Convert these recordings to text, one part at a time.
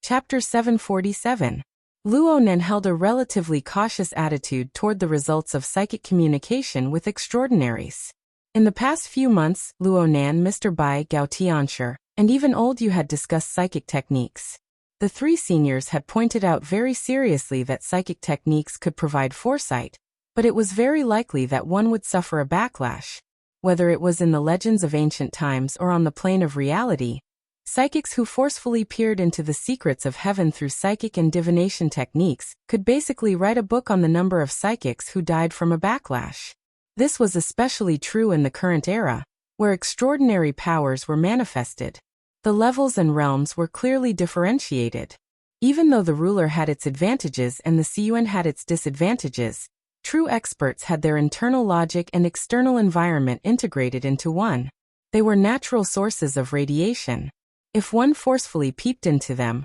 Chapter 747. Luo Nen held a relatively cautious attitude toward the results of psychic communication with extraordinaries. In the past few months, Luo Nan, Mr. Bai, Gao Tianshi, and even Old Yu had discussed psychic techniques. The three seniors had pointed out very seriously that psychic techniques could provide foresight, but it was very likely that one would suffer a backlash. Whether it was in the legends of ancient times or on the plane of reality, psychics who forcefully peered into the secrets of heaven through psychic and divination techniques could basically write a book on the number of psychics who died from a backlash. This was especially true in the current era, where extraordinary powers were manifested. The levels and realms were clearly differentiated. Even though the ruler had its advantages and the Siyuan had its disadvantages, true experts had their internal logic and external environment integrated into one. They were natural sources of radiation. If one forcefully peeped into them,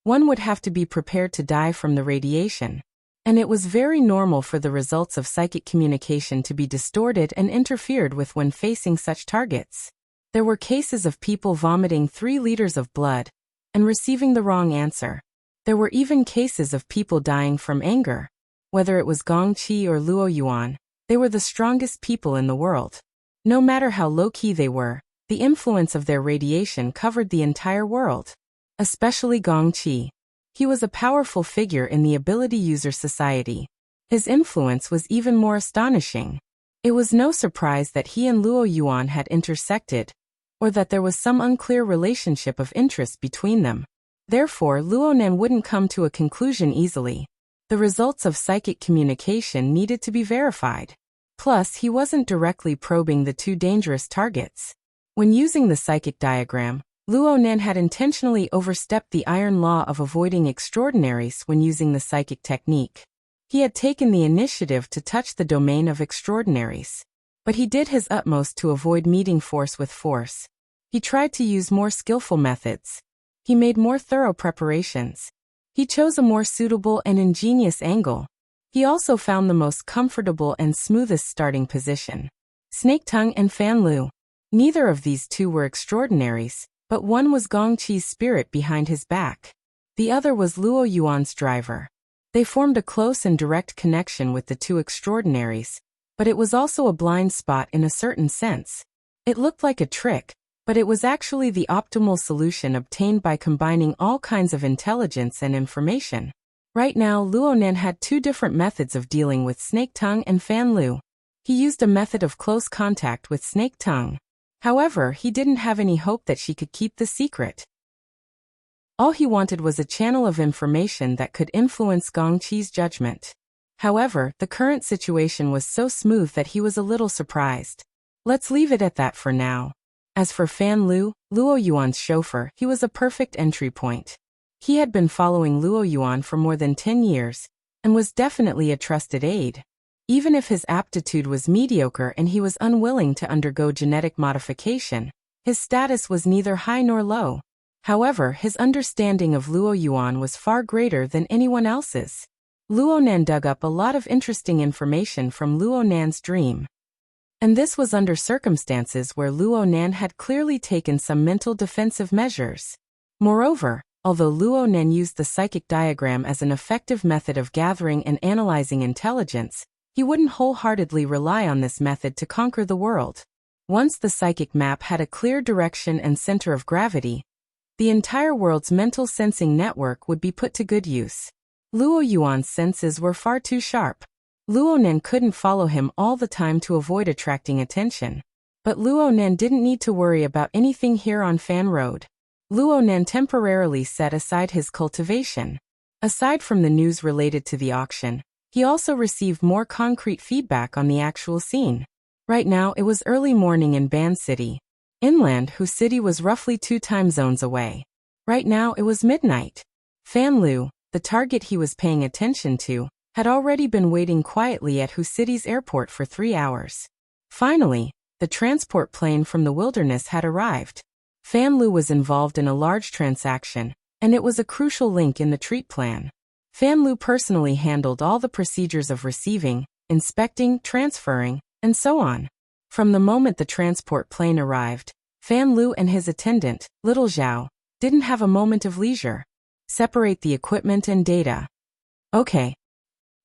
one would have to be prepared to die from the radiation. And it was very normal for the results of psychic communication to be distorted and interfered with when facing such targets. There were cases of people vomiting 3 liters of blood and receiving the wrong answer. There were even cases of people dying from anger. Whether it was Gong Qi or Luo Yuan, they were the strongest people in the world. No matter how low-key they were, the influence of their radiation covered the entire world. Especially Gong Qi. He was a powerful figure in the ability user society. His influence was even more astonishing. It was no surprise that he and Luo Yuan had intersected, or that there was some unclear relationship of interest between them. Therefore, Luo Nen wouldn't come to a conclusion easily. The results of psychic communication needed to be verified. Plus, he wasn't directly probing the two dangerous targets. When using the psychic diagram, Luo Nen had intentionally overstepped the iron law of avoiding extraordinaries when using the psychic technique. He had taken the initiative to touch the domain of extraordinaries. But he did his utmost to avoid meeting force with force. He tried to use more skillful methods. He made more thorough preparations. He chose a more suitable and ingenious angle. He also found the most comfortable and smoothest starting position. Snake Tongue and Fan Lu. Neither of these two were extraordinaries, but one was Gong Qi's spirit behind his back. The other was Luo Yuan's driver. They formed a close and direct connection with the two extraordinaries, but it was also a blind spot in a certain sense. It looked like a trick, but it was actually the optimal solution obtained by combining all kinds of intelligence and information. Right now, Luo Nen had 2 different methods of dealing with Snake Tongue and Fan Lu. He used a method of close contact with Snake Tongue. However, he didn't have any hope that she could keep the secret. All he wanted was a channel of information that could influence Gong Qi's judgment. However, the current situation was so smooth that he was a little surprised. Let's leave it at that for now. As for Fan Lu, Luo Yuan's chauffeur, he was a perfect entry point. He had been following Luo Yuan for more than 10 years, and was definitely a trusted aide. Even if his aptitude was mediocre and he was unwilling to undergo genetic modification, his status was neither high nor low. However, his understanding of Luo Yuan was far greater than anyone else's. Luo Nan dug up a lot of interesting information from Luo Nan's dream. And this was under circumstances where Luo Nan had clearly taken some mental defensive measures. Moreover, although Luo Nan used the psychic diagram as an effective method of gathering and analyzing intelligence, he wouldn't wholeheartedly rely on this method to conquer the world. Once the psychic map had a clear direction and center of gravity, the entire world's mental sensing network would be put to good use. Luo Yuan's senses were far too sharp. Luo Nen couldn't follow him all the time to avoid attracting attention. But Luo Nen didn't need to worry about anything here on Fan Road. Luo Nen temporarily set aside his cultivation. Aside from the news related to the auction, he also received more concrete feedback on the actual scene. Right now, it was early morning in Ban City. Inland, whose city was roughly 2 time zones away. Right now, it was midnight. Fan Lu, the target he was paying attention to, had already been waiting quietly at Hu City's airport for 3 hours. Finally, the transport plane from the wilderness had arrived. Fan Lu was involved in a large transaction, and it was a crucial link in the treat plan. Fan Lu personally handled all the procedures of receiving, inspecting, transferring, and so on. From the moment the transport plane arrived, Fan Lu and his attendant, Little Zhao, didn't have a moment of leisure. Separate the equipment and data. Okay.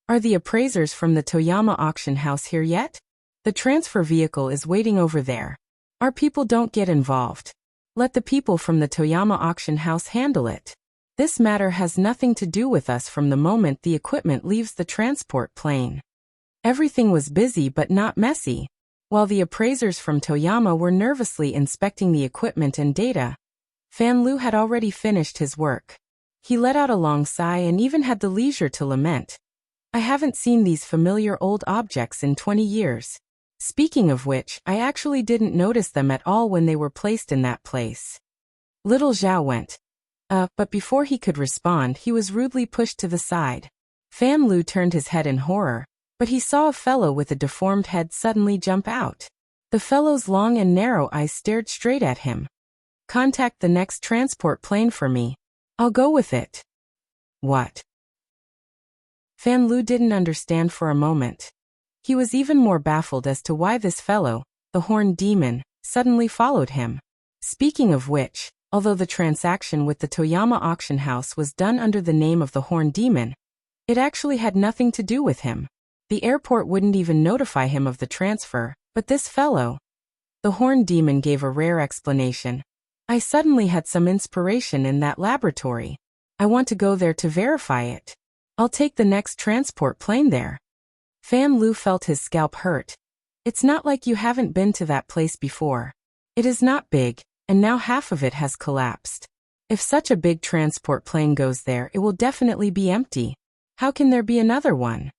Are the appraisers from the Toyama auction house here yet? The transfer vehicle is waiting over there. Our people don't get involved. Let the people from the Toyama auction house handle it. This matter has nothing to do with us from the moment the equipment leaves the transport plane. Everything was busy but not messy. While the appraisers from Toyama were nervously inspecting the equipment and data, Fan Lu had already finished his work. He let out a long sigh and even had the leisure to lament. I haven't seen these familiar old objects in 20 years. Speaking of which, I actually didn't notice them at all when they were placed in that place. Little Zhao went. But before he could respond, he was rudely pushed to the side. Fan Lu turned his head in horror, but he saw a fellow with a deformed head suddenly jump out. The fellow's long and narrow eyes stared straight at him. Contact the next transport plane for me. I'll go with it. What? Fan Lu didn't understand for a moment. He was even more baffled as to why this fellow, the Horned Demon, suddenly followed him. Speaking of which, although the transaction with the Toyama auction house was done under the name of the Horned Demon, it actually had nothing to do with him. The airport wouldn't even notify him of the transfer, but this fellow. The Horned Demon gave a rare explanation. I suddenly had some inspiration in that laboratory. I want to go there to verify it. I'll take the next transport plane there. Fan Lu felt his scalp hurt. It's not like you haven't been to that place before. It is not big, and now half of it has collapsed. If such a big transport plane goes there, it will definitely be empty. How can there be another one?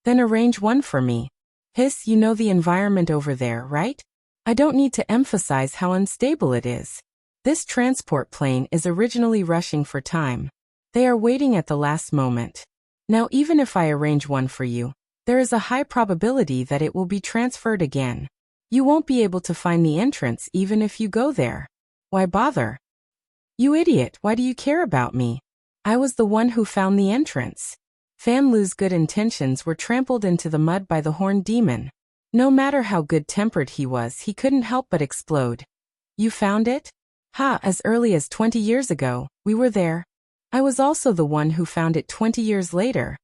Then arrange one for me. Hiss, you know the environment over there, right? I don't need to emphasize how unstable it is. This transport plane is originally rushing for time. They are waiting at the last moment. Now even if I arrange one for you, there is a high probability that it will be transferred again. You won't be able to find the entrance even if you go there. Why bother? You idiot, why do you care about me? I was the one who found the entrance. Fan Lu's good intentions were trampled into the mud by the Horned Demon. No matter how good-tempered he was, he couldn't help but explode. You found it? Ha, as early as 20 years ago, we were there. I was also the one who found it 20 years later.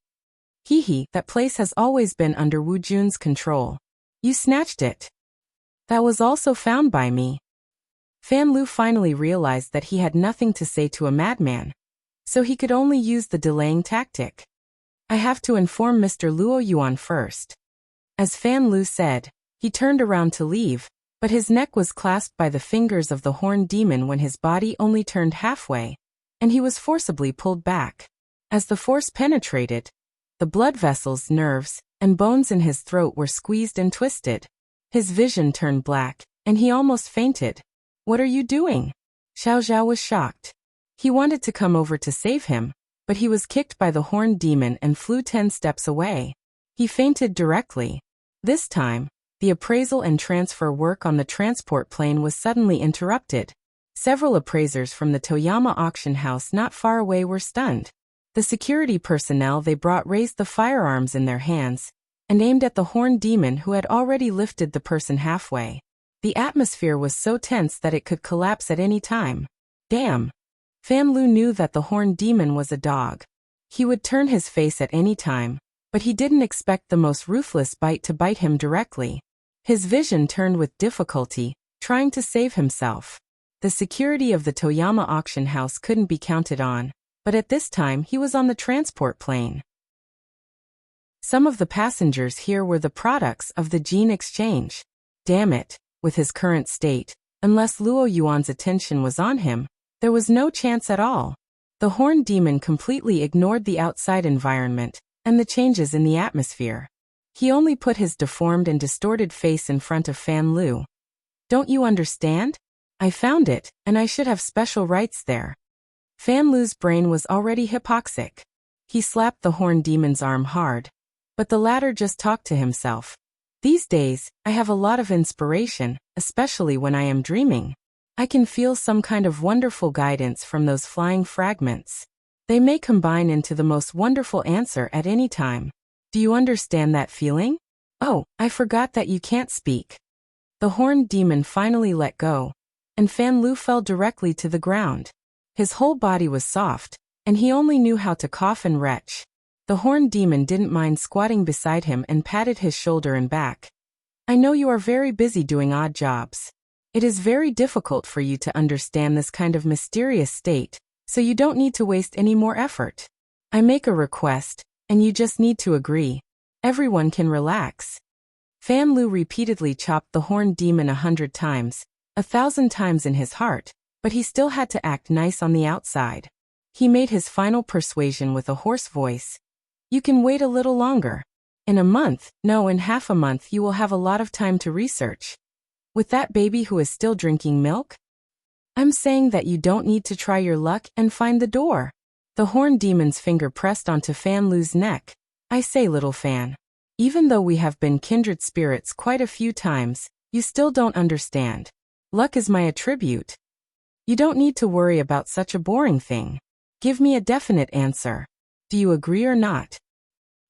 Hee, that place has always been under Wu Jun's control. You snatched it. That was also found by me. Fan Lu finally realized that he had nothing to say to a madman, so he could only use the delaying tactic. I have to inform Mr. Luo Yuan first. As Fan Lu said, he turned around to leave, but his neck was clasped by the fingers of the Horned Demon when his body only turned halfway, and he was forcibly pulled back. As the force penetrated, the blood vessels, nerves, and bones in his throat were squeezed and twisted. His vision turned black, and he almost fainted. What are you doing? Xiao Zhao was shocked. He wanted to come over to save him, but he was kicked by the Horned Demon and flew 10 steps away. He fainted directly. This time, the appraisal and transfer work on the transport plane was suddenly interrupted. Several appraisers from the Toyama auction house not far away were stunned. The security personnel they brought raised the firearms in their hands and aimed at the Horned Demon who had already lifted the person halfway. The atmosphere was so tense that it could collapse at any time. Damn! Fan Lu knew that the Horned Demon was a dog. He would turn his face at any time, but he didn't expect the most ruthless bite to bite him directly. His vision turned with difficulty, trying to save himself. The security of the Toyama auction house couldn't be counted on, but at this time he was on the transport plane. Some of the passengers here were the products of the gene exchange. Damn it, with his current state, unless Luo Yuan's attention was on him, there was no chance at all. The Horned Demon completely ignored the outside environment and the changes in the atmosphere. He only put his deformed and distorted face in front of Fan Lu. Don't you understand? I found it, and I should have special rights there. Fan Lu's brain was already hypoxic. He slapped the Horned Demon's arm hard, but the latter just talked to himself. These days, I have a lot of inspiration, especially when I am dreaming. I can feel some kind of wonderful guidance from those flying fragments. They may combine into the most wonderful answer at any time. Do you understand that feeling? Oh, I forgot that you can't speak. The Horned Demon finally let go, and Fan Lu fell directly to the ground. His whole body was soft, and he only knew how to cough and retch. The horned demon didn't mind squatting beside him and patted his shoulder and back. I know you are very busy doing odd jobs. It is very difficult for you to understand this kind of mysterious state, so you don't need to waste any more effort. I make a request, and you just need to agree. Everyone can relax. Fan Lu repeatedly chopped the horned demon 100 times, 1,000 times in his heart, but he still had to act nice on the outside. He made his final persuasion with a hoarse voice. You can wait a little longer. In a month, no, in half a month you will have a lot of time to research. With that baby who is still drinking milk? I'm saying that you don't need to try your luck and find the door. The horned demon's finger pressed onto Fan Lu's neck. I say, little Fan. Even though we have been kindred spirits quite a few times, you still don't understand. Luck is my attribute. You don't need to worry about such a boring thing. Give me a definite answer. Do you agree or not?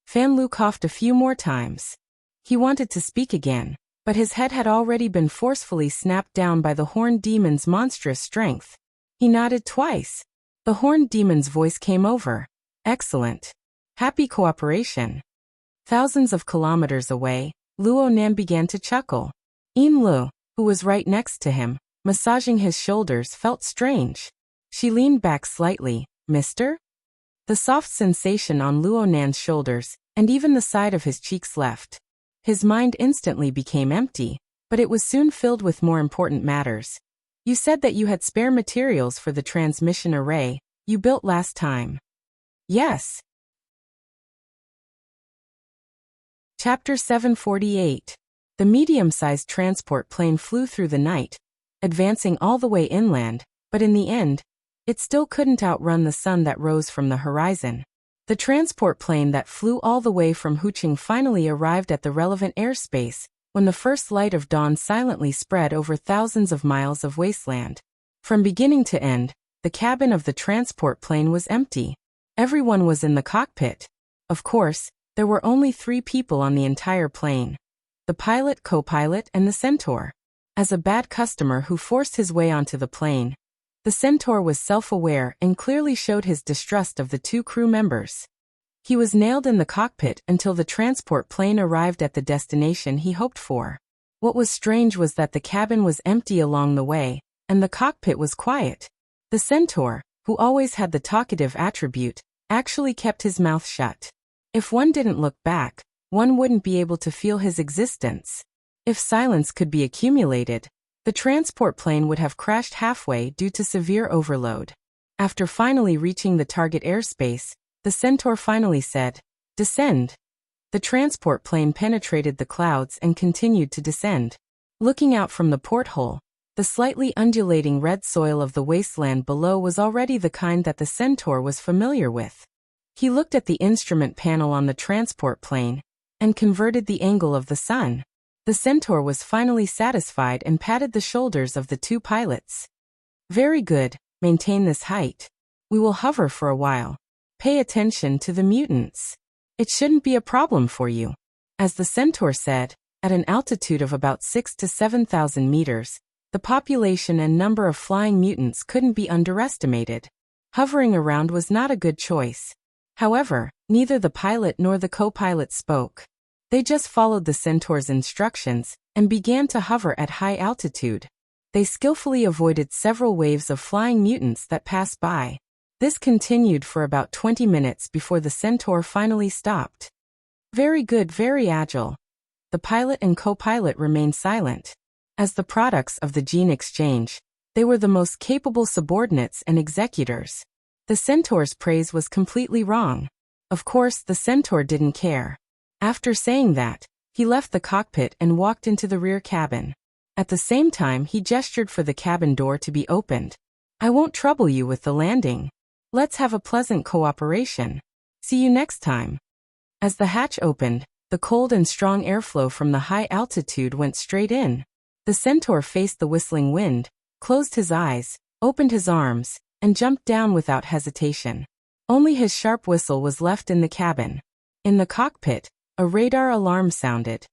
Fan Lu coughed a few more times. He wanted to speak again, but his head had already been forcefully snapped down by the horned demon's monstrous strength. He nodded twice. The horned demon's voice came over. Excellent. Happy cooperation. Thousands of kilometers away, Luo Nan began to chuckle. Yin Lu, who was right next to him, massaging his shoulders, felt strange. She leaned back slightly. Mister? The soft sensation on Luo Nan's shoulders, and even the side of his cheeks left. His mind instantly became empty, but it was soon filled with more important matters. You said that you had spare materials for the transmission array you built last time. Yes. Chapter 748. The medium-sized transport plane flew through the night, advancing all the way inland, but in the end, it still couldn't outrun the sun that rose from the horizon. The transport plane that flew all the way from Huqing finally arrived at the relevant airspace, when the first light of dawn silently spread over thousands of miles of wasteland. From beginning to end, the cabin of the transport plane was empty. Everyone was in the cockpit. Of course, there were only 3 people on the entire plane. The pilot, co-pilot, and the centaur. As a bad customer who forced his way onto the plane, the centaur was self-aware and clearly showed his distrust of the 2 crew members. He was nailed in the cockpit until the transport plane arrived at the destination he hoped for. What was strange was that the cabin was empty along the way, and the cockpit was quiet. The centaur, who always had the talkative attribute, actually kept his mouth shut. If one didn't look back, one wouldn't be able to feel his existence. If silence could be accumulated, the transport plane would have crashed halfway due to severe overload. After finally reaching the target airspace, the centaur finally said, "Descend." The transport plane penetrated the clouds and continued to descend. Looking out from the porthole, the slightly undulating red soil of the wasteland below was already the kind that the centaur was familiar with. He looked at the instrument panel on the transport plane and converted the angle of the sun. The centaur was finally satisfied and patted the shoulders of the 2 pilots. Very good, maintain this height. We will hover for a while. Pay attention to the mutants. It shouldn't be a problem for you. As the centaur said, at an altitude of about 6,000 to 7,000 meters, the population and number of flying mutants couldn't be underestimated. Hovering around was not a good choice. However, neither the pilot nor the co-pilot spoke. They just followed the centaur's instructions and began to hover at high altitude. They skillfully avoided several waves of flying mutants that passed by. This continued for about 20 minutes before the centaur finally stopped. Very good, very agile. The pilot and co-pilot remained silent. As the products of the gene exchange, they were the most capable subordinates and executors. The centaur's praise was completely wrong. Of course, the centaur didn't care. After saying that, he left the cockpit and walked into the rear cabin. At the same time, he gestured for the cabin door to be opened. I won't trouble you with the landing. Let's have a pleasant cooperation. See you next time. As the hatch opened, the cold and strong airflow from the high altitude went straight in. The centaur faced the whistling wind, closed his eyes, opened his arms, and jumped down without hesitation. Only his sharp whistle was left in the cabin. In the cockpit, a radar alarm sounded.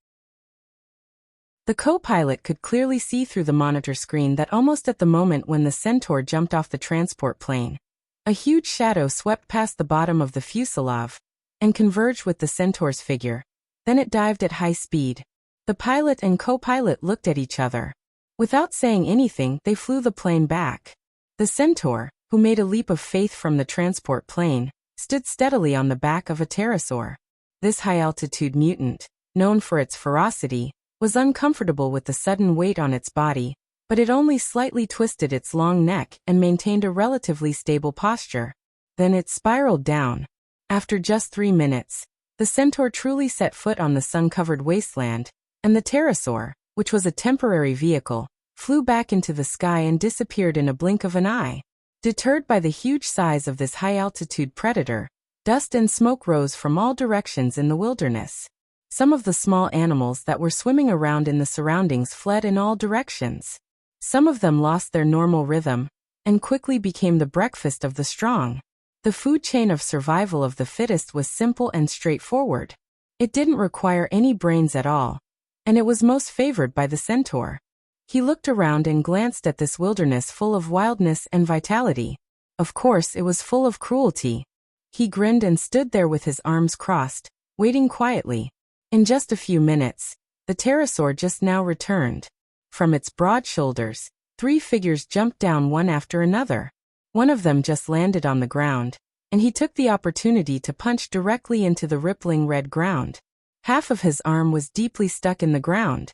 The co-pilot could clearly see through the monitor screen that almost at the moment when the centaur jumped off the transport plane, A huge shadow swept past the bottom of the fuselage and converged with the centaur's figure. Then it dived at high speed. The pilot and co-pilot looked at each other. Without saying anything, they flew the plane back. The centaur, who made a leap of faith from the transport plane, stood steadily on the back of a pterosaur. This high-altitude mutant, known for its ferocity, was uncomfortable with the sudden weight on its body, but it only slightly twisted its long neck and maintained a relatively stable posture. Then it spiraled down. After just 3 minutes, the centaur truly set foot on the sun-covered wasteland, and the pterosaur, which was a temporary vehicle, flew back into the sky and disappeared in a blink of an eye. Deterred by the huge size of this high-altitude predator, dust and smoke rose from all directions in the wilderness. Some of the small animals that were swimming around in the surroundings fled in all directions. Some of them lost their normal rhythm and quickly became the breakfast of the strong. The food chain of survival of the fittest was simple and straightforward. It didn't require any brains at all, and it was most favored by the centaur. He looked around and glanced at this wilderness full of wildness and vitality. Of course, it was full of cruelty. He grinned and stood there with his arms crossed, waiting quietly. In just a few minutes, the pterosaur just now returned. From its broad shoulders, 3 figures jumped down one after another. One of them just landed on the ground, and he took the opportunity to punch directly into the rippling red ground. Half of his arm was deeply stuck in the ground.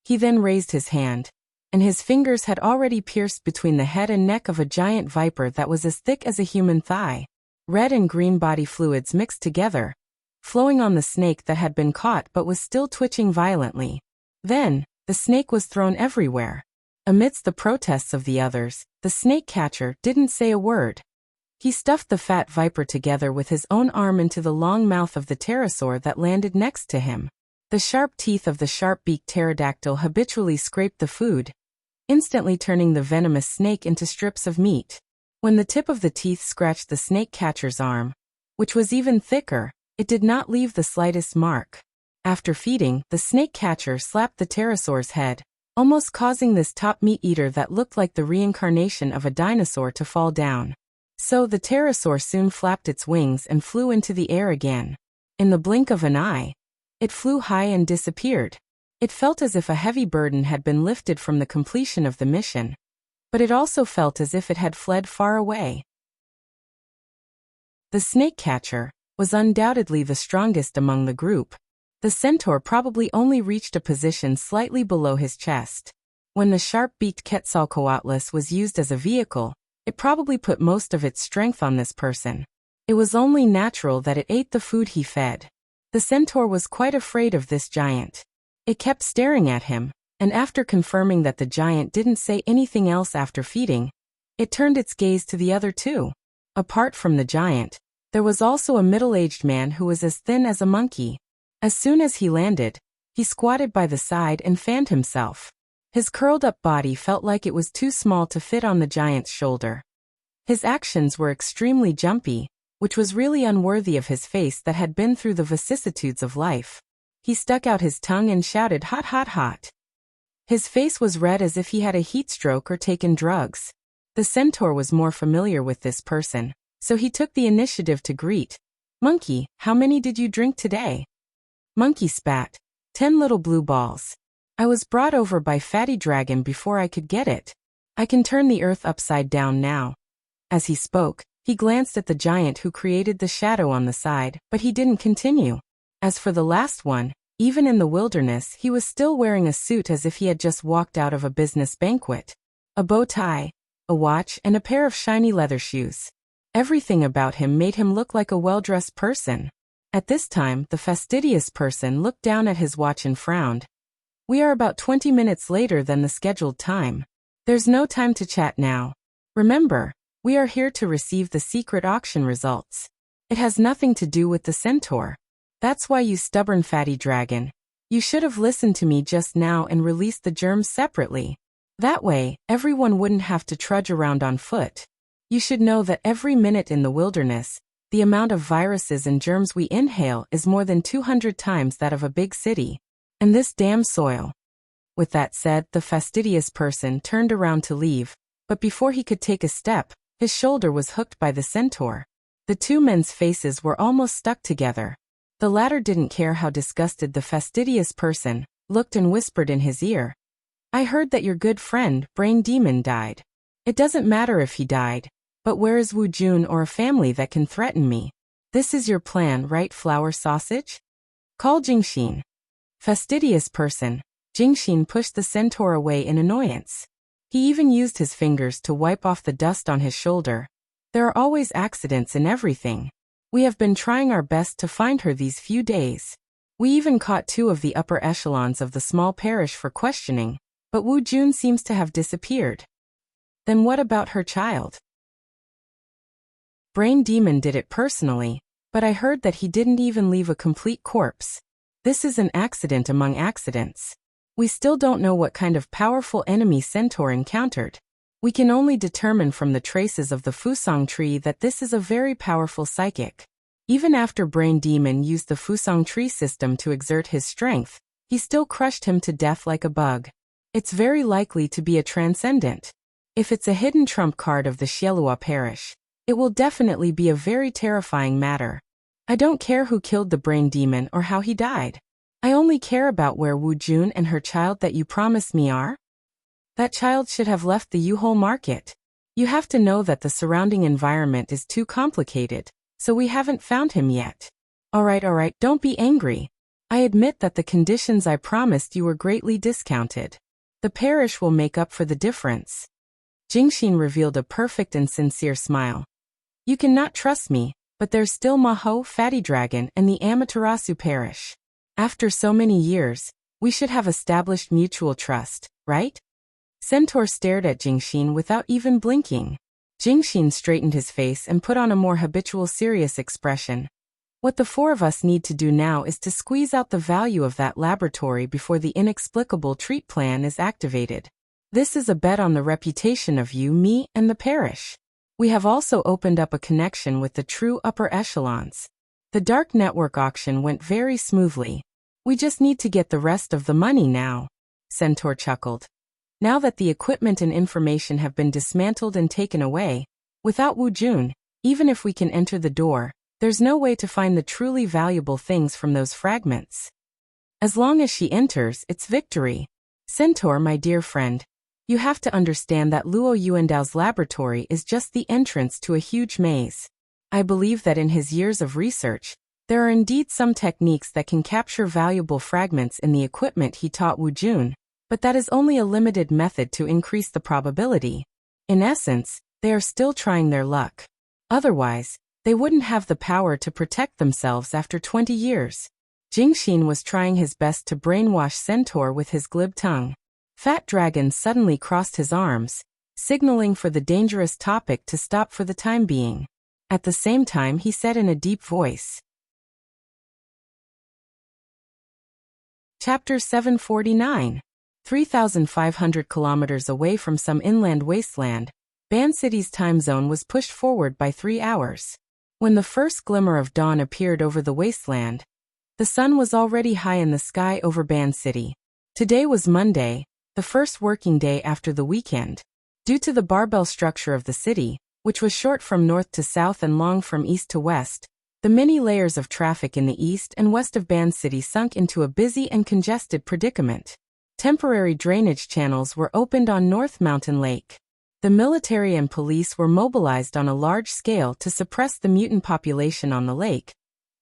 He then raised his hand, and his fingers had already pierced between the head and neck of a giant viper that was as thick as a human thigh. Red and green body fluids mixed together, flowing on the snake that had been caught but was still twitching violently. Then, the snake was thrown everywhere. Amidst the protests of the others, the snake catcher didn't say a word. He stuffed the fat viper together with his own arm into the long mouth of the pterosaur that landed next to him. The sharp teeth of the sharp-beaked pterodactyl habitually scraped the food, instantly turning the venomous snake into strips of meat. When the tip of the teeth scratched the snake catcher's arm, which was even thicker, it did not leave the slightest mark. After feeding, the snake catcher slapped the pterosaur's head, almost causing this top meat-eater that looked like the reincarnation of a dinosaur to fall down. So the pterosaur soon flapped its wings and flew into the air again. In the blink of an eye, it flew high and disappeared. It felt as if a heavy burden had been lifted from the completion of the mission, but it also felt as if it had fled far away. The snake catcher was undoubtedly the strongest among the group. The centaur probably only reached a position slightly below his chest. When the sharp-beaked Quetzalcoatlus was used as a vehicle, it probably put most of its strength on this person. It was only natural that it ate the food he fed. The centaur was quite afraid of this giant. It kept staring at him, and after confirming that the giant didn't say anything else after feeding, it turned its gaze to the other two. Apart from the giant, there was also a middle-aged man who was as thin as a monkey. As soon as he landed, he squatted by the side and fanned himself. His curled-up body felt like it was too small to fit on the giant's shoulder. His actions were extremely jumpy, which was really unworthy of his face that had been through the vicissitudes of life. He stuck out his tongue and shouted, "Hot, hot, hot." His face was red as if he had a heat stroke or taken drugs. The centaur was more familiar with this person, so he took the initiative to greet. "Monkey, how many did you drink today?" Monkey spat, 10 little blue balls. I was brought over by Fatty Dragon before I could get it. I can turn the earth upside down now." As he spoke, he glanced at the giant who created the shadow on the side, but he didn't continue. As for the last one, even in the wilderness he was still wearing a suit as if he had just walked out of a business banquet. A bow tie, a watch, and a pair of shiny leather shoes. Everything about him made him look like a well-dressed person. At this time, the fastidious person looked down at his watch and frowned. "We are about 20 minutes later than the scheduled time. There's no time to chat now. Remember, we are here to receive the secret auction results. It has nothing to do with the centaur. That's why, you stubborn fatty dragon. You should have listened to me just now and released the germs separately. That way, everyone wouldn't have to trudge around on foot. You should know that every minute in the wilderness, the amount of viruses and germs we inhale is more than 200 times that of a big city. And this damn soil." With that said, the fastidious person turned around to leave, but before he could take a step, His shoulder was hooked by the centaur. The two men's faces were almost stuck together. The latter didn't care how disgusted the fastidious person looked and whispered in his ear. I heard that your good friend, Brain Demon, died. It doesn't matter if he died, but where is Wu Jun or a family that can threaten me? This is your plan, right, flour sausage? Call Jingxin. Fastidious person. Jingxin pushed the centaur away in annoyance. He even used his fingers to wipe off the dust on his shoulder. There are always accidents in everything. We have been trying our best to find her these few days. We even caught 2 of the upper echelons of the small parish for questioning, but Wu Jun seems to have disappeared. Then what about her child? Brain Demon did it personally, but I heard that he didn't even leave a complete corpse. This is an accident among accidents. We still don't know what kind of powerful enemy Centaur encountered. We can only determine from the traces of the Fusang tree that this is a very powerful psychic. Even after Brain Demon used the Fusang tree system to exert his strength, he still crushed him to death like a bug. It's very likely to be a transcendent. If it's a hidden trump card of the Xielua parish, it will definitely be a very terrifying matter. I don't care who killed the Brain Demon or how he died. I only care about where Wu Jun and her child that you promised me are. That child should have left the U-Hole market. You have to know that the surrounding environment is too complicated, so we haven't found him yet. Alright, don't be angry. I admit that the conditions I promised you were greatly discounted. The parish will make up for the difference. Jingxin revealed a perfect and sincere smile. You cannot trust me, but there's still Maho, Fatty Dragon, and the Amaterasu parish. After so many years, we should have established mutual trust, right? Centaur stared at Jingxin without even blinking. Jingxin straightened his face and put on a more habitual serious expression. What the 4 of us need to do now is to squeeze out the value of that laboratory before the inexplicable treat plan is activated. This is a bet on the reputation of you, me, and the parish. We have also opened up a connection with the true upper echelons. The dark network auction went very smoothly. We just need to get the rest of the money now. Centaur chuckled. Now that the equipment and information have been dismantled and taken away, without Wu Jun, even if we can enter the door, there's no way to find the truly valuable things from those fragments. As long as she enters, it's victory. Centaur, my dear friend, you have to understand that Luo Yuandao's laboratory is just the entrance to a huge maze. I believe that in his years of research, there are indeed some techniques that can capture valuable fragments in the equipment he taught Wu Jun, but that is only a limited method to increase the probability. In essence, they are still trying their luck. Otherwise, they wouldn't have the power to protect themselves after 20 years. Jingxin was trying his best to brainwash Centaur with his glib tongue. Fat Dragon suddenly crossed his arms, signaling for the dangerous topic to stop for the time being. At the same time, he said in a deep voice. Chapter 749. 3,500 kilometers away from some inland wasteland, Ban City's time zone was pushed forward by 3 hours. When the first glimmer of dawn appeared over the wasteland, the sun was already high in the sky over Ban City. Today was Monday, the first working day after the weekend. Due to the barbell structure of the city, which was short from north to south and long from east to west, the many layers of traffic in the east and west of Ban City sunk into a busy and congested predicament. Temporary drainage channels were opened on North Mountain Lake. The military and police were mobilized on a large scale to suppress the mutant population on the lake,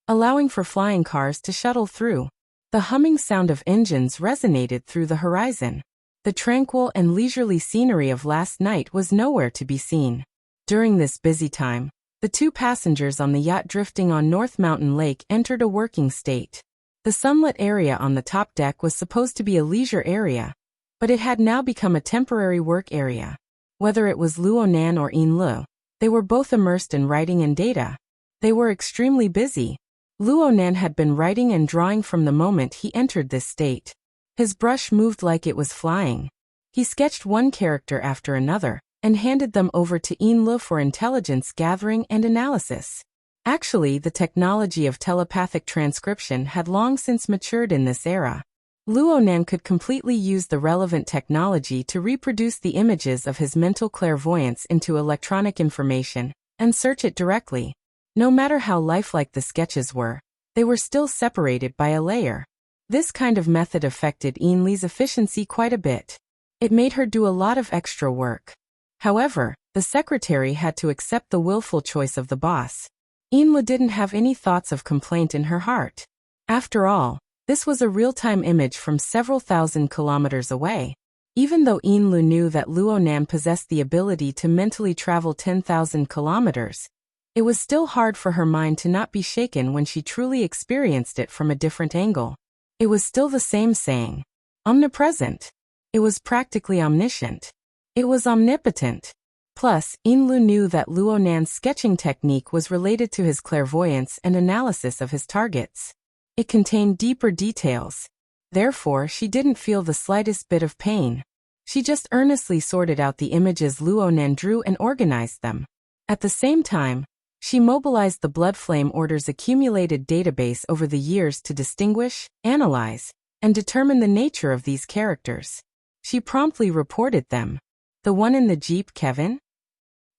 allowing for flying cars to shuttle through. The humming sound of engines resonated through the horizon. The tranquil and leisurely scenery of last night was nowhere to be seen. During this busy time, the 2 passengers on the yacht drifting on North Mountain Lake entered a working state. The sunlit area on the top deck was supposed to be a leisure area, but it had now become a temporary work area. Whether it was Luo Nan or Yin Lu, they were both immersed in writing and data. They were extremely busy. Luo Nan had been writing and drawing from the moment he entered this state. His brush moved like it was flying. He sketched one character after another, and handed them over to Yin Lu for intelligence gathering and analysis. Actually, the technology of telepathic transcription had long since matured in this era. Luonan could completely use the relevant technology to reproduce the images of his mental clairvoyance into electronic information and search it directly. No matter how lifelike the sketches were, they were still separated by a layer. This kind of method affected Ainli's efficiency quite a bit. It made her do a lot of extra work. However, the secretary had to accept the willful choice of the boss. Ainli didn't have any thoughts of complaint in her heart. After all, this was a real-time image from several thousand kilometers away. Even though Ainli knew that Luonan possessed the ability to mentally travel 10,000 kilometers, it was still hard for her mind to not be shaken when she truly experienced it from a different angle. It was still the same saying. Omnipresent. It was practically omniscient. It was omnipotent. Plus, Ainli knew that Luonan's sketching technique was related to his clairvoyance and analysis of his targets. It contained deeper details. Therefore, she didn't feel the slightest bit of pain. She just earnestly sorted out the images Luonan drew and organized them. At the same time, she mobilized the Blood Flame Order's accumulated database over the years to distinguish, analyze, and determine the nature of these characters. She promptly reported them. The one in the Jeep, Kevin?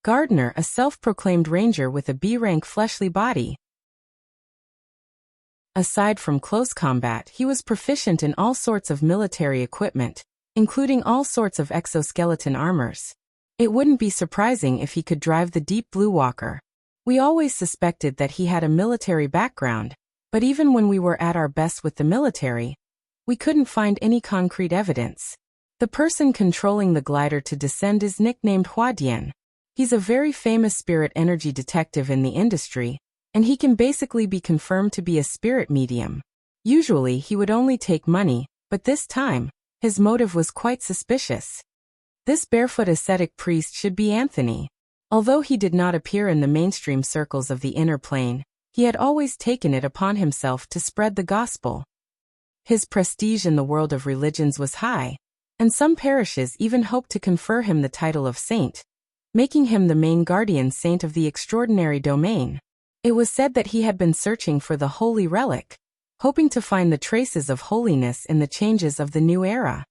Gardner, a self-proclaimed ranger with a B-rank fleshly body. Aside from close combat, he was proficient in all sorts of military equipment, including all sorts of exoskeleton armors. It wouldn't be surprising if he could drive the Deep Blue Walker. We always suspected that he had a military background, but even when we were at our best with the military, we couldn't find any concrete evidence. The person controlling the glider to descend is nicknamed Huadian. He's a very famous spirit energy detective in the industry, and he can basically be confirmed to be a spirit medium. Usually he would only take money, but this time, his motive was quite suspicious. This barefoot ascetic priest should be Anthony. Although he did not appear in the mainstream circles of the inner plane, he had always taken it upon himself to spread the gospel. His prestige in the world of religions was high, and some parishes even hoped to confer him the title of saint, making him the main guardian saint of the extraordinary domain. It was said that he had been searching for the holy relic, hoping to find the traces of holiness in the changes of the new era.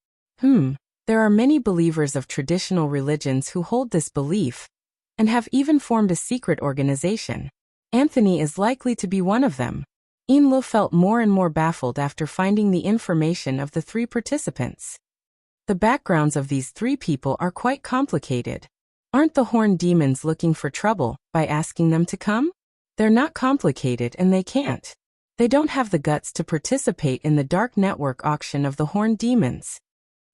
There are many believers of traditional religions who hold this belief, and have even formed a secret organization. Anthony is likely to be one of them. Ainli felt more and more baffled after finding the information of the three participants. The backgrounds of these three people are quite complicated. Aren't the horned demons looking for trouble by asking them to come? They're not complicated and they can't. They don't have the guts to participate in the dark network auction of the horned demons.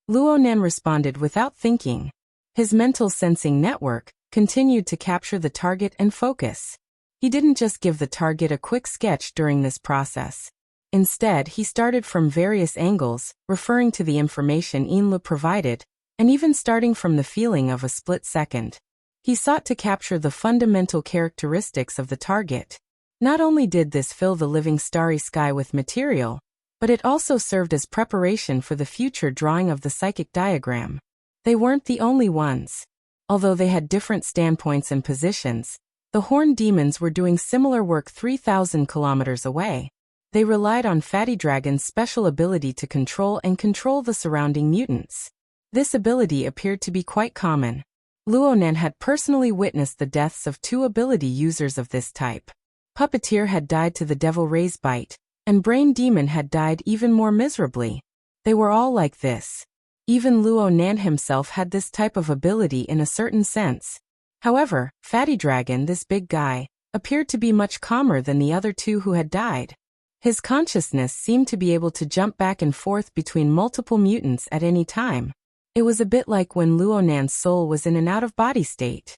Luonan responded without thinking. His mental sensing network continued to capture the target and focus. He didn't just give the target a quick sketch during this process. Instead, he started from various angles, referring to the information Ainli provided, and even starting from the feeling of a split second. He sought to capture the fundamental characteristics of the target. Not only did this fill the living starry sky with material, but it also served as preparation for the future drawing of the psychic diagram. They weren't the only ones. Although they had different standpoints and positions, the horned demons were doing similar work 3,000 kilometers away. They relied on Fatty Dragon's special ability to control the surrounding mutants. This ability appeared to be quite common. Luonan had personally witnessed the deaths of two ability users of this type. Puppeteer had died to the Devil Ray's bite, and Brain Demon had died even more miserably. They were all like this. Even Luonan himself had this type of ability in a certain sense. However, Fatty Dragon, this big guy, appeared to be much calmer than the other two who had died. His consciousness seemed to be able to jump back and forth between multiple mutants at any time. It was a bit like when Luonan's soul was in an out-of-body state.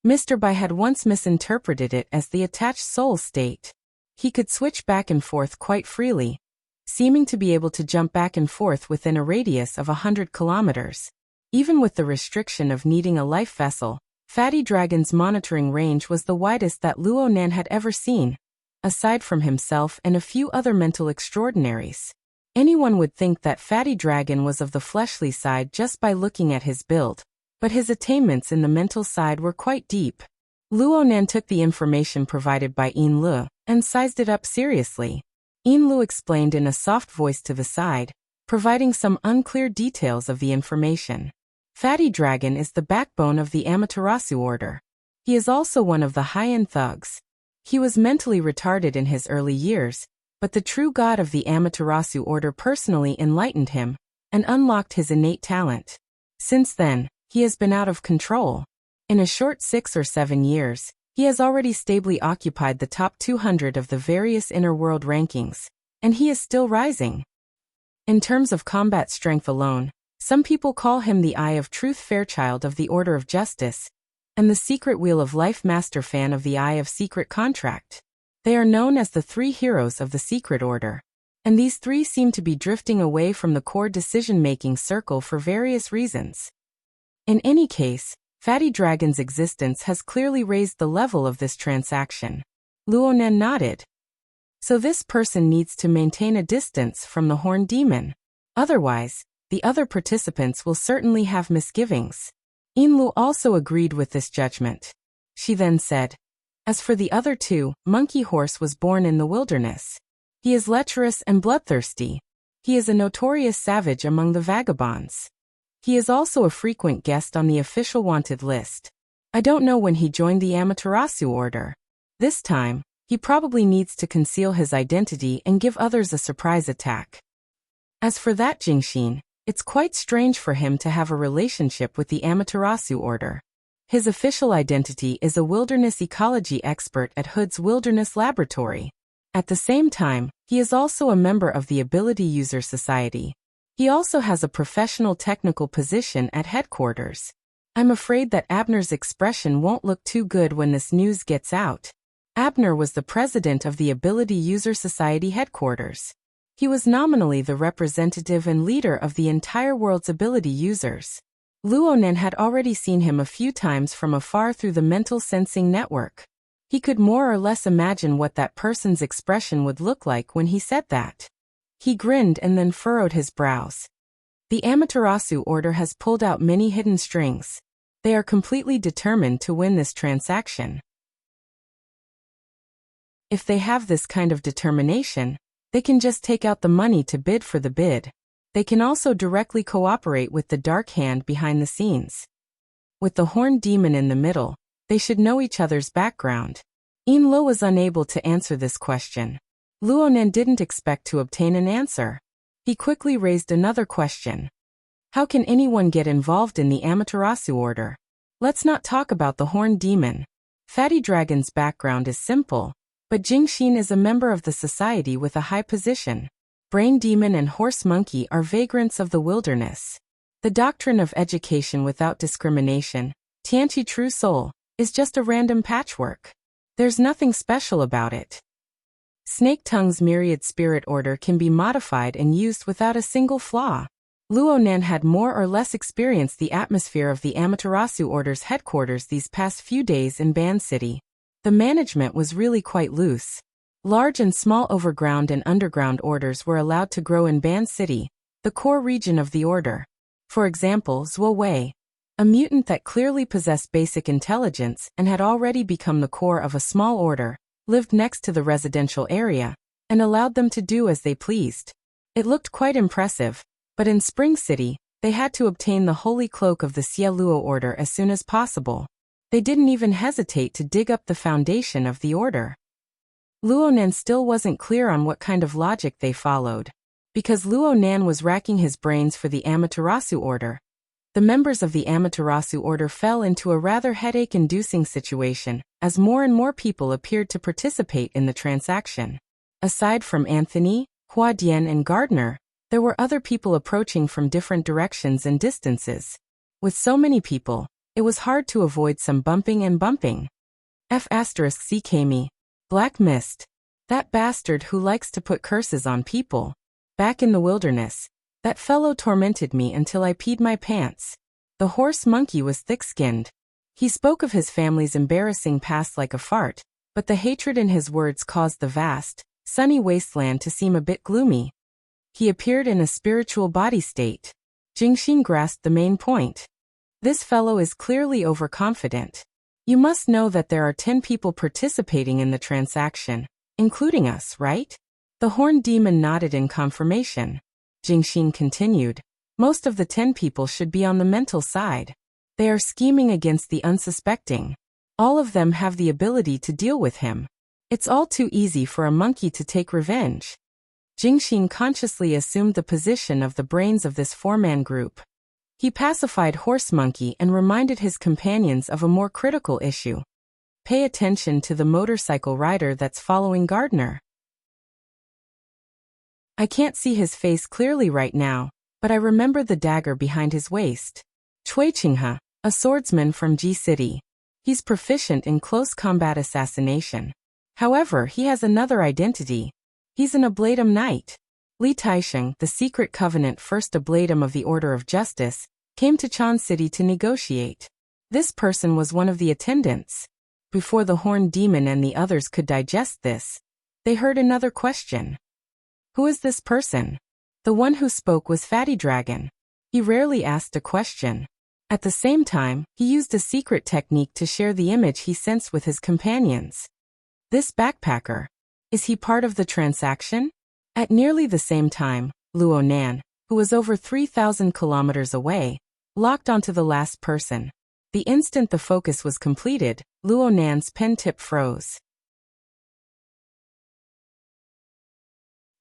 Mr. Bai had once misinterpreted it as the attached soul state. He could switch back and forth quite freely, seeming to be able to jump back and forth within a radius of 100 kilometers. Even with the restriction of needing a life vessel, Fatty Dragon's monitoring range was the widest that Luonan had ever seen, aside from himself and a few other mental extraordinaries. Anyone would think that Fatty Dragon was of the fleshly side just by looking at his build, but his attainments in the mental side were quite deep. Luonan took the information provided by Ainli and sized it up seriously. Lu explained in a soft voice to the side, providing some unclear details of the information. Fatty Dragon is the backbone of the Amaterasu Order. He is also one of the high-end thugs. He was mentally retarded in his early years, but the true god of the Amaterasu Order personally enlightened him and unlocked his innate talent. Since then, he has been out of control. In a short 6 or 7 years, he has already stably occupied the top 200 of the various inner world rankings, and he is still rising. In terms of combat strength alone, some people call him the Eye of Truth Fairchild of the Order of Justice, and the Secret Wheel of Life Master Fan of the Eye of Secret Contract. They are known as the 3 heroes of the Secret Order, and these 3 seem to be drifting away from the core decision-making circle for various reasons. In any case, Fatty Dragon's existence has clearly raised the level of this transaction. Luonen nodded. So this person needs to maintain a distance from the Horned Demon. Otherwise, the other participants will certainly have misgivings. Lu also agreed with this judgment. She then said, as for the other 2, Monkey Horse was born in the wilderness. He is lecherous and bloodthirsty. He is a notorious savage among the vagabonds. He is also a frequent guest on the official wanted list. I don't know when he joined the Amaterasu Order. This time, he probably needs to conceal his identity and give others a surprise attack. As for that Jingxin, it's quite strange for him to have a relationship with the Amaterasu Order. His official identity is a wilderness ecology expert at Hood's Wilderness Laboratory. At the same time, he is also a member of the Ability User Society. He also has a professional technical position at headquarters. I'm afraid that Abner's expression won't look too good when this news gets out. Abner was the president of the Ability User Society headquarters. He was nominally the representative and leader of the entire world's ability users. Luonen had already seen him a few times from afar through the mental sensing network. He could more or less imagine what that person's expression would look like when he said that. He grinned and then furrowed his brows. The Amaterasu Order has pulled out many hidden strings. They are completely determined to win this transaction. If they have this kind of determination, they can just take out the money to bid for the bid. They can also directly cooperate with the dark hand behind the scenes. With the Horned Demon in the middle, they should know each other's background. Lu was unable to answer this question. Luonen didn't expect to obtain an answer. He quickly raised another question. How can anyone get involved in the Amaterasu Order? Let's not talk about the Horned Demon. Fatty Dragon's background is simple, but Jingxin is a member of the society with a high position. Brain Demon and Horse Monkey are vagrants of the wilderness. The doctrine of education without discrimination, Tianqi True Soul, is just a random patchwork. There's nothing special about it. Snake Tongue's myriad spirit order can be modified and used without a single flaw. Luonen had more or less experienced the atmosphere of the Amaterasu Order's headquarters these past few days in Ban City. The management was really quite loose. Large and small overground and underground orders were allowed to grow in Ban City, the core region of the order. For example, Zuo Wei, a mutant that clearly possessed basic intelligence and had already become the core of a small order, lived next to the residential area, and allowed them to do as they pleased. It looked quite impressive, but in Spring City, they had to obtain the holy cloak of the Xie Luo Order as soon as possible. They didn't even hesitate to dig up the foundation of the order. Luonen still wasn't clear on what kind of logic they followed. Because Luonen was racking his brains for the Amaterasu Order, the members of the Amaterasu Order fell into a rather headache-inducing situation, as more and more people appeared to participate in the transaction. Aside from Anthony, Huadian and Gardner, there were other people approaching from different directions and distances. With so many people, it was hard to avoid some bumping and bumping. F***CKme. Black Mist. That bastard who likes to put curses on people. Back in the wilderness, that fellow tormented me until I peed my pants. The Horse Monkey was thick-skinned. He spoke of his family's embarrassing past like a fart, but the hatred in his words caused the vast, sunny wasteland to seem a bit gloomy. He appeared in a spiritual body state. Jingxin grasped the main point. This fellow is clearly overconfident. You must know that there are 10 people participating in the transaction, including us, right? The horned demon nodded in confirmation. Jingxin continued. Most of the 10 people should be on the mental side. They are scheming against the unsuspecting. All of them have the ability to deal with him. It's all too easy for a monkey to take revenge. Jingxin consciously assumed the position of the brains of this 4-man group. He pacified Horse Monkey and reminded his companions of a more critical issue. Pay attention to the motorcycle rider that's following Gardner. I can't see his face clearly right now, but I remember the dagger behind his waist. Cui Qinghe, a swordsman from Ji City. He's proficient in close combat assassination. However, he has another identity. He's an Ablatum Knight. Li Taisheng, the secret covenant first Ablatum of the Order of Justice, came to Chan City to negotiate. This person was one of the attendants. Before the horned demon and the others could digest this, they heard another question. Who is this person? The one who spoke was Fatty Dragon. He rarely asked a question. At the same time, he used a secret technique to share the image he sensed with his companions. This backpacker. Is he part of the transaction? At nearly the same time, Luo Nan, who was over 3,000 kilometers away, locked onto the last person. The instant the focus was completed, Luo Nan's pen tip froze.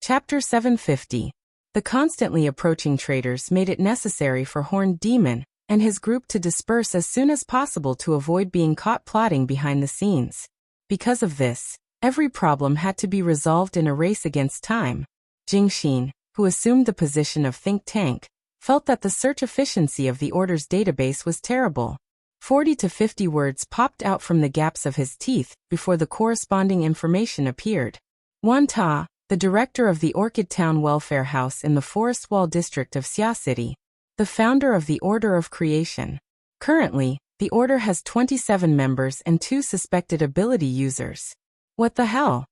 Chapter 750. The constantly approaching traders made it necessary for Horned Demon and his group to disperse as soon as possible to avoid being caught plotting behind the scenes. Because of this, every problem had to be resolved in a race against time. Jingxin, who assumed the position of think tank, felt that the search efficiency of the Order's database was terrible. 40 to 50 words popped out from the gaps of his teeth before the corresponding information appeared. Wan Ta, the director of the Orchid Town Welfare House in the Forest Wall district of Xia City, the founder of the Order of Creation. Currently, the Order has 27 members and 2 suspected ability users. What the hell?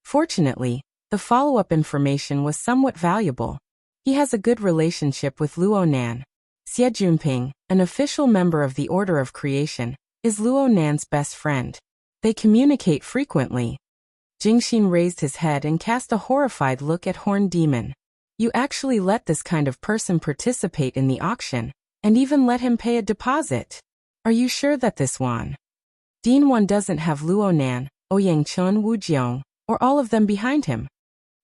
Fortunately, the follow-up information was somewhat valuable. He has a good relationship with Luo Nan. Xie Junping, an official member of the Order of Creation, is Luo Nan's best friend. They communicate frequently. Jingxin raised his head and cast a horrified look at Horned Demon. You actually let this kind of person participate in the auction, and even let him pay a deposit. Are you sure that this Wan Din doesn't have Luo Nan, Ouyang Chun Wu Jiong, or all of them behind him?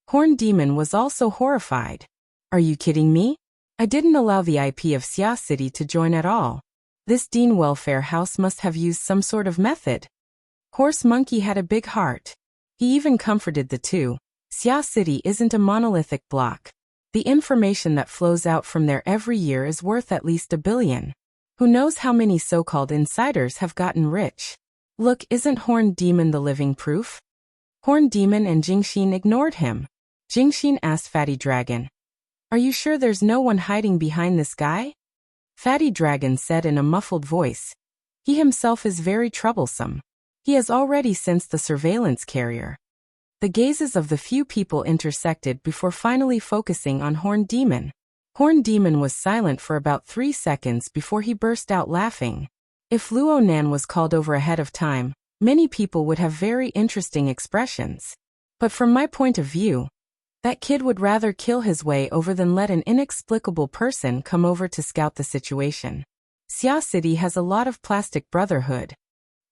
Horned Demon was also horrified. Are you kidding me? I didn't allow the IP of Xia City to join at all. This Dean Welfare House must have used some sort of method. Horse Monkey had a big heart. He even comforted the two. Xia City isn't a monolithic block. The information that flows out from there every year is worth at least $1 billion. Who knows how many so-called insiders have gotten rich? Look, isn't Horned Demon the living proof? Horned Demon and Jingxin ignored him. Jingxin asked Fatty Dragon, "Are you sure there's no one hiding behind this guy?" Fatty Dragon said in a muffled voice, "He himself is very troublesome. He has already sensed the surveillance carrier." The gazes of the few people intersected before finally focusing on Horned Demon. Horned Demon was silent for about 3 seconds before he burst out laughing. If Luo Nan was called over ahead of time, many people would have very interesting expressions. But from my point of view, that kid would rather kill his way over than let an inexplicable person come over to scout the situation. Xia City has a lot of plastic brotherhood.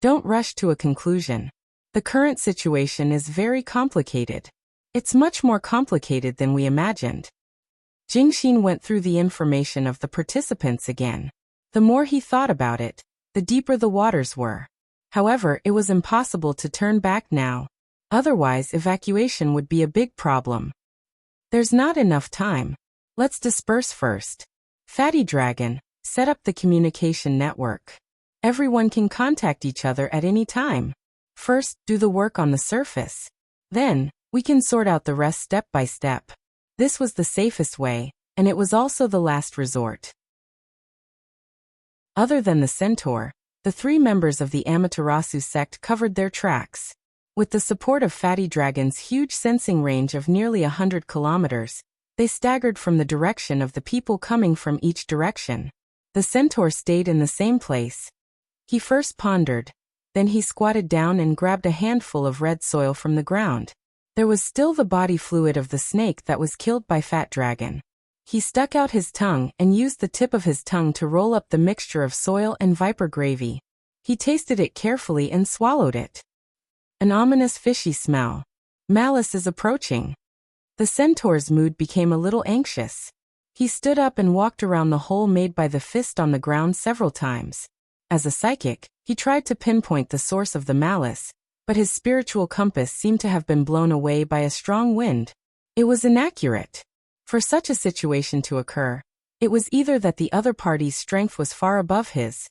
Don't rush to a conclusion. The current situation is very complicated. It's much more complicated than we imagined. Jingxin went through the information of the participants again. The more he thought about it, the deeper the waters were. However, it was impossible to turn back now. Otherwise, evacuation would be a big problem. There's not enough time. Let's disperse first. Fatty Dragon, set up the communication network. Everyone can contact each other at any time. First, do the work on the surface. Then, we can sort out the rest step by step. This was the safest way, and it was also the last resort. Other than the Centaur, the 3 members of the Amaterasu sect covered their tracks. With the support of Fatty Dragon's huge sensing range of nearly 100 kilometers, they staggered from the direction of the people coming from each direction. The Centaur stayed in the same place. He first pondered. Then he squatted down and grabbed a handful of red soil from the ground. There was still the body fluid of the snake that was killed by Fat Dragon. He stuck out his tongue and used the tip of his tongue to roll up the mixture of soil and viper gravy. He tasted it carefully and swallowed it. An ominous fishy smell. Malice is approaching. The centaur's mood became a little anxious. He stood up and walked around the hole made by the fist on the ground several times. As a psychic, he tried to pinpoint the source of the malice, but his spiritual compass seemed to have been blown away by a strong wind. It was inaccurate. For such a situation to occur, it was either that the other party's strength was far above his,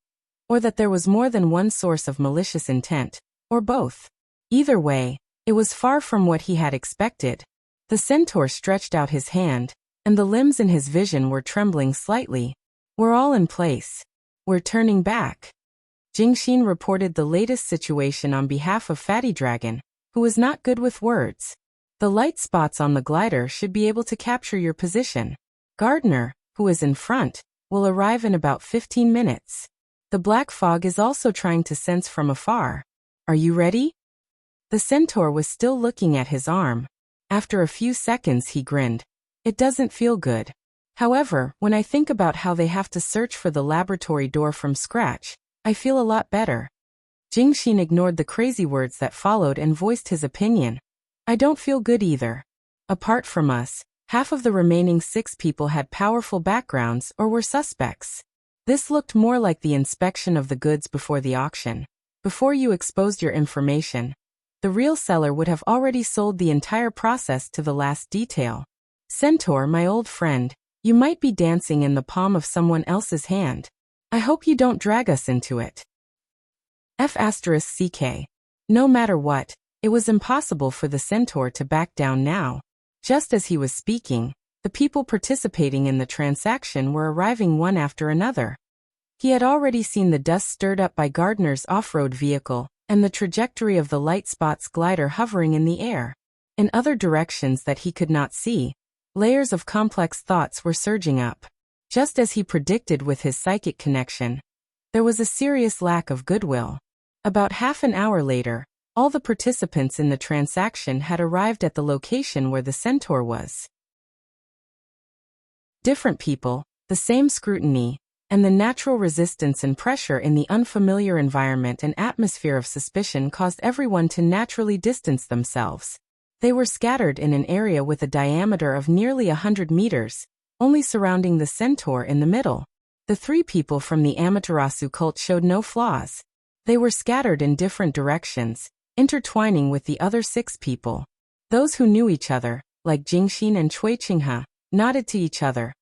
or that there was more than one source of malicious intent, or both. Either way, it was far from what he had expected. The centaur stretched out his hand, and the limbs in his vision were trembling slightly. "We're all in place. We're turning back." Jingxin reported the latest situation on behalf of Fatty Dragon, who was not good with words. "The light spots on the glider should be able to capture your position. Gardner, who is in front, will arrive in about 15 minutes. The black fog is also trying to sense from afar. Are you ready?" The centaur was still looking at his arm. After a few seconds he grinned. "It doesn't feel good. However, when I think about how they have to search for the laboratory door from scratch, I feel a lot better." Jingxin ignored the crazy words that followed and voiced his opinion. "I don't feel good either. Apart from us, half of the remaining 6 people had powerful backgrounds or were suspects. This looked more like the inspection of the goods before the auction. Before you exposed your information, the real seller would have already sold the entire process to the last detail. Centaur, my old friend, you might be dancing in the palm of someone else's hand. I hope you don't drag us into it." F***CK. No matter what, it was impossible for the centaur to back down now. Just as he was speaking, the people participating in the transaction were arriving one after another. He had already seen the dust stirred up by Gardner's off-road vehicle, and the trajectory of the light spots glider hovering in the air. In other directions that he could not see, layers of complex thoughts were surging up. Just as he predicted with his psychic connection, there was a serious lack of goodwill. About half an hour later, all the participants in the transaction had arrived at the location where the centaur was. Different people, the same scrutiny, and the natural resistance and pressure in the unfamiliar environment and atmosphere of suspicion caused everyone to naturally distance themselves. They were scattered in an area with a diameter of nearly 100 meters, only surrounding the centaur in the middle. The 3 people from the Amaterasu cult showed no flaws. They were scattered in different directions, intertwining with the other 6 people. Those who knew each other, like Jingxin and Cui Qinghe, nodded to each other.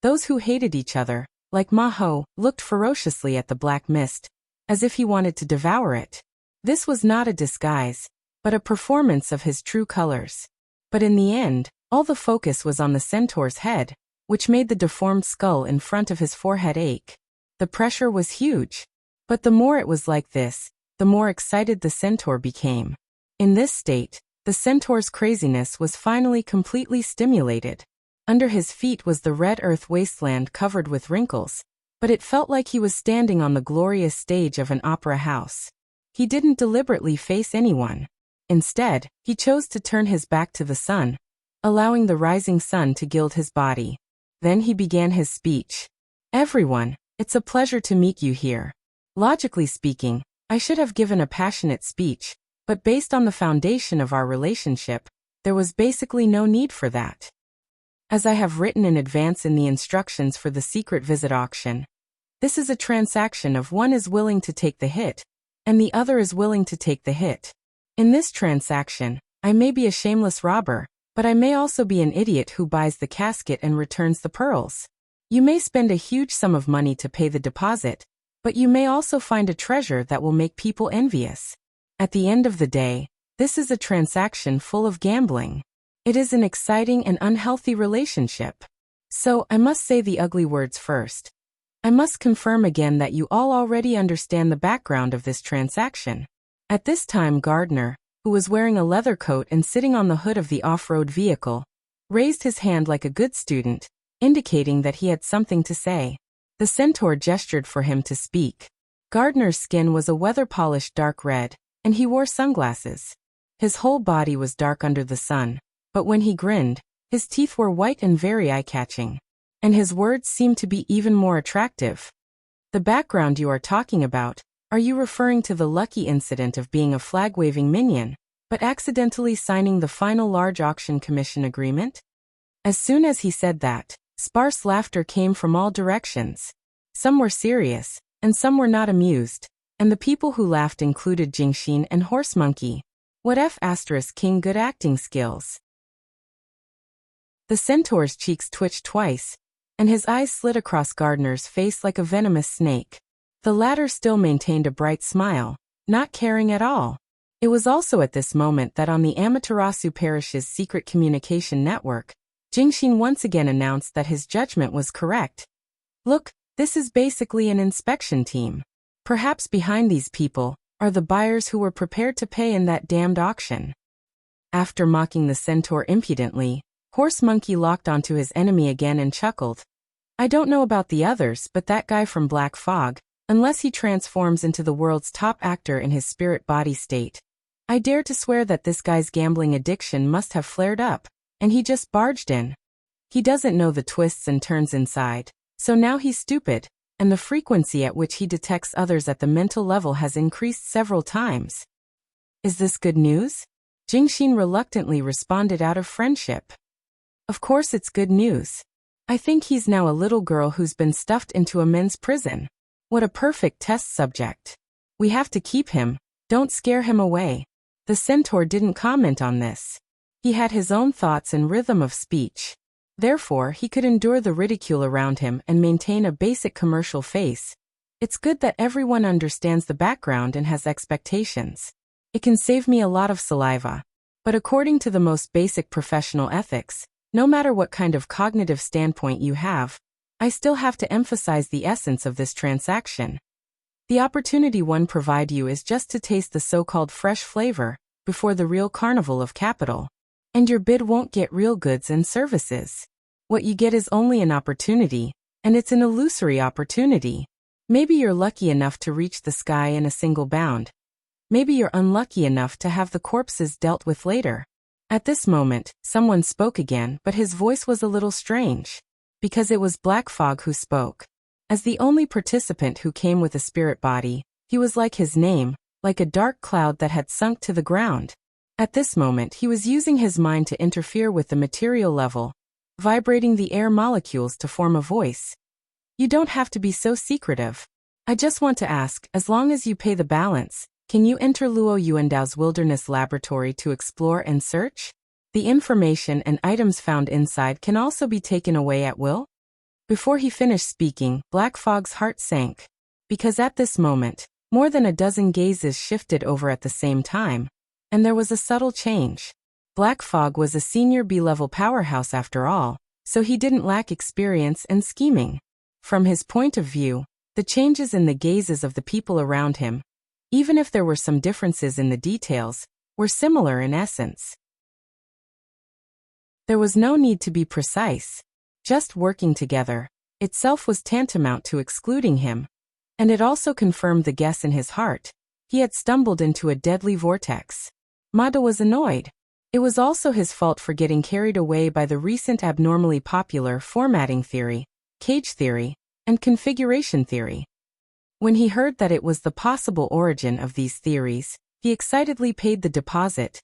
Those who hated each other, like Ma Hou, looked ferociously at the black mist, as if he wanted to devour it. This was not a disguise, but a performance of his true colors. But in the end, all the focus was on the centaur's head, which made the deformed skull in front of his forehead ache. The pressure was huge. But the more it was like this, the more excited the centaur became. In this state, the centaur's craziness was finally completely stimulated. Under his feet was the red earth wasteland covered with wrinkles, but it felt like he was standing on the glorious stage of an opera house. He didn't deliberately face anyone. Instead, he chose to turn his back to the sun, allowing the rising sun to gild his body. Then he began his speech. "Everyone, it's a pleasure to meet you here. Logically speaking, I should have given a passionate speech, but based on the foundation of our relationship, there was basically no need for that. As I have written in advance in the instructions for the secret visit auction, this is a transaction of one is willing to take the hit, and the other is willing to take the hit. In this transaction, I may be a shameless robber, but I may also be an idiot who buys the casket and returns the pearls. You may spend a huge sum of money to pay the deposit, but you may also find a treasure that will make people envious. At the end of the day, this is a transaction full of gambling. It is an exciting and unhealthy relationship. So, I must say the ugly words first. I must confirm again that you all already understand the background of this transaction." At this time Gardner, who was wearing a leather coat and sitting on the hood of the off-road vehicle, raised his hand like a good student, indicating that he had something to say. The centaur gestured for him to speak. Gardner's skin was a weather-polished dark red, and he wore sunglasses. His whole body was dark under the sun, but when he grinned, his teeth were white and very eye-catching. And his words seemed to be even more attractive. The background you are talking about, are you referring to the lucky incident of being a flag-waving minion, but accidentally signing the final large auction commission agreement? As soon as he said that, sparse laughter came from all directions. Some were serious, and some were not amused, and the people who laughed included Jingxin and Horse Monkey. What F*** King good acting skills. The centaur's cheeks twitched twice, and his eyes slid across Gardner's face like a venomous snake. The latter still maintained a bright smile, not caring at all. It was also at this moment that on the Amaterasu Parish's secret communication network, Jingxin once again announced that his judgment was correct. Look, this is basically an inspection team. Perhaps behind these people are the buyers who were prepared to pay in that damned auction. After mocking the centaur impudently, Horse Monkey locked onto his enemy again and chuckled. I don't know about the others, but that guy from Black Fog, unless he transforms into the world's top actor in his spirit body state, I dare to swear that this guy's gambling addiction must have flared up, and he just barged in. He doesn't know the twists and turns inside, so now he's stupid, and the frequency at which he detects others at the mental level has increased several times. Is this good news? Jingxin reluctantly responded out of friendship. Of course it's good news. I think he's now a little girl who's been stuffed into a men's prison. What a perfect test subject. We have to keep him, don't scare him away. The centaur didn't comment on this. He had his own thoughts and rhythm of speech. Therefore, he could endure the ridicule around him and maintain a basic commercial face. It's good that everyone understands the background and has expectations. It can save me a lot of saliva. But according to the most basic professional ethics, no matter what kind of cognitive standpoint you have, I still have to emphasize the essence of this transaction. The opportunity one provide you is just to taste the so-called fresh flavor before the real carnival of capital. And your bid won't get real goods and services. What you get is only an opportunity, and it's an illusory opportunity. Maybe you're lucky enough to reach the sky in a single bound. Maybe you're unlucky enough to have the corpses dealt with later. At this moment, someone spoke again, but his voice was a little strange. Because it was Black Fog who spoke. As the only participant who came with a spirit body, he was like his name, like a dark cloud that had sunk to the ground. At this moment he was using his mind to interfere with the material level, vibrating the air molecules to form a voice. You don't have to be so secretive. I just want to ask, as long as you pay the balance, can you enter Luo Yuandao's wilderness laboratory to explore and search? The information and items found inside can also be taken away at will? Before he finished speaking, Black Fog's heart sank. Because at this moment, more than a dozen gazes shifted over at the same time, and there was a subtle change. Black Fog was a senior B-level powerhouse after all, so he didn't lack experience and scheming. From his point of view, the changes in the gazes of the people around him, even if there were some differences in the details, were similar in essence. There was no need to be precise. Just working together itself was tantamount to excluding him. And it also confirmed the guess in his heart. He had stumbled into a deadly vortex. Mada was annoyed. It was also his fault for getting carried away by the recent abnormally popular formatting theory, cage theory, and configuration theory. When he heard that it was the possible origin of these theories, he excitedly paid the deposit,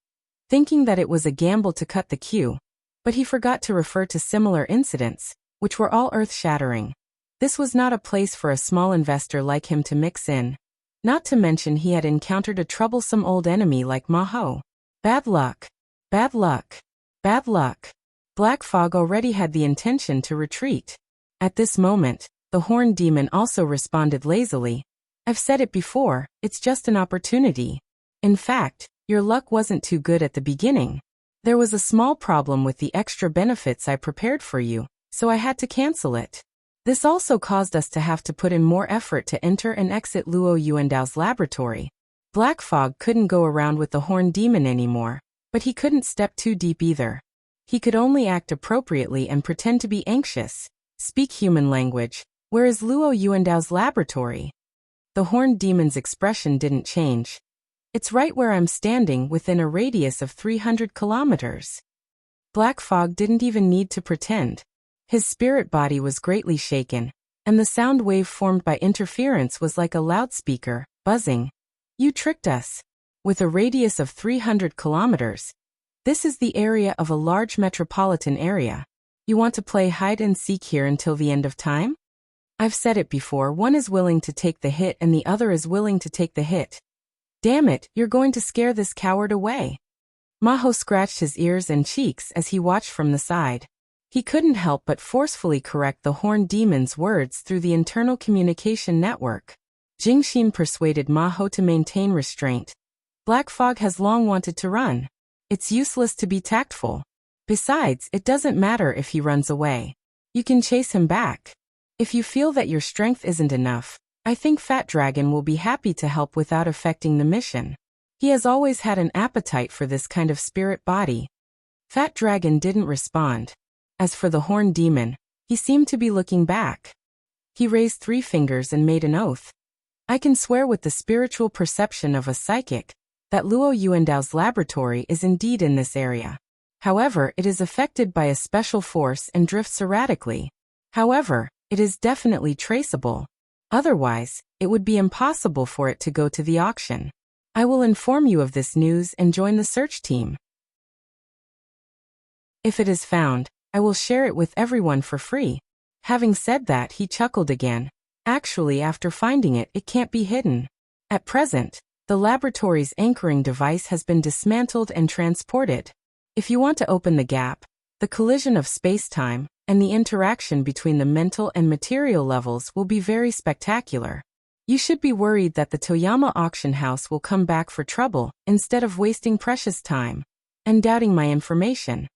thinking that it was a gamble to cut the queue. But he forgot to refer to similar incidents, which were all earth-shattering. This was not a place for a small investor like him to mix in. Not to mention he had encountered a troublesome old enemy like Maho. Bad luck. Bad luck. Bad luck. Black Fog already had the intention to retreat. At this moment, the horned demon also responded lazily. I've said it before, it's just an opportunity. In fact, your luck wasn't too good at the beginning. There was a small problem with the extra benefits I prepared for you, so I had to cancel it. This also caused us to have to put in more effort to enter and exit Luo Yuandao's laboratory. Black Fog couldn't go around with the horned demon anymore, but he couldn't step too deep either. He could only act appropriately and pretend to be anxious, speak human language. Where is Luo Yuandao's laboratory? The horned demon's expression didn't change. It's right where I'm standing within a radius of 300 kilometers. Black Fog didn't even need to pretend. His spirit body was greatly shaken, and the sound wave formed by interference was like a loudspeaker, buzzing. You tricked us. With a radius of 300 kilometers. This is the area of a large metropolitan area. You want to play hide and seek here until the end of time? I've said it before, one is willing to take the hit and the other is willing to take the hit. Damn it, you're going to scare this coward away. Maho scratched his ears and cheeks as he watched from the side. He couldn't help but forcefully correct the horned demon's words through the internal communication network. Jingxin persuaded Maho to maintain restraint. Black Fog has long wanted to run. It's useless to be tactful. Besides, it doesn't matter if he runs away. You can chase him back. If you feel that your strength isn't enough, I think Fat Dragon will be happy to help without affecting the mission. He has always had an appetite for this kind of spirit body. Fat Dragon didn't respond. As for the horned demon, he seemed to be looking back. He raised 3 fingers and made an oath. I can swear with the spiritual perception of a psychic that Luo Yuandao's laboratory is indeed in this area. However, it is affected by a special force and drifts erratically. However, it is definitely traceable. Otherwise, it would be impossible for it to go to the auction. I will inform you of this news and join the search team. If it is found, I will share it with everyone for free. Having said that, he chuckled again. Actually, after finding it, it can't be hidden. At present, the laboratory's anchoring device has been dismantled and transported. If you want to open the gap, the collision of space-time, and the interaction between the mental and material levels will be very spectacular. You should be worried that the Toyama auction house will come back for trouble, instead of wasting precious time and doubting my information.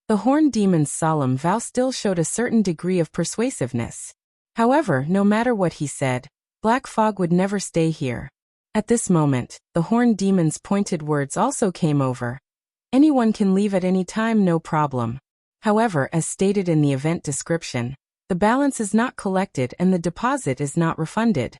The horned demon's solemn vow still showed a certain degree of persuasiveness. However, no matter what he said, Black Fog would never stay here. At this moment, the horned demon's pointed words also came over. Anyone can leave at any time, no problem. However, as stated in the event description, the balance is not collected and the deposit is not refunded.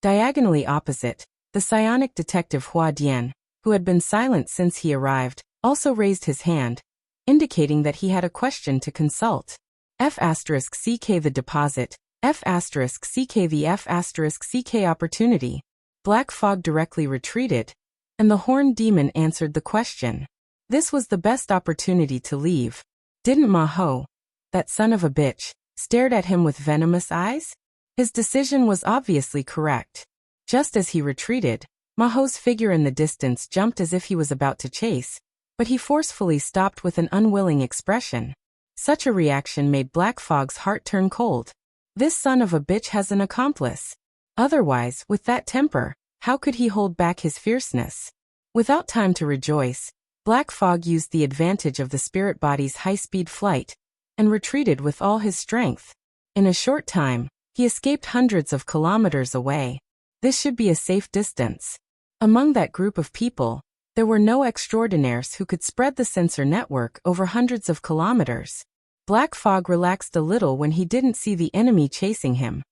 Diagonally opposite, the psionic detective Hua Dian, who had been silent since he arrived, also raised his hand, indicating that he had a question to consult. F***CK the deposit, F***CK the F***CK opportunity. Black Fog directly retreated, and the horned demon answered the question. This was the best opportunity to leave. Didn't Maho, that son of a bitch, stared at him with venomous eyes? His decision was obviously correct. Just as he retreated, Maho's figure in the distance jumped as if he was about to chase, but he forcefully stopped with an unwilling expression. Such a reaction made Black Fog's heart turn cold. This son of a bitch has an accomplice. Otherwise, with that temper, how could he hold back his fierceness? Without time to rejoice, Black Fog used the advantage of the spirit body's high-speed flight and retreated with all his strength. In a short time, he escaped hundreds of kilometers away. This should be a safe distance. Among that group of people, there were no extraordinaires who could spread the sensor network over hundreds of kilometers. Black Fog relaxed a little when he didn't see the enemy chasing him.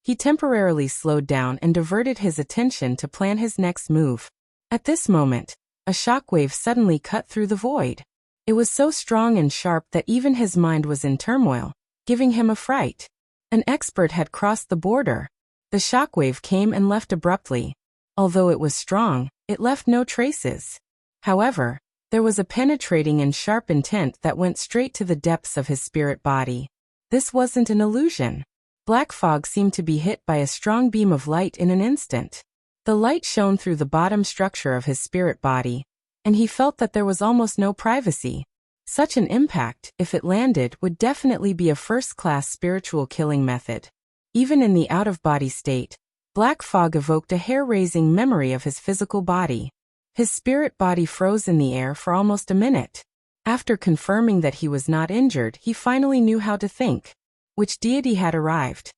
He temporarily slowed down and diverted his attention to plan his next move. At this moment, a shockwave suddenly cut through the void. It was so strong and sharp that even his mind was in turmoil, giving him a fright. An expert had crossed the border. The shockwave came and left abruptly. Although it was strong, it left no traces. However, there was a penetrating and sharp intent that went straight to the depths of his spirit body. This wasn't an illusion. Black Fog seemed to be hit by a strong beam of light in an instant. The light shone through the bottom structure of his spirit body, and he felt that there was almost no privacy. Such an impact, if it landed, would definitely be a first-class spiritual killing method. Even in the out-of-body state, Black Fog evoked a hair-raising memory of his physical body. His spirit body froze in the air for almost a minute. After confirming that he was not injured, he finally knew how to think. Which deity had arrived?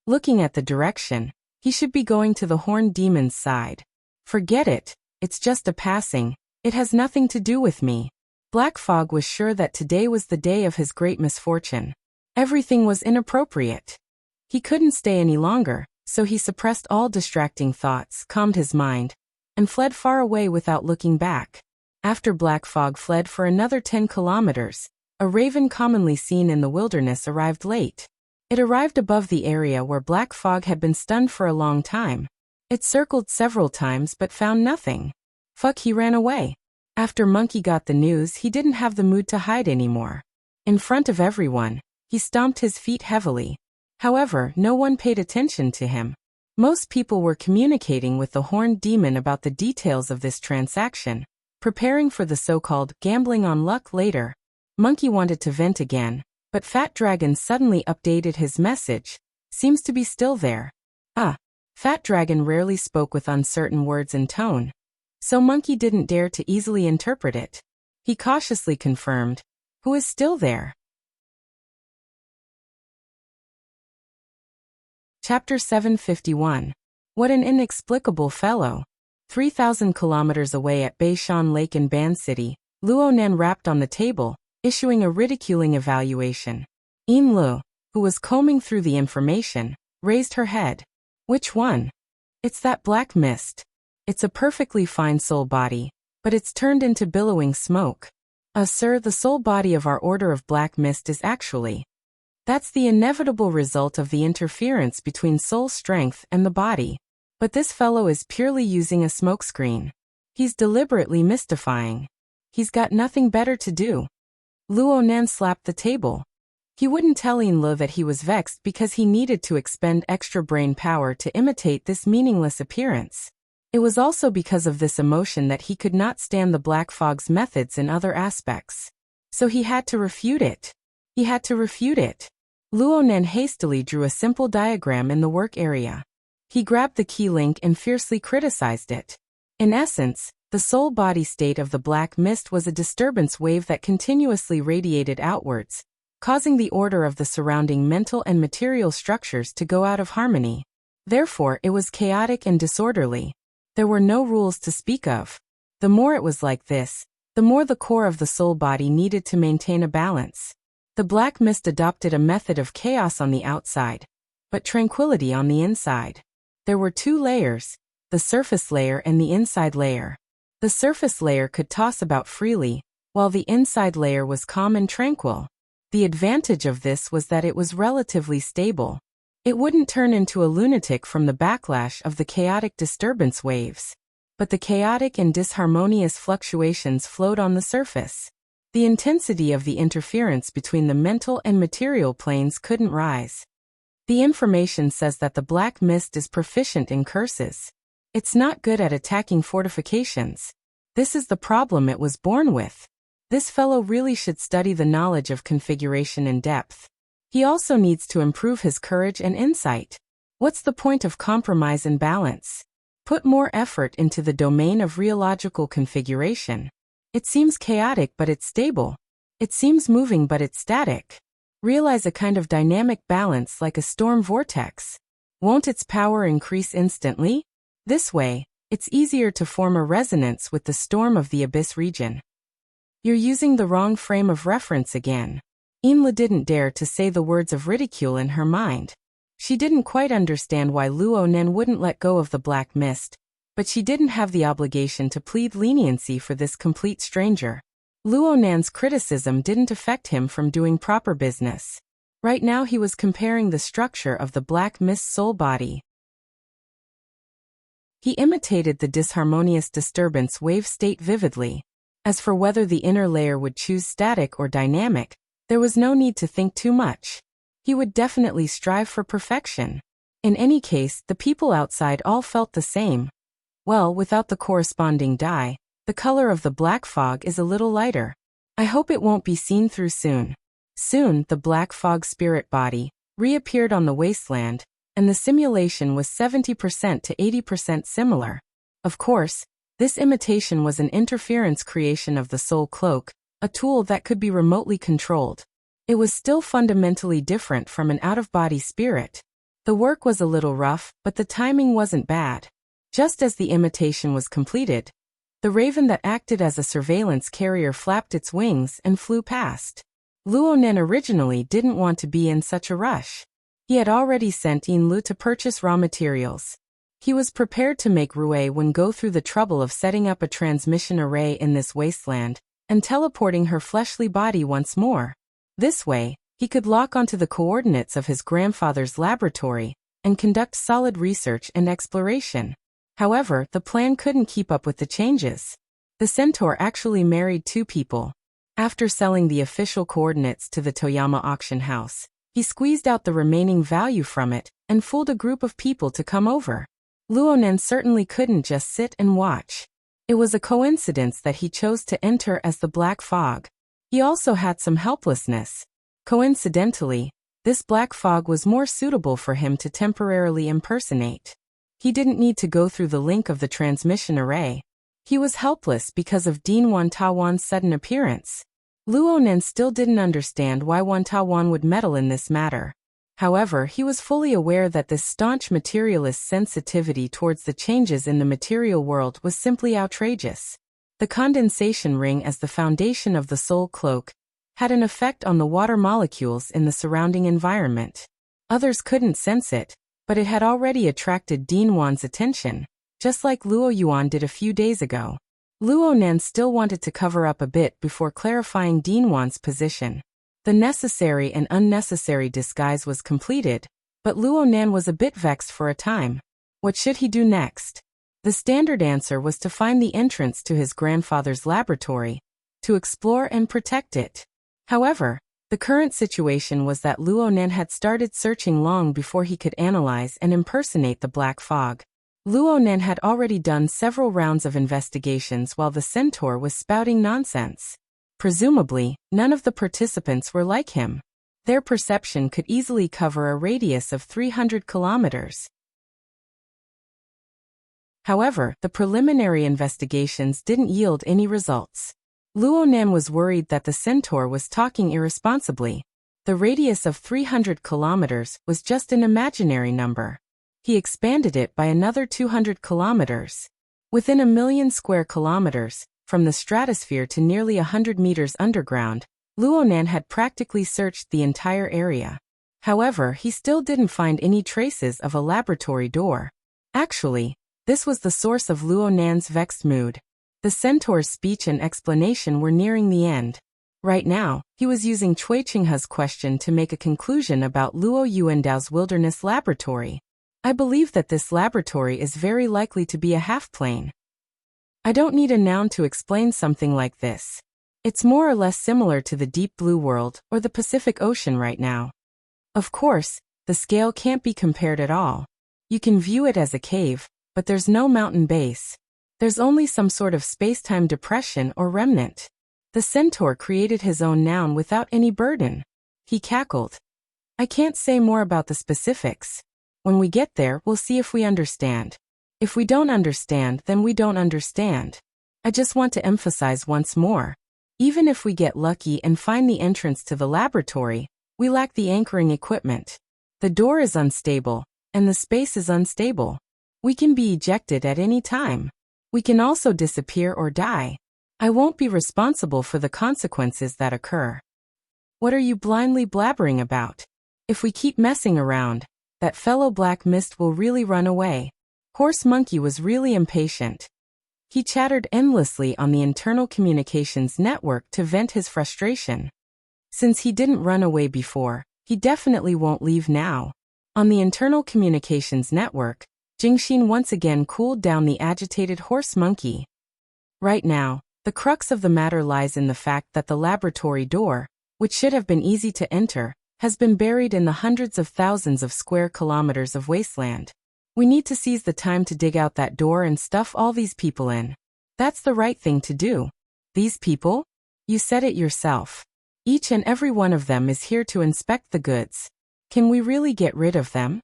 Looking at the direction, he should be going to the horned demon's side. Forget it, it's just a passing, it has nothing to do with me. Black Fog was sure that today was the day of his great misfortune. Everything was inappropriate. He couldn't stay any longer, So he suppressed all distracting thoughts, calmed his mind, and fled far away without looking back. After Black Fog fled for another 10 kilometers, a raven commonly seen in the wilderness arrived late. It arrived above the area where Black Fog had been stunned for a long time. It circled several times but found nothing. He ran away. After Monkey got the news, he didn't have the mood to hide anymore. In front of everyone, he stomped his feet heavily. However, no one paid attention to him. Most people were communicating with the horned demon about the details of this transaction, preparing for the so-called gambling on luck later. Monkey wanted to vent again, but Fat Dragon suddenly updated his message. Seems to be still there. Fat Dragon rarely spoke with uncertain words and tone, so Monkey didn't dare to easily interpret it. He cautiously confirmed, "Who is still there?" Chapter 751. What an inexplicable fellow. 3,000 kilometers away at Beishan Lake in Ban City, Luo Nan rapped on the table, issuing a ridiculing evaluation. Yin Lu, who was combing through the information, raised her head. "Which one?" "It's that black mist. It's a perfectly fine soul body, but it's turned into billowing smoke." Sir, the soul body of our order of black mist is actually. That's the inevitable result of the interference between soul strength and the body. But this fellow is purely using a smokescreen. He's deliberately mystifying. He's got nothing better to do. Luo Nan slapped the table. He wouldn't tell Yin Lu that he was vexed because he needed to expend extra brain power to imitate this meaningless appearance. It was also because of this emotion that he could not stand the Black Fog's methods in other aspects. So he had to refute it. Luo Nan hastily drew a simple diagram in the work area. He grabbed the key link and fiercely criticized it. In essence, the soul body state of the black mist was a disturbance wave that continuously radiated outwards, causing the order of the surrounding mental and material structures to go out of harmony. Therefore, it was chaotic and disorderly. There were no rules to speak of. The more it was like this, the more the core of the soul body needed to maintain a balance. The black mist adopted a method of chaos on the outside, but tranquility on the inside. There were two layers, the surface layer and the inside layer. The surface layer could toss about freely, while the inside layer was calm and tranquil. The advantage of this was that it was relatively stable. It wouldn't turn into a lunatic from the backlash of the chaotic disturbance waves. But the chaotic and disharmonious fluctuations flowed on the surface. The intensity of the interference between the mental and material planes couldn't rise. The information says that the black mist is proficient in curses. It's not good at attacking fortifications. This is the problem it was born with. This fellow really should study the knowledge of configuration in depth. He also needs to improve his courage and insight. What's the point of compromise and balance? Put more effort into the domain of reological configuration. It seems chaotic but it's stable. It seems moving but it's static. Realize a kind of dynamic balance like a storm vortex. Won't its power increase instantly? This way, it's easier to form a resonance with the storm of the abyss region. You're using the wrong frame of reference again. Inla didn't dare to say the words of ridicule in her mind. She didn't quite understand why Luo Nen wouldn't let go of the black mist, but she didn't have the obligation to plead leniency for this complete stranger. Luo Nan's criticism didn't affect him from doing proper business. Right now he was comparing the structure of the black mist soul body. He imitated the disharmonious disturbance wave state vividly. As for whether the inner layer would choose static or dynamic, there was no need to think too much. He would definitely strive for perfection. In any case, the people outside all felt the same. Well, without the corresponding dye, the color of the black fog is a little lighter. I hope it won't be seen through soon. Soon, the black fog spirit body reappeared on the wasteland, and the simulation was 70% to 80% similar. Of course, this imitation was an interference creation of the soul cloak, a tool that could be remotely controlled. It was still fundamentally different from an out-of-body spirit. The work was a little rough, but the timing wasn't bad. Just as the imitation was completed, the raven that acted as a surveillance carrier flapped its wings and flew past. Luo Nen originally didn't want to be in such a rush. He had already sent Yin Lu to purchase raw materials. He was prepared to make Rui Wen go through the trouble of setting up a transmission array in this wasteland and teleporting her fleshly body once more. This way, he could lock onto the coordinates of his grandfather's laboratory and conduct solid research and exploration. However, the plan couldn't keep up with the changes. The centaur actually married two people. After selling the official coordinates to the Toyama auction house, he squeezed out the remaining value from it and fooled a group of people to come over. Luonen certainly couldn't just sit and watch. It was a coincidence that he chose to enter as the Black Fog. He also had some helplessness. Coincidentally, this black fog was more suitable for him to temporarily impersonate. He didn't need to go through the link of the transmission array. He was helpless because of Dean Wantawan's sudden appearance. Luonen still didn't understand why Wantawan would meddle in this matter. However, he was fully aware that this staunch materialist's sensitivity towards the changes in the material world was simply outrageous. The condensation ring as the foundation of the soul cloak had an effect on the water molecules in the surrounding environment. Others couldn't sense it, but it had already attracted Dean Wan's attention, just like Luo Yuan did a few days ago. Luonen still wanted to cover up a bit before clarifying Dean Wan's position. The necessary and unnecessary disguise was completed, but Luonen was a bit vexed for a time. What should he do next? The standard answer was to find the entrance to his grandfather's laboratory, to explore and protect it. However, the current situation was that Luonen had started searching long before he could analyze and impersonate the Black Fog. Luonen had already done several rounds of investigations while the centaur was spouting nonsense. Presumably, none of the participants were like him. Their perception could easily cover a radius of 300 kilometers. However, the preliminary investigations didn't yield any results. Luonen was worried that the centaur was talking irresponsibly. The radius of 300 kilometers was just an imaginary number. He expanded it by another 200 kilometers. Within 1,000,000 square kilometers, from the stratosphere to nearly 100 meters underground, Luonen had practically searched the entire area. However, he still didn't find any traces of a laboratory door. Actually, this was the source of Luonen's vexed mood. The centaur's speech and explanation were nearing the end. Right now, he was using Cui Qinghe's question to make a conclusion about Luo Yuandao's wilderness laboratory. I believe that this laboratory is very likely to be a half-plane. I don't need a noun to explain something like this. It's more or less similar to the deep blue world or the Pacific Ocean right now. Of course, the scale can't be compared at all. You can view it as a cave, but there's no mountain base. There's only some sort of space-time depression or remnant. The centaur created his own noun without any burden. He cackled. I can't say more about the specifics. When we get there, we'll see if we understand. If we don't understand, then we don't understand. I just want to emphasize once more. Even if we get lucky and find the entrance to the laboratory, we lack the anchoring equipment. The door is unstable, and the space is unstable. We can be ejected at any time. We can also disappear or die. I won't be responsible for the consequences that occur. What are you blindly blabbering about? If we keep messing around, that fellow Black Mist will really run away. Horse Monkey was really impatient. He chattered endlessly on the internal communications network to vent his frustration. Since he didn't run away before, he definitely won't leave now. On the internal communications network, Jingxin once again cooled down the agitated Horse Monkey. Right now, the crux of the matter lies in the fact that the laboratory door, which should have been easy to enter, has been buried in the hundreds of thousands of square kilometers of wasteland. We need to seize the time to dig out that door and stuff all these people in. That's the right thing to do. These people? You said it yourself. Each and every one of them is here to inspect the goods. Can we really get rid of them?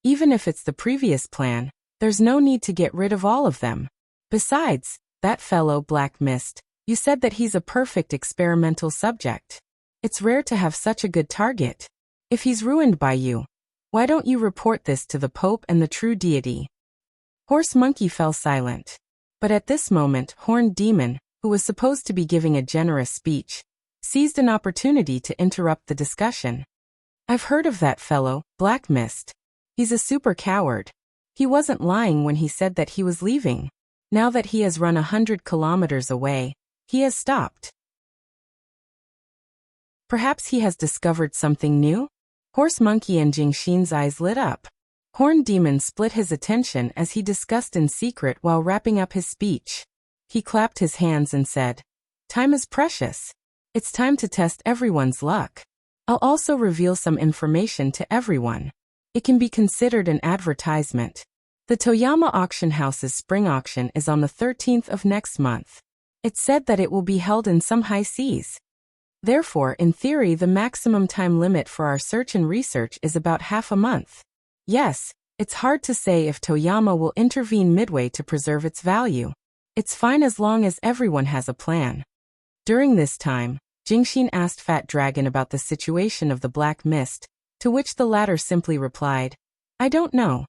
Even if it's the previous plan, there's no need to get rid of all of them. Besides, that fellow Black Mist, you said that he's a perfect experimental subject. It's rare to have such a good target. If he's ruined by you, why don't you report this to the Pope and the true deity? Horse Monkey fell silent. But at this moment, Horned Demon, who was supposed to be giving a generous speech, seized an opportunity to interrupt the discussion. I've heard of that fellow, Black Mist. He's a super coward. He wasn't lying when he said that he was leaving. Now that he has run 100 kilometers away, he has stopped. Perhaps he has discovered something new? Horse Monkey and Jingxin's eyes lit up. Horned Demon split his attention as he discussed in secret while wrapping up his speech. He clapped his hands and said, "Time is precious. It's time to test everyone's luck. I'll also reveal some information to everyone. It can be considered an advertisement. The Toyama Auction House's spring auction is on the 13th of next month. It's said that it will be held in some high seas. Therefore, in theory, the maximum time limit for our search and research is about half a month. Yes, it's hard to say if Toyama will intervene midway to preserve its value. It's fine as long as everyone has a plan." During this time, Jingxin asked Fat Dragon about the situation of the Black Mist, to which the latter simply replied, "I don't know.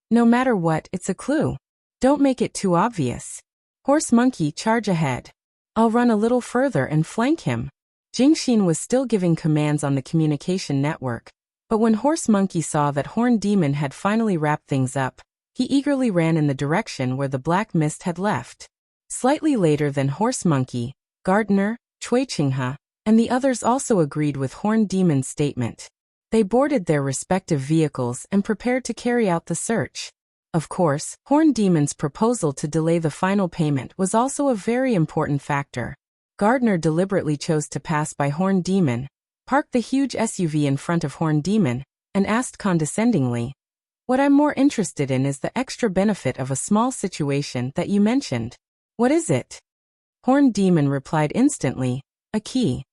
No matter what, it's a clue. Don't make it too obvious. Horse Monkey, charge ahead. I'll run a little further and flank him." Jingxin was still giving commands on the communication network, but when Horse Monkey saw that Horned Demon had finally wrapped things up, he eagerly ran in the direction where the Black Mist had left. Slightly later than Horse Monkey, Gardner, Cui Qinghe, and the others also agreed with Horned Demon's statement. They boarded their respective vehicles and prepared to carry out the search. Of course, Horned Demon's proposal to delay the final payment was also a very important factor. Gardner deliberately chose to pass by Horned Demon, parked the huge SUV in front of Horned Demon, and asked condescendingly, "What I'm more interested in is the extra benefit of a small situation that you mentioned. What is it?" Horned Demon replied instantly, "A key."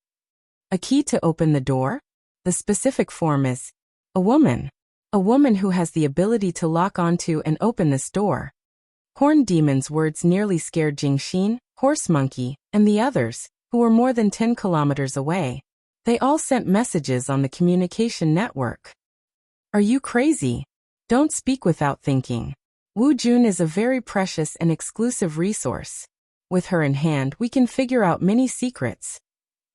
"A key to open the door?" The specific form is, "A woman. A woman who has the ability to lock onto and open this door." Horned Demon's words nearly scared Jingxin, Horse Monkey, and the others, who were more than 10 kilometers away. They all sent messages on the communication network. "Are you crazy? Don't speak without thinking. Wu Jun is a very precious and exclusive resource. With her in hand, we can figure out many secrets.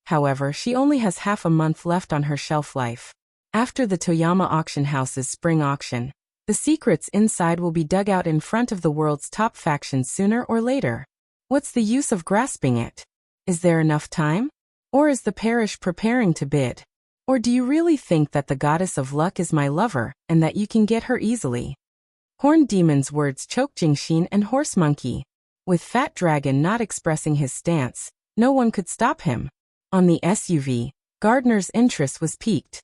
However, she only has half a month left on her shelf life. After the Toyama Auction House's spring auction, the secrets inside will be dug out in front of the world's top factions sooner or later. What's the use of grasping it? Is there enough time? Or is the parish preparing to bid? Or do you really think that the goddess of luck is my lover, and that you can get her easily?" Horned Demon's words choked Jingxin and Horse Monkey. With Fat Dragon not expressing his stance, no one could stop him. On the SUV, Gardner's interest was piqued.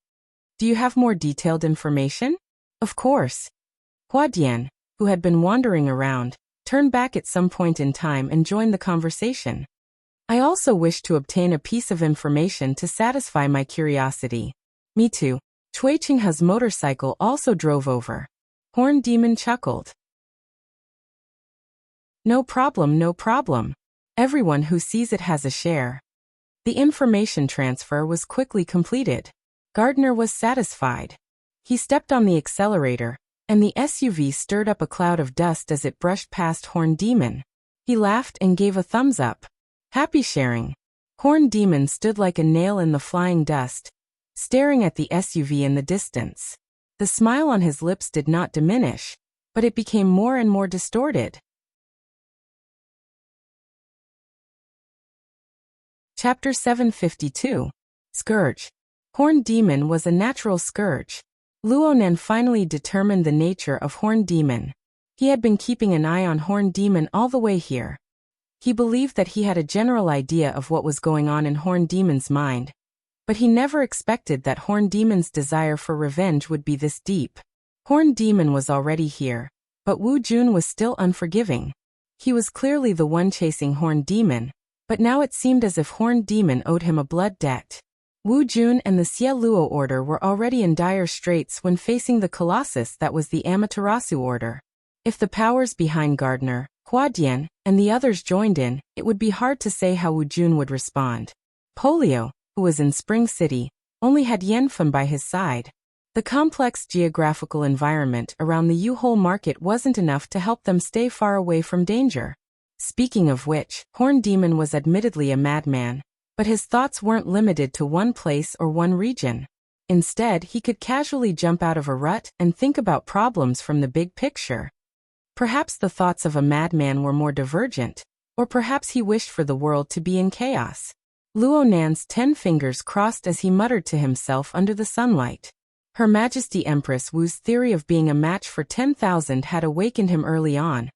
"Do you have more detailed information?" "Of course." Huadian, who had been wandering around, turned back at some point in time and joined the conversation. "I also wish to obtain a piece of information to satisfy my curiosity." "Me too." Cui Qinghe's motorcycle also drove over. Horned Demon chuckled. No problem, no problem. Everyone who sees it has a share." The information transfer was quickly completed. Gardner was satisfied. He stepped on the accelerator, and the SUV stirred up a cloud of dust as it brushed past Horned Demon. He laughed and gave a thumbs up. Happy sharing. Horned Demon stood like a nail in the flying dust, staring at the SUV in the distance. The smile on his lips did not diminish, but it became more and more distorted. Chapter 752. Scourge. Horned Demon was a natural scourge. Luonan finally determined the nature of Horned Demon. He had been keeping an eye on Horned Demon all the way here. He believed that he had a general idea of what was going on in Horned Demon's mind, but he never expected that Horned Demon's desire for revenge would be this deep. Horned Demon was already here, but Wu Jun was still unforgiving. He was clearly the one chasing Horned Demon, but now it seemed as if Horned Demon owed him a blood debt. Wu Jun and the Xie Luo order were already in dire straits when facing the colossus that was the Amaterasu order. If the powers behind Gardner, Huadian, and the others joined in, it would be hard to say how Wu Jun would respond. Polio, who was in Spring City, only had Yanfen by his side. The complex geographical environment around the Yu-Hole market wasn't enough to help them stay far away from danger. Speaking of which, Horned Demon was admittedly a madman, but his thoughts weren't limited to one place or one region. Instead, he could casually jump out of a rut and think about problems from the big picture. Perhaps the thoughts of a madman were more divergent, or perhaps he wished for the world to be in chaos. Luo Nan's 10 fingers crossed as he muttered to himself under the sunlight. Her Majesty Empress Wu's theory of being a match for 10,000 had awakened him early on,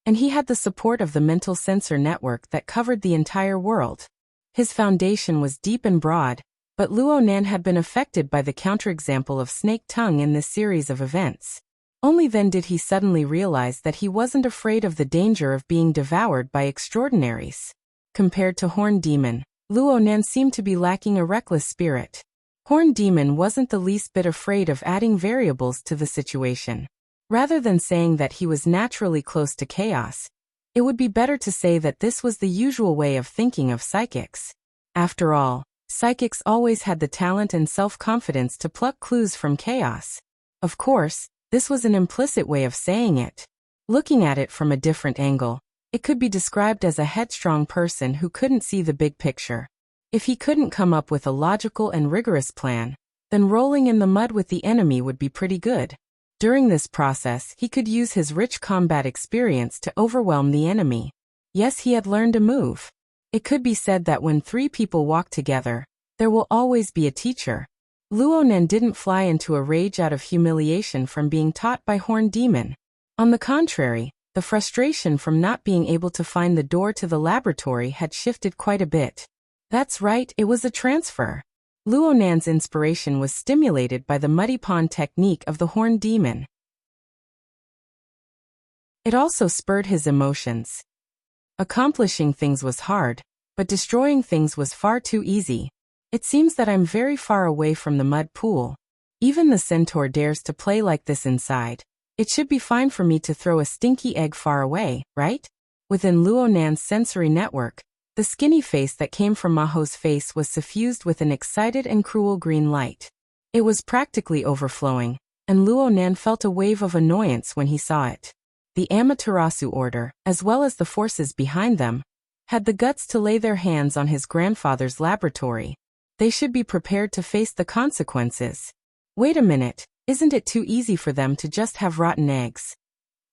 and he had the support of the mental sensor network that covered the entire world. His foundation was deep and broad, but Luo Nan had been affected by the counterexample of snake tongue in this series of events. Only then did he suddenly realize that he wasn't afraid of the danger of being devoured by extraordinaries. Compared to Horned Demon, Luo Nan seemed to be lacking a reckless spirit. Horned Demon wasn't the least bit afraid of adding variables to the situation. Rather than saying that he was naturally close to chaos, it would be better to say that this was the usual way of thinking of psychics. After all, psychics always had the talent and self-confidence to pluck clues from chaos. Of course, this was an implicit way of saying it. Looking at it from a different angle, it could be described as a headstrong person who couldn't see the big picture. If he couldn't come up with a logical and rigorous plan, then rolling in the mud with the enemy would be pretty good. During this process, he could use his rich combat experience to overwhelm the enemy. Yes, he had learned a move. It could be said that when 3 people walk together, there will always be a teacher. Luo Nan didn't fly into a rage out of humiliation from being taught by Horned Demon. On the contrary, the frustration from not being able to find the door to the laboratory had shifted quite a bit. That's right, it was a transfer. Luo Nan's inspiration was stimulated by the muddy pond technique of the Horned Demon. It also spurred his emotions. Accomplishing things was hard, but destroying things was far too easy. It seems that I'm very far away from the mud pool. Even the centaur dares to play like this inside. It should be fine for me to throw a stinky egg far away, right? Within Luo Nan's sensory network, the skinny face that came from Maho's face was suffused with an excited and cruel green light. It was practically overflowing, and Luo Nan felt a wave of annoyance when he saw it. The Amaterasu Order, as well as the forces behind them, had the guts to lay their hands on his grandfather's laboratory. They should be prepared to face the consequences. Wait a minute, isn't it too easy for them to just have rotten eggs?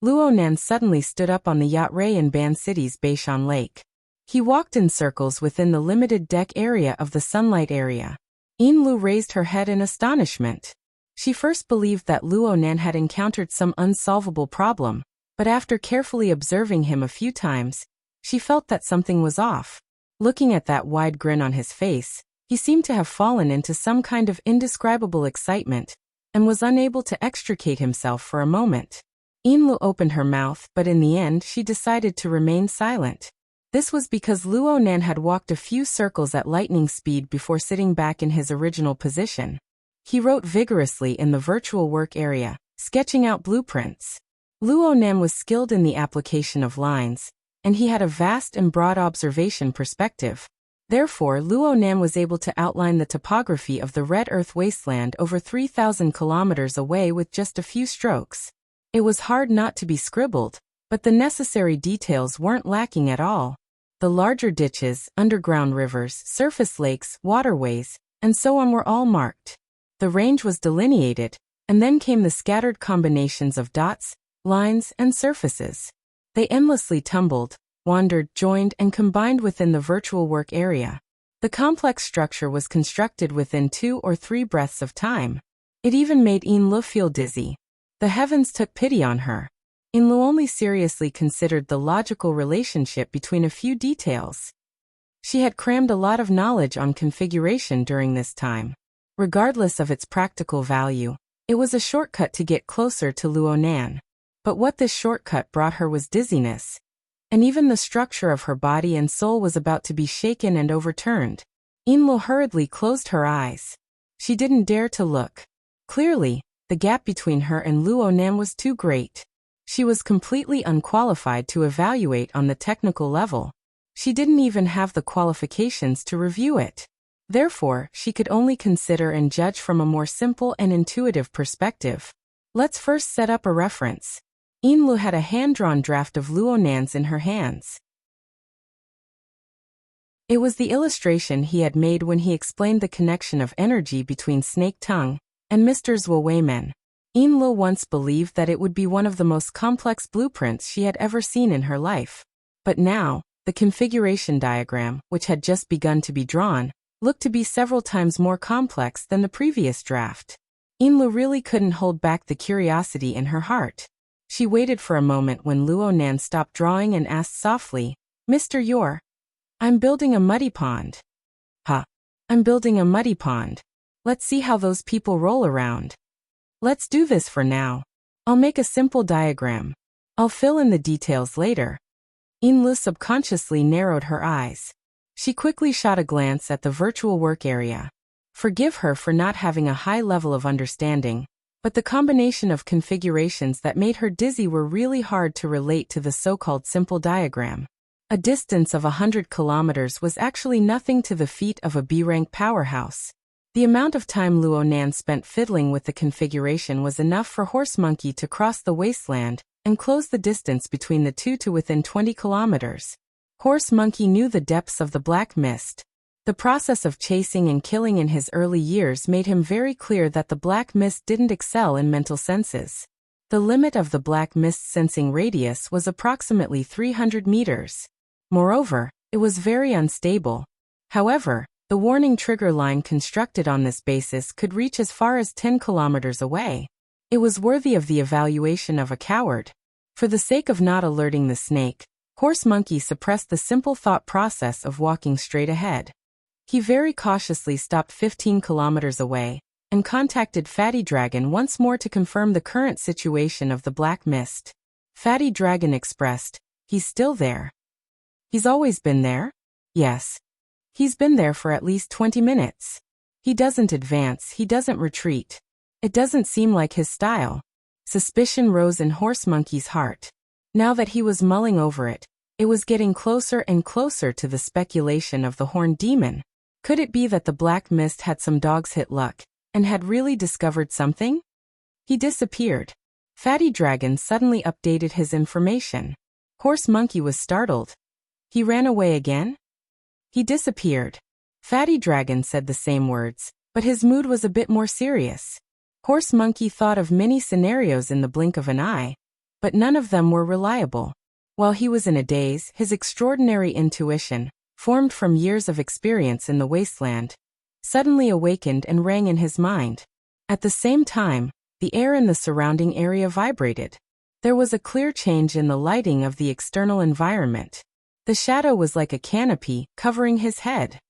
Luo Nan suddenly stood up on the yacht Ray in Ban City's Beishan Lake. He walked in circles within the limited deck area of the sunlight area. Yin Lu raised her head in astonishment. She first believed that Luo Nan had encountered some unsolvable problem, but after carefully observing him a few times, she felt that something was off. Looking at that wide grin on his face, he seemed to have fallen into some kind of indescribable excitement, and was unable to extricate himself for a moment. Yin Lu opened her mouth, but in the end she decided to remain silent. This was because Luo Nan had walked a few circles at lightning speed before sitting back in his original position. He wrote vigorously in the virtual work area, sketching out blueprints. Luo Nan was skilled in the application of lines, and he had a vast and broad observation perspective. Therefore, Luo Nan was able to outline the topography of the Red Earth wasteland over 3,000 kilometers away with just a few strokes. It was hard not to be scribbled, but the necessary details weren't lacking at all. The larger ditches, underground rivers, surface lakes, waterways, and so on were all marked. The range was delineated, and then came the scattered combinations of dots, lines, and surfaces. They endlessly tumbled, wandered, joined, and combined within the virtual work area. The complex structure was constructed within 2 or 3 breaths of time. It even made Yin Lu feel dizzy. The heavens took pity on her. Yin Lu only seriously considered the logical relationship between a few details. She had crammed a lot of knowledge on configuration during this time. Regardless of its practical value, it was a shortcut to get closer to Luo Nan. But what this shortcut brought her was dizziness. And even the structure of her body and soul was about to be shaken and overturned. Yin Lu hurriedly closed her eyes. She didn't dare to look. Clearly, the gap between her and Luo Nan was too great. She was completely unqualified to evaluate on the technical level. She didn't even have the qualifications to review it. Therefore, she could only consider and judge from a more simple and intuitive perspective. Let's first set up a reference. Yin Lu had a hand-drawn draft of Luo Nan's in her hands. It was the illustration he had made when he explained the connection of energy between snake tongue and Mr. Zweiman. Inlu once believed that it would be one of the most complex blueprints she had ever seen in her life. But now, the configuration diagram, which had just begun to be drawn, looked to be several times more complex than the previous draft. Inlu really couldn't hold back the curiosity in her heart. She waited for a moment when Luo Nan stopped drawing and asked softly, "Mr. Yor, I'm building a muddy pond." "Huh? I'm building a muddy pond. Let's see how those people roll around." "Let's do this for now. I'll make a simple diagram. I'll fill in the details later." Inlu subconsciously narrowed her eyes. She quickly shot a glance at the virtual work area. Forgive her for not having a high level of understanding, but the combination of configurations that made her dizzy were really hard to relate to the so-called simple diagram. A distance of 100 kilometers was actually nothing to the feat of a B-rank powerhouse. The amount of time Luo Nan spent fiddling with the configuration was enough for Horse Monkey to cross the wasteland and close the distance between the two to within 20 kilometers. Horse Monkey knew the depths of the black mist. The process of chasing and killing in his early years made him very clear that the black mist didn't excel in mental senses. The limit of the black mist's sensing radius was approximately 300 meters. Moreover, it was very unstable. However, the warning trigger line constructed on this basis could reach as far as 10 kilometers away. It was worthy of the evaluation of a coward. For the sake of not alerting the snake, Horse Monkey suppressed the simple thought process of walking straight ahead. He very cautiously stopped 15 kilometers away and contacted Fatty Dragon once more to confirm the current situation of the black mist. Fatty Dragon expressed, "He's still there." "He's always been there?" "Yes. He's been there for at least 20 minutes. He doesn't advance, he doesn't retreat. It doesn't seem like his style." Suspicion rose in Horse Monkey's heart. Now that he was mulling over it, it was getting closer and closer to the speculation of the Horned Demon. Could it be that the black mist had some dog's hit luck and had really discovered something? He disappeared. Fatty Dragon suddenly updated his information. Horse Monkey was startled. He ran away again? He disappeared. Fatty Dragon said the same words, but his mood was a bit more serious. Horse Monkey thought of many scenarios in the blink of an eye, but none of them were reliable. While he was in a daze, his extraordinary intuition, formed from years of experience in the wasteland, suddenly awakened and rang in his mind. At the same time, the air in the surrounding area vibrated. There was a clear change in the lighting of the external environment. The shadow was like a canopy, covering his head.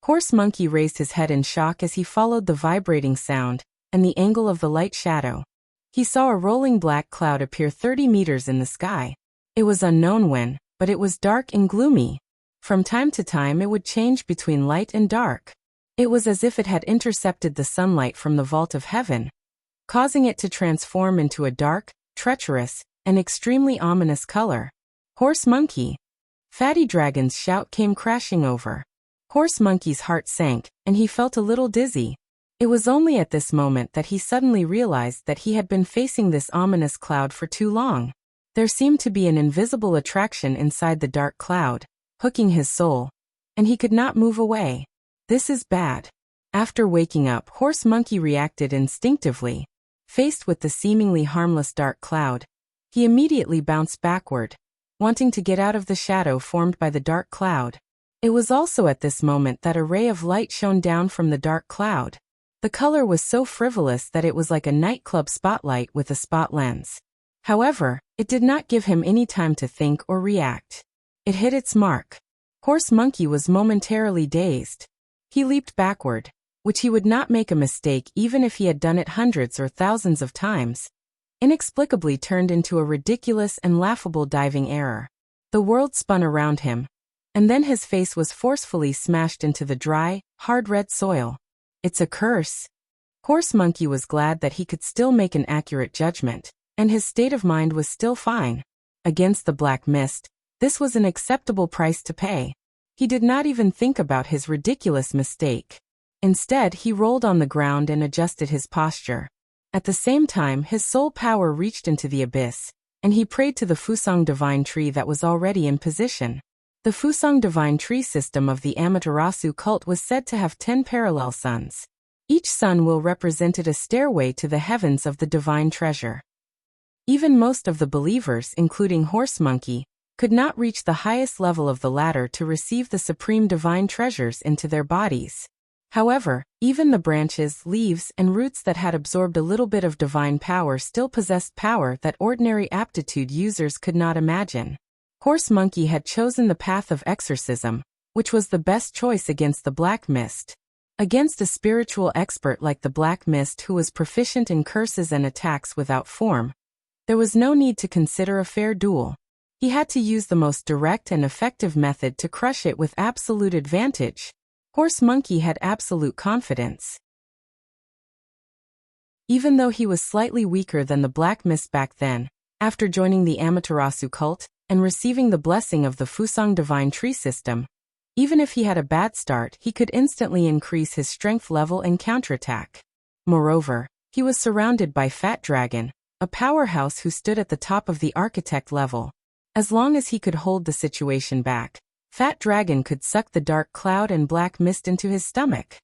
Horse Monkey raised his head in shock as he followed the vibrating sound and the angle of the light shadow. He saw a rolling black cloud appear 30 meters in the sky. It was unknown when, but it was dark and gloomy. From time to time it would change between light and dark. It was as if it had intercepted the sunlight from the vault of heaven, causing it to transform into a dark, treacherous, and extremely ominous color. "Horse Monkey!" Fatty Dragon's shout came crashing over. Horse Monkey's heart sank, and he felt a little dizzy. It was only at this moment that he suddenly realized that he had been facing this ominous cloud for too long. There seemed to be an invisible attraction inside the dark cloud, hooking his soul, and he could not move away. This is bad. After waking up, Horse Monkey reacted instinctively. Faced with the seemingly harmless dark cloud, he immediately bounced backward, wanting to get out of the shadow formed by the dark cloud. It was also at this moment that a ray of light shone down from the dark cloud. The color was so frivolous that it was like a nightclub spotlight with a spot lens. However, it did not give him any time to think or react. It hit its mark. Horse Monkey was momentarily dazed. He leaped backward, which he would not make a mistake even if he had done it hundreds or thousands of times. Inexplicably turned into a ridiculous and laughable diving error. The world spun around him, and then his face was forcefully smashed into the dry, hard red soil. It's a curse. Horse Monkey was glad that he could still make an accurate judgment, and his state of mind was still fine. Against the black mist, this was an acceptable price to pay. He did not even think about his ridiculous mistake. Instead, he rolled on the ground and adjusted his posture. At the same time, his soul power reached into the abyss, and he prayed to the Fusang divine tree that was already in position. The Fusang divine tree system of the Amaterasu cult was said to have 10 parallel suns. Each sun will represented a stairway to the heavens of the divine treasure. Even most of the believers, including Horse Monkey, could not reach the highest level of the ladder to receive the supreme divine treasures into their bodies. However, even the branches, leaves, and roots that had absorbed a little bit of divine power still possessed power that ordinary aptitude users could not imagine. Horse Monkey had chosen the path of exorcism, which was the best choice against the Black Mist. Against a spiritual expert like the Black Mist who was proficient in curses and attacks without form, there was no need to consider a fair duel. He had to use the most direct and effective method to crush it with absolute advantage. Horse Monkey had absolute confidence. Even though he was slightly weaker than the Black Mist back then, after joining the Amaterasu cult and receiving the blessing of the Fusang divine tree system, even if he had a bad start, he could instantly increase his strength level and counterattack. Moreover, he was surrounded by Fat Dragon, a powerhouse who stood at the top of the architect level. As long as he could hold the situation back, Fat Dragon could suck the dark cloud and black mist into his stomach.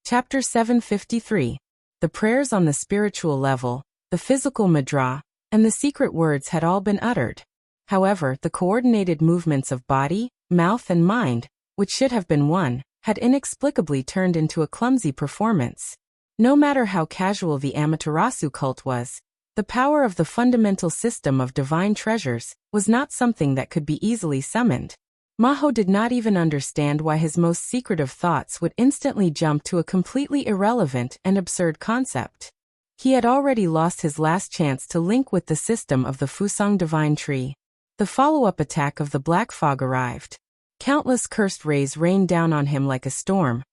Chapter 753. The prayers on the spiritual level, the physical mudra, and the secret words had all been uttered. However, the coordinated movements of body, mouth, and mind, which should have been one, had inexplicably turned into a clumsy performance. No matter how casual the Amaterasu cult was, the power of the fundamental system of divine treasures was not something that could be easily summoned. Maho did not even understand why his most secretive thoughts would instantly jump to a completely irrelevant and absurd concept. He had already lost his last chance to link with the system of the Fusang divine tree. The follow-up attack of the black fog arrived. Countless cursed rays rained down on him like a storm,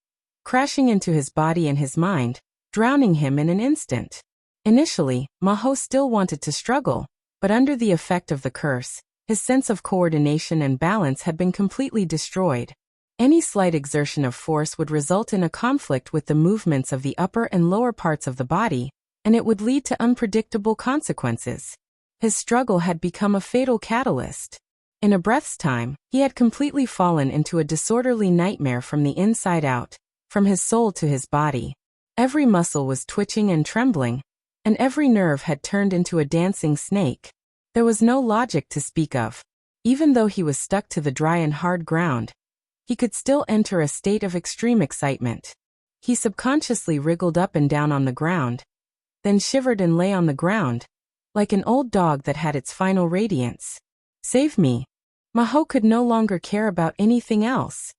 crashing into his body and his mind, drowning him in an instant. Initially, Maho still wanted to struggle, but under the effect of the curse, his sense of coordination and balance had been completely destroyed. Any slight exertion of force would result in a conflict with the movements of the upper and lower parts of the body, and it would lead to unpredictable consequences. His struggle had become a fatal catalyst. In a breath's time, he had completely fallen into a disorderly nightmare from the inside out, from his soul to his body. Every muscle was twitching and trembling, and every nerve had turned into a dancing snake. There was no logic to speak of. Even though he was stuck to the dry and hard ground, he could still enter a state of extreme excitement. He subconsciously wriggled up and down on the ground, then shivered and lay on the ground, like an old dog that had its final radiance. Save me. Maho could no longer care about anything else.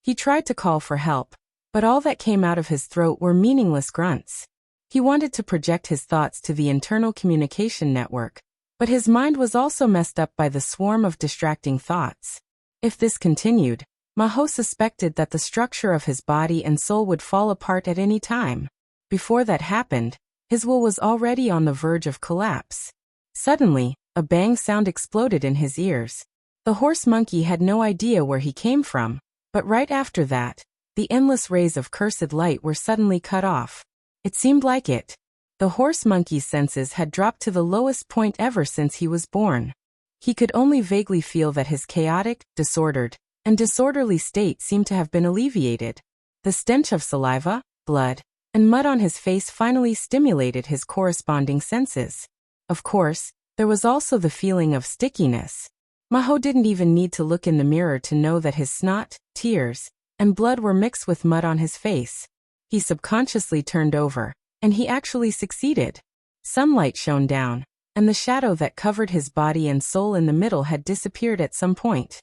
He tried to call for help, but all that came out of his throat were meaningless grunts. He wanted to project his thoughts to the internal communication network, but his mind was also messed up by the swarm of distracting thoughts. If this continued, Maho suspected that the structure of his body and soul would fall apart at any time. Before that happened, his will was already on the verge of collapse. Suddenly, a bang sound exploded in his ears. The horse monkey had no idea where he came from, but right after that, the endless rays of cursed light were suddenly cut off. It seemed like it. The horse monkey's senses had dropped to the lowest point ever since he was born. He could only vaguely feel that his chaotic, disordered, and disorderly state seemed to have been alleviated. The stench of saliva, blood, and mud on his face finally stimulated his corresponding senses. Of course, there was also the feeling of stickiness. Maho didn't even need to look in the mirror to know that his snot, tears, and blood were mixed with mud on his face. He subconsciously turned over, and he actually succeeded. Sunlight shone down, and the shadow that covered his body and soul in the middle had disappeared at some point.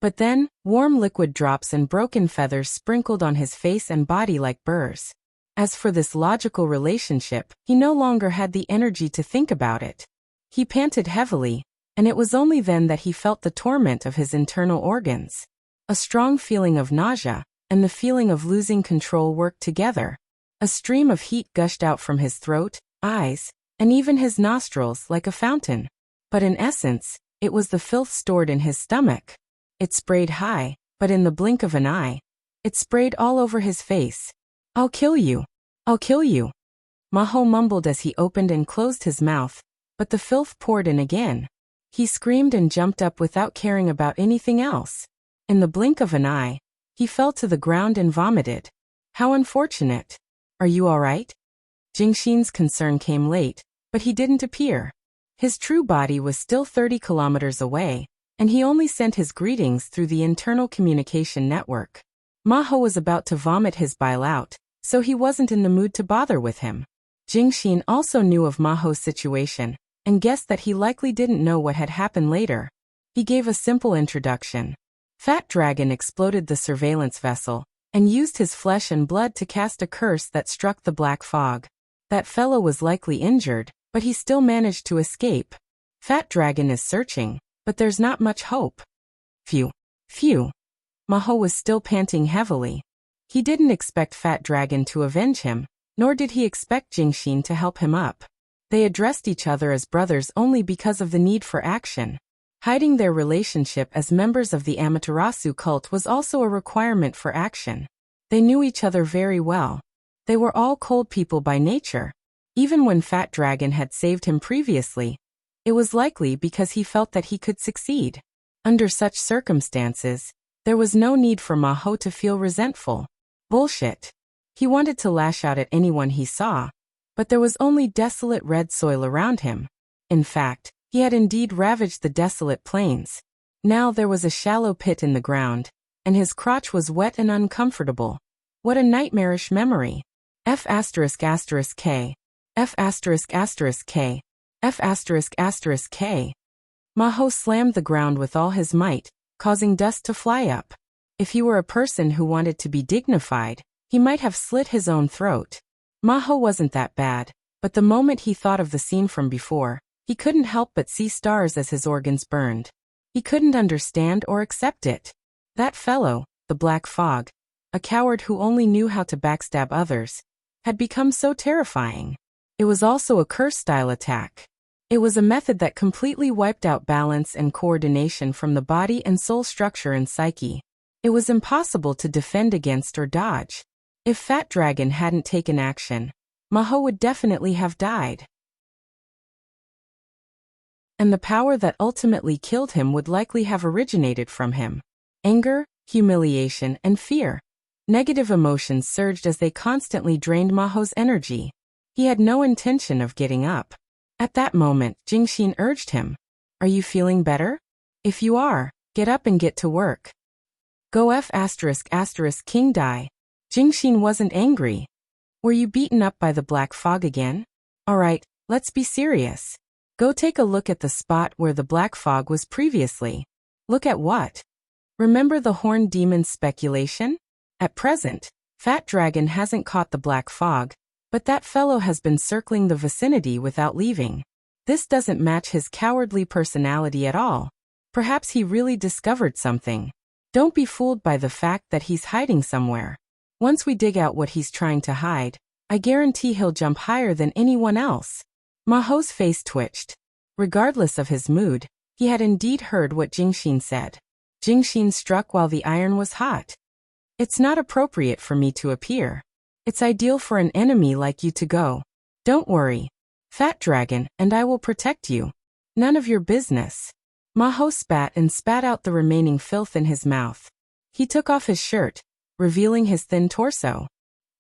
But then, warm liquid drops and broken feathers sprinkled on his face and body like burrs. As for this logical relationship, he no longer had the energy to think about it. He panted heavily, and it was only then that he felt the torment of his internal organs. A strong feeling of nausea, and the feeling of losing control worked together. A stream of heat gushed out from his throat, eyes, and even his nostrils like a fountain. But in essence, it was the filth stored in his stomach. It sprayed high, but in the blink of an eye, it sprayed all over his face. "I'll kill you. I'll kill you." Maho mumbled as he opened and closed his mouth, but the filth poured in again. He screamed and jumped up without caring about anything else. In the blink of an eye, he fell to the ground and vomited. How unfortunate. Are you all right? Jingxin's concern came late, but he didn't appear. His true body was still 30 kilometers away, and he only sent his greetings through the internal communication network. Maho was about to vomit his bile out, so he wasn't in the mood to bother with him. Jingxin also knew of Maho's situation, and guessed that he likely didn't know what had happened later. He gave a simple introduction. Fat Dragon exploded the surveillance vessel, and used his flesh and blood to cast a curse that struck the black fog. That fellow was likely injured, but he still managed to escape. Fat Dragon is searching, but there's not much hope. Phew. Phew. Maho was still panting heavily. He didn't expect Fat Dragon to avenge him, nor did he expect Jingxin to help him up. They addressed each other as brothers only because of the need for action. Hiding their relationship as members of the Amaterasu cult was also a requirement for action. They knew each other very well. They were all cold people by nature. Even when Fat Dragon had saved him previously, it was likely because he felt that he could succeed. Under such circumstances, there was no need for Maho to feel resentful. Bullshit. He wanted to lash out at anyone he saw, but there was only desolate red soil around him. In fact, he had indeed ravaged the desolate plains. Now there was a shallow pit in the ground, and his crotch was wet and uncomfortable. What a nightmarish memory. F***K. F***K. F***K. Maho slammed the ground with all his might, causing dust to fly up. If he were a person who wanted to be dignified, he might have slit his own throat. Maho wasn't that bad, but the moment he thought of the scene from before, he couldn't help but see stars as his organs burned. He couldn't understand or accept it. That fellow, the Black Fog, a coward who only knew how to backstab others, had become so terrifying. It was also a curse-style attack. It was a method that completely wiped out balance and coordination from the body and soul structure and psyche. It was impossible to defend against or dodge. If Fat Dragon hadn't taken action, Maho would definitely have died. And the power that ultimately killed him would likely have originated from him. Anger, humiliation, and fear. Negative emotions surged as they constantly drained Maho's energy. He had no intention of getting up. At that moment, Jingxin urged him. Are you feeling better? If you are, get up and get to work. Go King die. Jingxin wasn't angry. Were you beaten up by the Black Fog again? Alright, let's be serious. Go take a look at the spot where the Black Fog was previously. Look at what? Remember the Horned Demon's speculation? At present, Fat Dragon hasn't caught the Black Fog, but that fellow has been circling the vicinity without leaving. This doesn't match his cowardly personality at all. Perhaps he really discovered something. Don't be fooled by the fact that he's hiding somewhere. Once we dig out what he's trying to hide, I guarantee he'll jump higher than anyone else. Maho's face twitched. Regardless of his mood, he had indeed heard what Jingxin said. Jingxin struck while the iron was hot. It's not appropriate for me to appear. It's ideal for an enemy like you to go. Don't worry, Fat Dragon, and I will protect you. None of your business. Maho spat and spat out the remaining filth in his mouth. He took off his shirt, revealing his thin torso.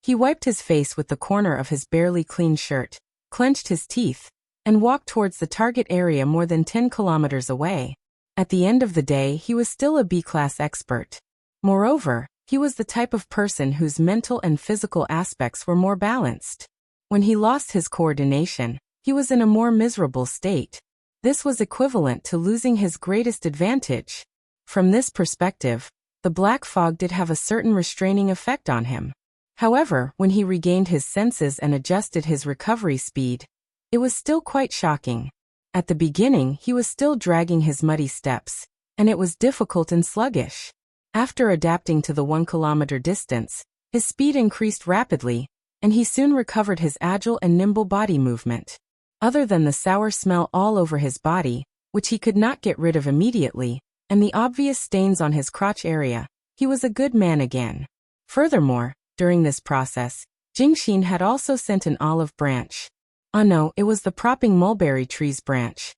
He wiped his face with the corner of his barely clean shirt, clenched his teeth, and walked towards the target area more than 10 kilometers away. At the end of the day, he was still a B-class expert. Moreover, he was the type of person whose mental and physical aspects were more balanced. When he lost his coordination, he was in a more miserable state. This was equivalent to losing his greatest advantage. From this perspective, the Black Fog did have a certain restraining effect on him. However, when he regained his senses and adjusted his recovery speed, it was still quite shocking. At the beginning, he was still dragging his muddy steps, and it was difficult and sluggish. After adapting to the 1 kilometer distance, his speed increased rapidly, and he soon recovered his agile and nimble body movement. Other than the sour smell all over his body, which he could not get rid of immediately, and the obvious stains on his crotch area, he was a good man again. Furthermore, during this process, Jingxin had also sent an olive branch. Oh no, it was the propping mulberry tree's branch.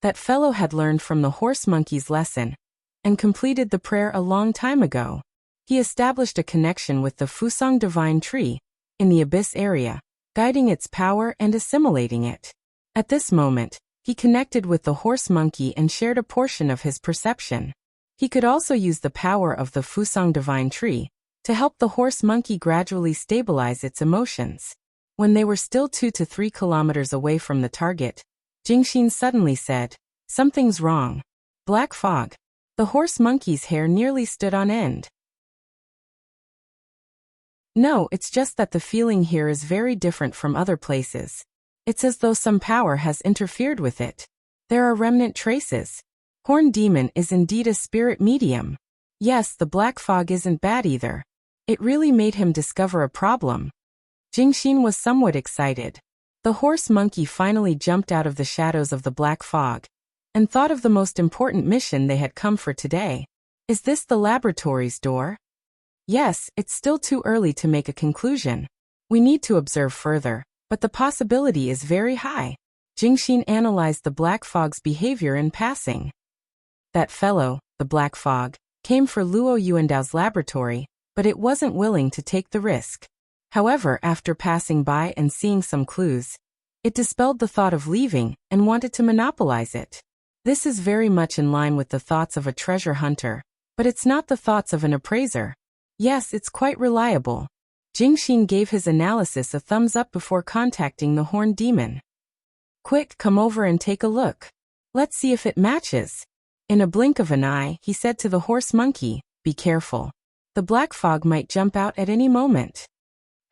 That fellow had learned from the horse monkey's lesson and completed the prayer a long time ago. He established a connection with the Fusang divine tree in the abyss area, guiding its power and assimilating it. At this moment, he connected with the horse monkey and shared a portion of his perception. He could also use the power of the Fusang divine tree to help the horse monkey gradually stabilize its emotions. When they were still 2 to 3 kilometers away from the target, Jingxin suddenly said, "Something's wrong." Black fog. The horse monkey's hair nearly stood on end. No, it's just that the feeling here is very different from other places. It's as though some power has interfered with it. There are remnant traces. Horn Demon is indeed a spirit medium. Yes, the black fog isn't bad either. It really made him discover a problem. Jingxin was somewhat excited. The horse monkey finally jumped out of the shadows of the black fog and thought of the most important mission they had come for today. Is this the laboratory's door? Yes, it's still too early to make a conclusion. We need to observe further, but the possibility is very high. Jingxin analyzed the black fog's behavior in passing. That fellow, the black fog, came for Luo Yuandao's laboratory, but it wasn't willing to take the risk. However, after passing by and seeing some clues, it dispelled the thought of leaving and wanted to monopolize it. This is very much in line with the thoughts of a treasure hunter, but it's not the thoughts of an appraiser. Yes, it's quite reliable. Jingxin gave his analysis a thumbs up before contacting the horned demon. Quick, come over and take a look. Let's see if it matches. In a blink of an eye, he said to the horse monkey, "Be careful. The black fog might jump out at any moment."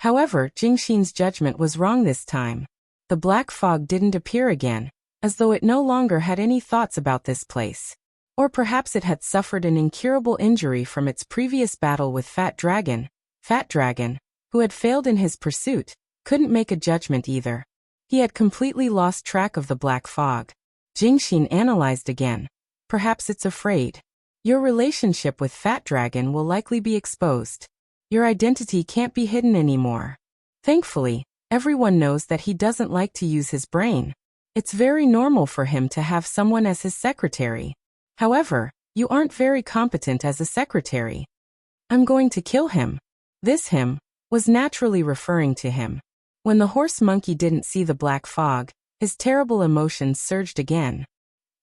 However, Jingxin's judgment was wrong this time. The black fog didn't appear again, as though it no longer had any thoughts about this place. Or perhaps it had suffered an incurable injury from its previous battle with Fat Dragon. Fat Dragon, who had failed in his pursuit, couldn't make a judgment either. He had completely lost track of the black fog. Jingxin analyzed again. Perhaps it's afraid. Your relationship with Fat Dragon will likely be exposed. Your identity can't be hidden anymore. Thankfully, everyone knows that he doesn't like to use his brain. It's very normal for him to have someone as his secretary. However, you aren't very competent as a secretary. I'm going to kill him. This him was naturally referring to him. When the horse monkey didn't see the black fog, his terrible emotions surged again.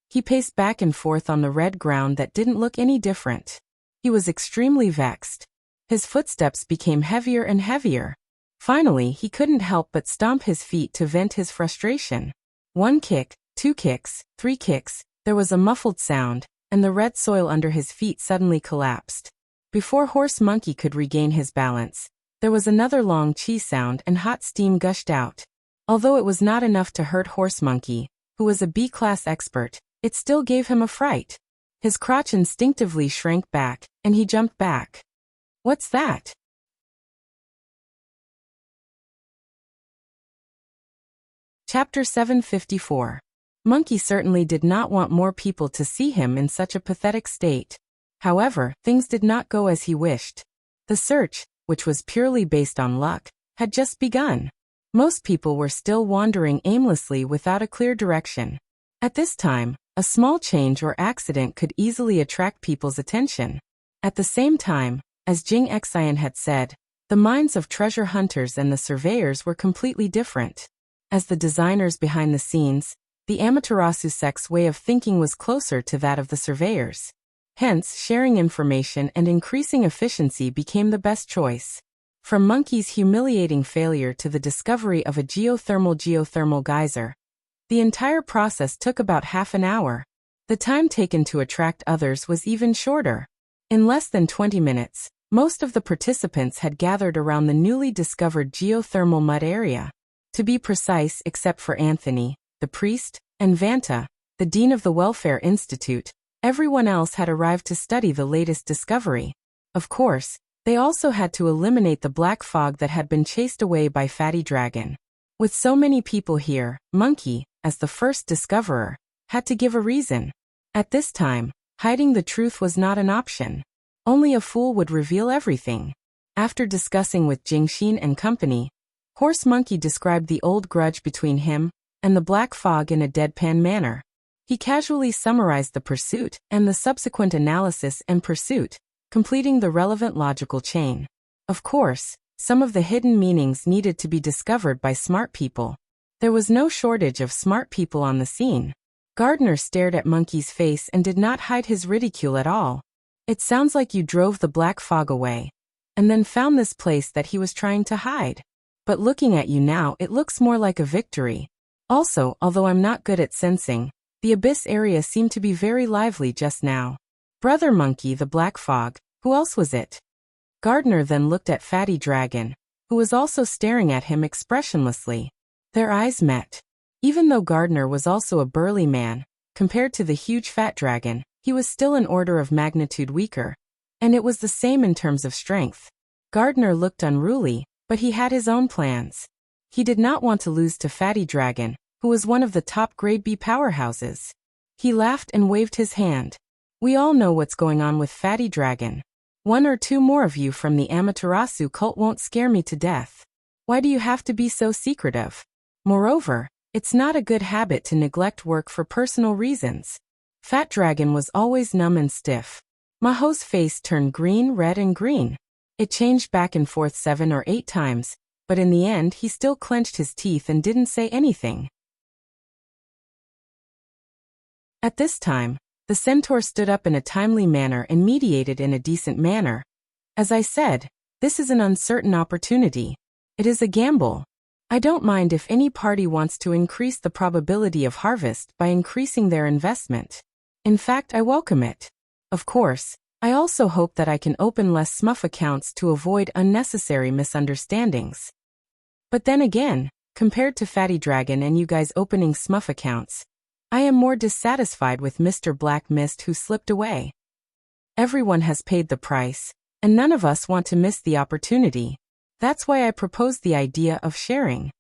He paced back and forth on the red ground that didn't look any different. He was extremely vexed. His footsteps became heavier and heavier. Finally, he couldn't help but stomp his feet to vent his frustration. 1 kick, 2 kicks, 3 kicks, there was a muffled sound, and the red soil under his feet suddenly collapsed. Before Horse Monkey could regain his balance, there was another long chi sound and hot steam gushed out. Although it was not enough to hurt Horse Monkey, who was a B-class expert, it still gave him a fright. His crotch instinctively shrank back, and he jumped back. What's that? Chapter 754. Monkey certainly did not want more people to see him in such a pathetic state. However, things did not go as he wished. The search, which was purely based on luck, had just begun. Most people were still wandering aimlessly without a clear direction. At this time, a small change or accident could easily attract people's attention. At the same time, as Jing Xian had said, the minds of treasure hunters and the surveyors were completely different. As the designers behind the scenes, the Amaterasu sect's way of thinking was closer to that of the surveyors. Hence, sharing information and increasing efficiency became the best choice. From Monkey's humiliating failure to the discovery of a geothermal geyser, the entire process took about half an hour. The time taken to attract others was even shorter. In less than 20 minutes, most of the participants had gathered around the newly discovered geothermal mud area. To be precise, except for Anthony, the priest, and Vanta, the dean of the Welfare Institute, everyone else had arrived to study the latest discovery. Of course, they also had to eliminate the black fog that had been chased away by Fatty Dragon. With so many people here, Monkey, as the first discoverer, had to give a reason. At this time, hiding the truth was not an option. Only a fool would reveal everything. After discussing with Jingxin and company, Horse Monkey described the old grudge between him and the black fog in a deadpan manner. He casually summarized the pursuit and the subsequent analysis and pursuit, completing the relevant logical chain. Of course, some of the hidden meanings needed to be discovered by smart people. There was no shortage of smart people on the scene. Gardner stared at Monkey's face and did not hide his ridicule at all. It sounds like you drove the black fog away, and then found this place that he was trying to hide. But looking at you now, it looks more like a victory. Also, although I'm not good at sensing, the abyss area seemed to be very lively just now. Brother Monkey, the black fog, who else was it? Gardner then looked at Fatty Dragon, who was also staring at him expressionlessly. Their eyes met. Even though Gardner was also a burly man, compared to the huge fat dragon, he was still an order of magnitude weaker. And it was the same in terms of strength. Gardner looked unruly, but he had his own plans. He did not want to lose to Fatty Dragon, who was one of the top grade B powerhouses. He laughed and waved his hand. We all know what's going on with Fatty Dragon. One or two more of you from the Amaterasu cult won't scare me to death. Why do you have to be so secretive? Moreover, it's not a good habit to neglect work for personal reasons. Fat Dragon was always numb and stiff. Maho's face turned green, red, and green. It changed back and forth 7 or 8 times, but in the end he still clenched his teeth and didn't say anything. At this time, the centaur stood up in a timely manner and mediated in a decent manner. As I said, this is an uncertain opportunity. It is a gamble. I don't mind if any party wants to increase the probability of harvest by increasing their investment. In fact, I welcome it. Of course, I also hope that I can open less SMUF accounts to avoid unnecessary misunderstandings. But then again, compared to Fatty Dragon and you guys opening SMUF accounts, I am more dissatisfied with Mr. Black Mist who slipped away. Everyone has paid the price, and none of us want to miss the opportunity. That's why I proposed the idea of sharing.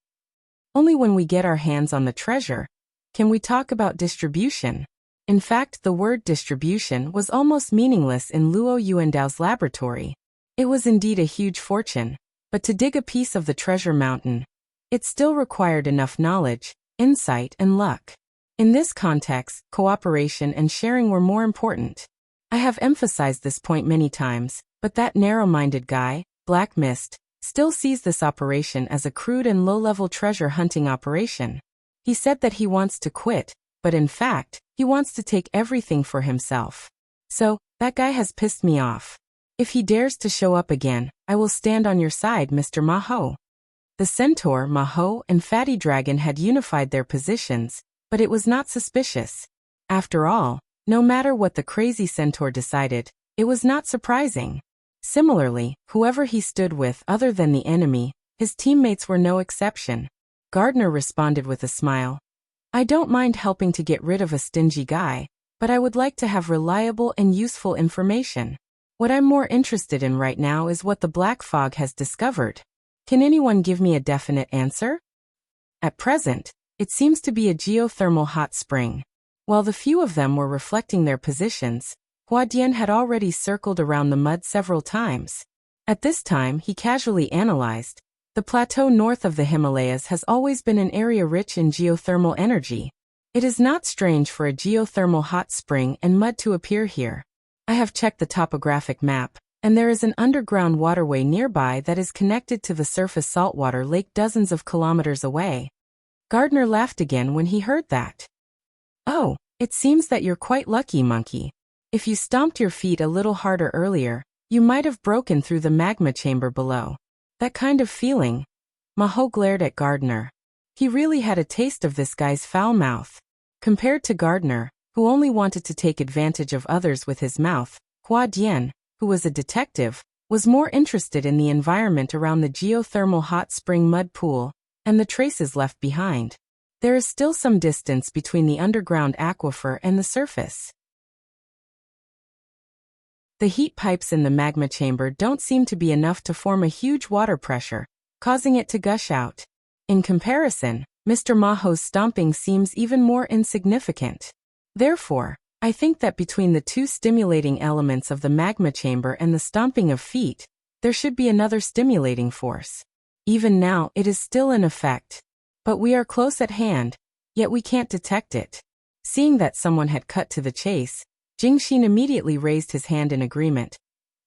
Only when we get our hands on the treasure can we talk about distribution. In fact, the word distribution was almost meaningless in Luo Yuandao's laboratory. It was indeed a huge fortune, but to dig a piece of the treasure mountain, it still required enough knowledge, insight, and luck. In this context, cooperation and sharing were more important. I have emphasized this point many times, but that narrow-minded guy, Black Mist, still sees this operation as a crude and low-level treasure hunting operation. He said that he wants to quit, but in fact, he wants to take everything for himself. So, that guy has pissed me off. If he dares to show up again, I will stand on your side, Mr. Maho. The centaur, Maho, and Fatty Dragon had unified their positions, but it was not suspicious. After all, no matter what the crazy centaur decided, it was not surprising. Similarly, whoever he stood with other than the enemy, his teammates were no exception. Gardner responded with a smile. I don't mind helping to get rid of a stingy guy, but I would like to have reliable and useful information. What I'm more interested in right now is what the black fog has discovered. Can anyone give me a definite answer? At present, it seems to be a geothermal hot spring. While the few of them were reflecting their positions, Huadian had already circled around the mud several times. At this time, he casually analyzed. The plateau north of the Himalayas has always been an area rich in geothermal energy. It is not strange for a geothermal hot spring and mud to appear here. I have checked the topographic map, and there is an underground waterway nearby that is connected to the surface saltwater lake dozens of kilometers away. Gardner laughed again when he heard that. Oh, it seems that you're quite lucky, Monkey. If you stomped your feet a little harder earlier, you might have broken through the magma chamber below. That kind of feeling. Maho glared at Gardner. He really had a taste of this guy's foul mouth. Compared to Gardner, who only wanted to take advantage of others with his mouth, Hua Dian, who was a detective, was more interested in the environment around the geothermal hot spring mud pool and the traces left behind. There is still some distance between the underground aquifer and the surface. The heat pipes in the magma chamber don't seem to be enough to form a huge water pressure, causing it to gush out. In comparison, Mr. Maho's stomping seems even more insignificant. Therefore, I think that between the two stimulating elements of the magma chamber and the stomping of feet, there should be another stimulating force. Even now, it is still in effect. But we are close at hand, yet we can't detect it. Seeing that someone had cut to the chase, Jingxin immediately raised his hand in agreement.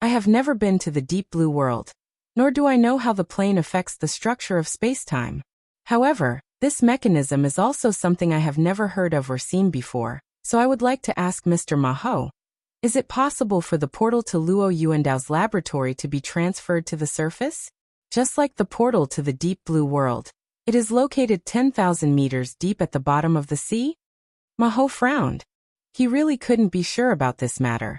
I have never been to the deep blue world, nor do I know how the plane affects the structure of spacetime. However, this mechanism is also something I have never heard of or seen before, so I would like to ask Mr. Maho, is it possible for the portal to Luo Yuandao's laboratory to be transferred to the surface? Just like the portal to the deep blue world, it is located 10,000 meters deep at the bottom of the sea? Maho frowned. He really couldn't be sure about this matter.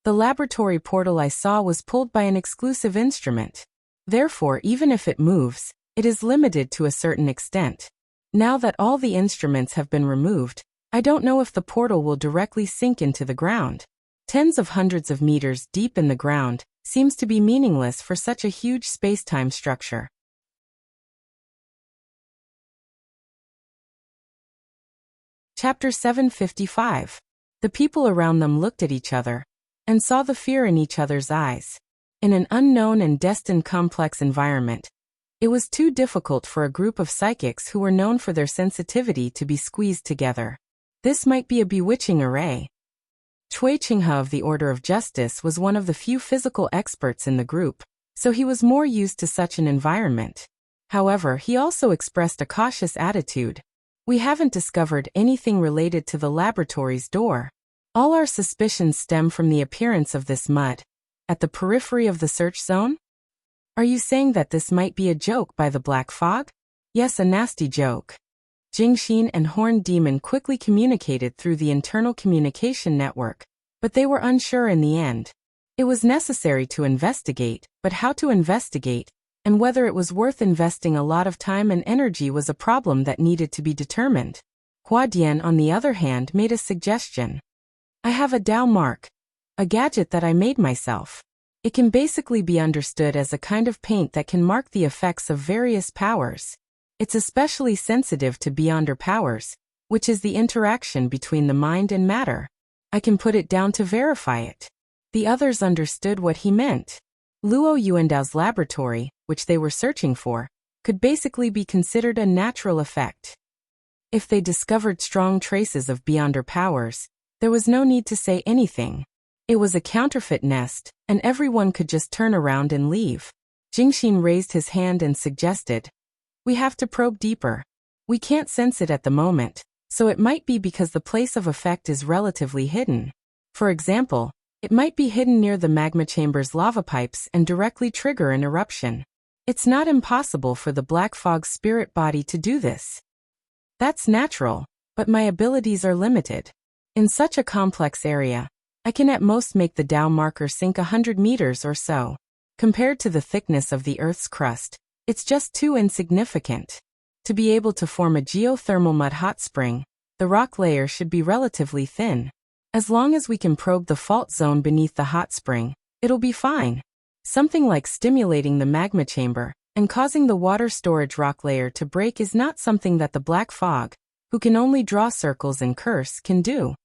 The laboratory portal I saw was pulled by an exclusive instrument. Therefore, even if it moves, it is limited to a certain extent. Now that all the instruments have been removed, I don't know if the portal will directly sink into the ground. Tens of hundreds of meters deep in the ground seems to be meaningless for such a huge space-time structure. Chapter 755. The people around them looked at each other and saw the fear in each other's eyes. In an unknown and destined complex environment, it was too difficult for a group of psychics who were known for their sensitivity to be squeezed together. This might be a bewitching array. Cui Qinghe of the Order of Justice was one of the few physical experts in the group, so he was more used to such an environment. However, he also expressed a cautious attitude. We haven't discovered anything related to the laboratory's door. All our suspicions stem from the appearance of this mud at the periphery of the search zone? Are you saying that this might be a joke by the Black Fog? Yes, a nasty joke. Jingxin and Horned Demon quickly communicated through the internal communication network, but they were unsure in the end. It was necessary to investigate, but how to investigate, and whether it was worth investing a lot of time and energy was a problem that needed to be determined. Hua Dian, on the other hand, made a suggestion. I have a Dao mark, a gadget that I made myself. It can basically be understood as a kind of paint that can mark the effects of various powers. It's especially sensitive to beyonder powers, which is the interaction between the mind and matter. I can put it down to verify it. The others understood what he meant. Luo Yuandao's laboratory, which they were searching for, could basically be considered a natural effect. If they discovered strong traces of beyonder powers, there was no need to say anything. It was a counterfeit nest, and everyone could just turn around and leave. Jingxin raised his hand and suggested, we have to probe deeper. We can't sense it at the moment, so it might be because the place of effect is relatively hidden. For example, it might be hidden near the magma chamber's lava pipes and directly trigger an eruption. It's not impossible for the Black Fog's spirit body to do this. That's natural, but my abilities are limited. In such a complex area, I can at most make the Dao marker sink 100 meters or so. Compared to the thickness of the Earth's crust, it's just too insignificant. To be able to form a geothermal mud hot spring, the rock layer should be relatively thin. As long as we can probe the fault zone beneath the hot spring, it'll be fine. Something like stimulating the magma chamber and causing the water storage rock layer to break is not something that the Black Fog, who can only draw circles and curse, can do.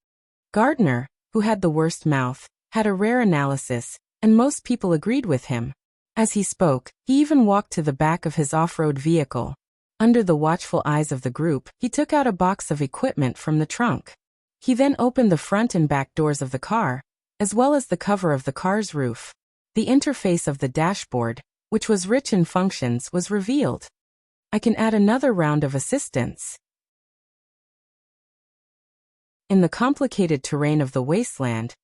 Gardner, who had the worst mouth, had a rare analysis, and most people agreed with him. As he spoke, he even walked to the back of his off-road vehicle. Under the watchful eyes of the group, he took out a box of equipment from the trunk. He then opened the front and back doors of the car, as well as the cover of the car's roof. The interface of the dashboard, which was rich in functions, was revealed. I can add another round of assistance. In the complicated terrain of the wasteland,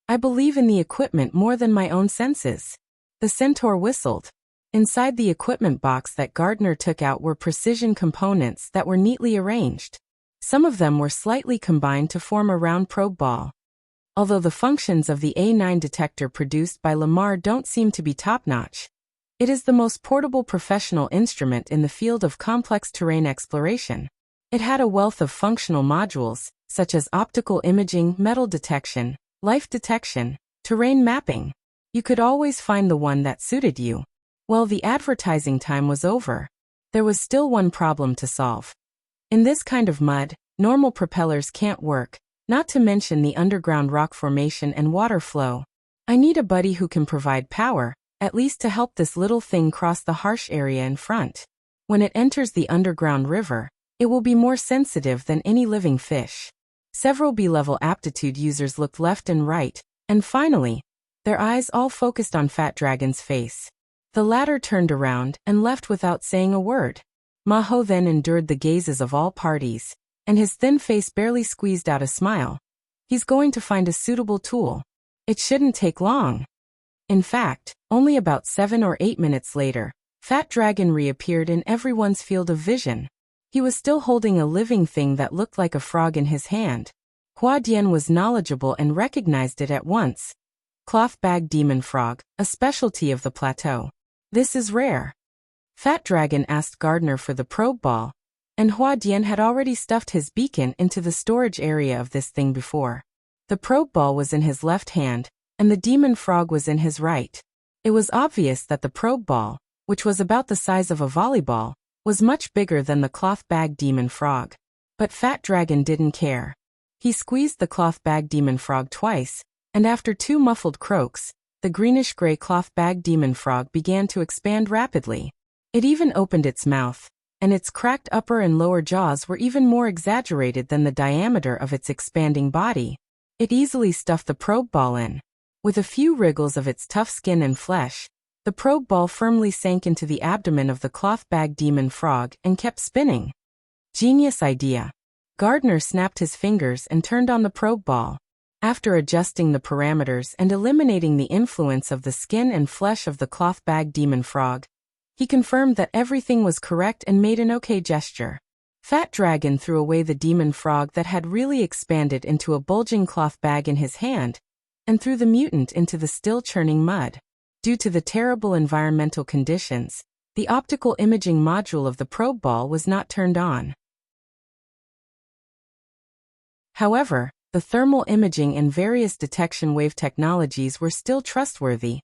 I believe in the equipment more than my own senses. The centaur whistled. Inside the equipment box that Gardner took out were precision components that were neatly arranged. Some of them were slightly combined to form a round probe ball. Although the functions of the A9 detector produced by Lamar don't seem to be top-notch, it is the most portable professional instrument in the field of complex terrain exploration. It had a wealth of functional modules, such as optical imaging, metal detection, life detection, terrain mapping. You could always find the one that suited you. Well, the advertising time was over. There was still one problem to solve. In this kind of mud, normal propellers can't work, not to mention the underground rock formation and water flow. I need a buddy who can provide power, at least to help this little thing cross the harsh area in front. When it enters the underground river, it will be more sensitive than any living fish. Several B-level aptitude users looked left and right, and finally, their eyes all focused on Fat Dragon's face. The latter turned around and left without saying a word. Maho then endured the gazes of all parties, and his thin face barely squeezed out a smile. He's going to find a suitable tool. It shouldn't take long. In fact, only about 7 or 8 minutes later, Fat Dragon reappeared in everyone's field of vision. He was still holding a living thing that looked like a frog in his hand. Hua Dian was knowledgeable and recognized it at once. Cloth bag demon frog, a specialty of the plateau. This is rare. Fat Dragon asked Gardner for the probe ball, and Hua Dian had already stuffed his beacon into the storage area of this thing before. The probe ball was in his left hand, and the demon frog was in his right. It was obvious that the probe ball, which was about the size of a volleyball, was much bigger than the cloth bag demon frog. But Fat Dragon didn't care. He squeezed the cloth bag demon frog twice, and after 2 muffled croaks, the greenish-gray cloth bag demon frog began to expand rapidly. It even opened its mouth, and its cracked upper and lower jaws were even more exaggerated than the diameter of its expanding body. It easily stuffed the probe ball in. With a few wriggles of its tough skin and flesh, the probe ball firmly sank into the abdomen of the cloth bag demon frog and kept spinning. Genius idea. Gardner snapped his fingers and turned on the probe ball. After adjusting the parameters and eliminating the influence of the skin and flesh of the cloth bag demon frog, he confirmed that everything was correct and made an okay gesture. Fat Dragon threw away the demon frog that had really expanded into a bulging cloth bag in his hand, and threw the mutant into the still churning mud. Due to the terrible environmental conditions, the optical imaging module of the probe ball was not turned on. However, the thermal imaging and various detection wave technologies were still trustworthy,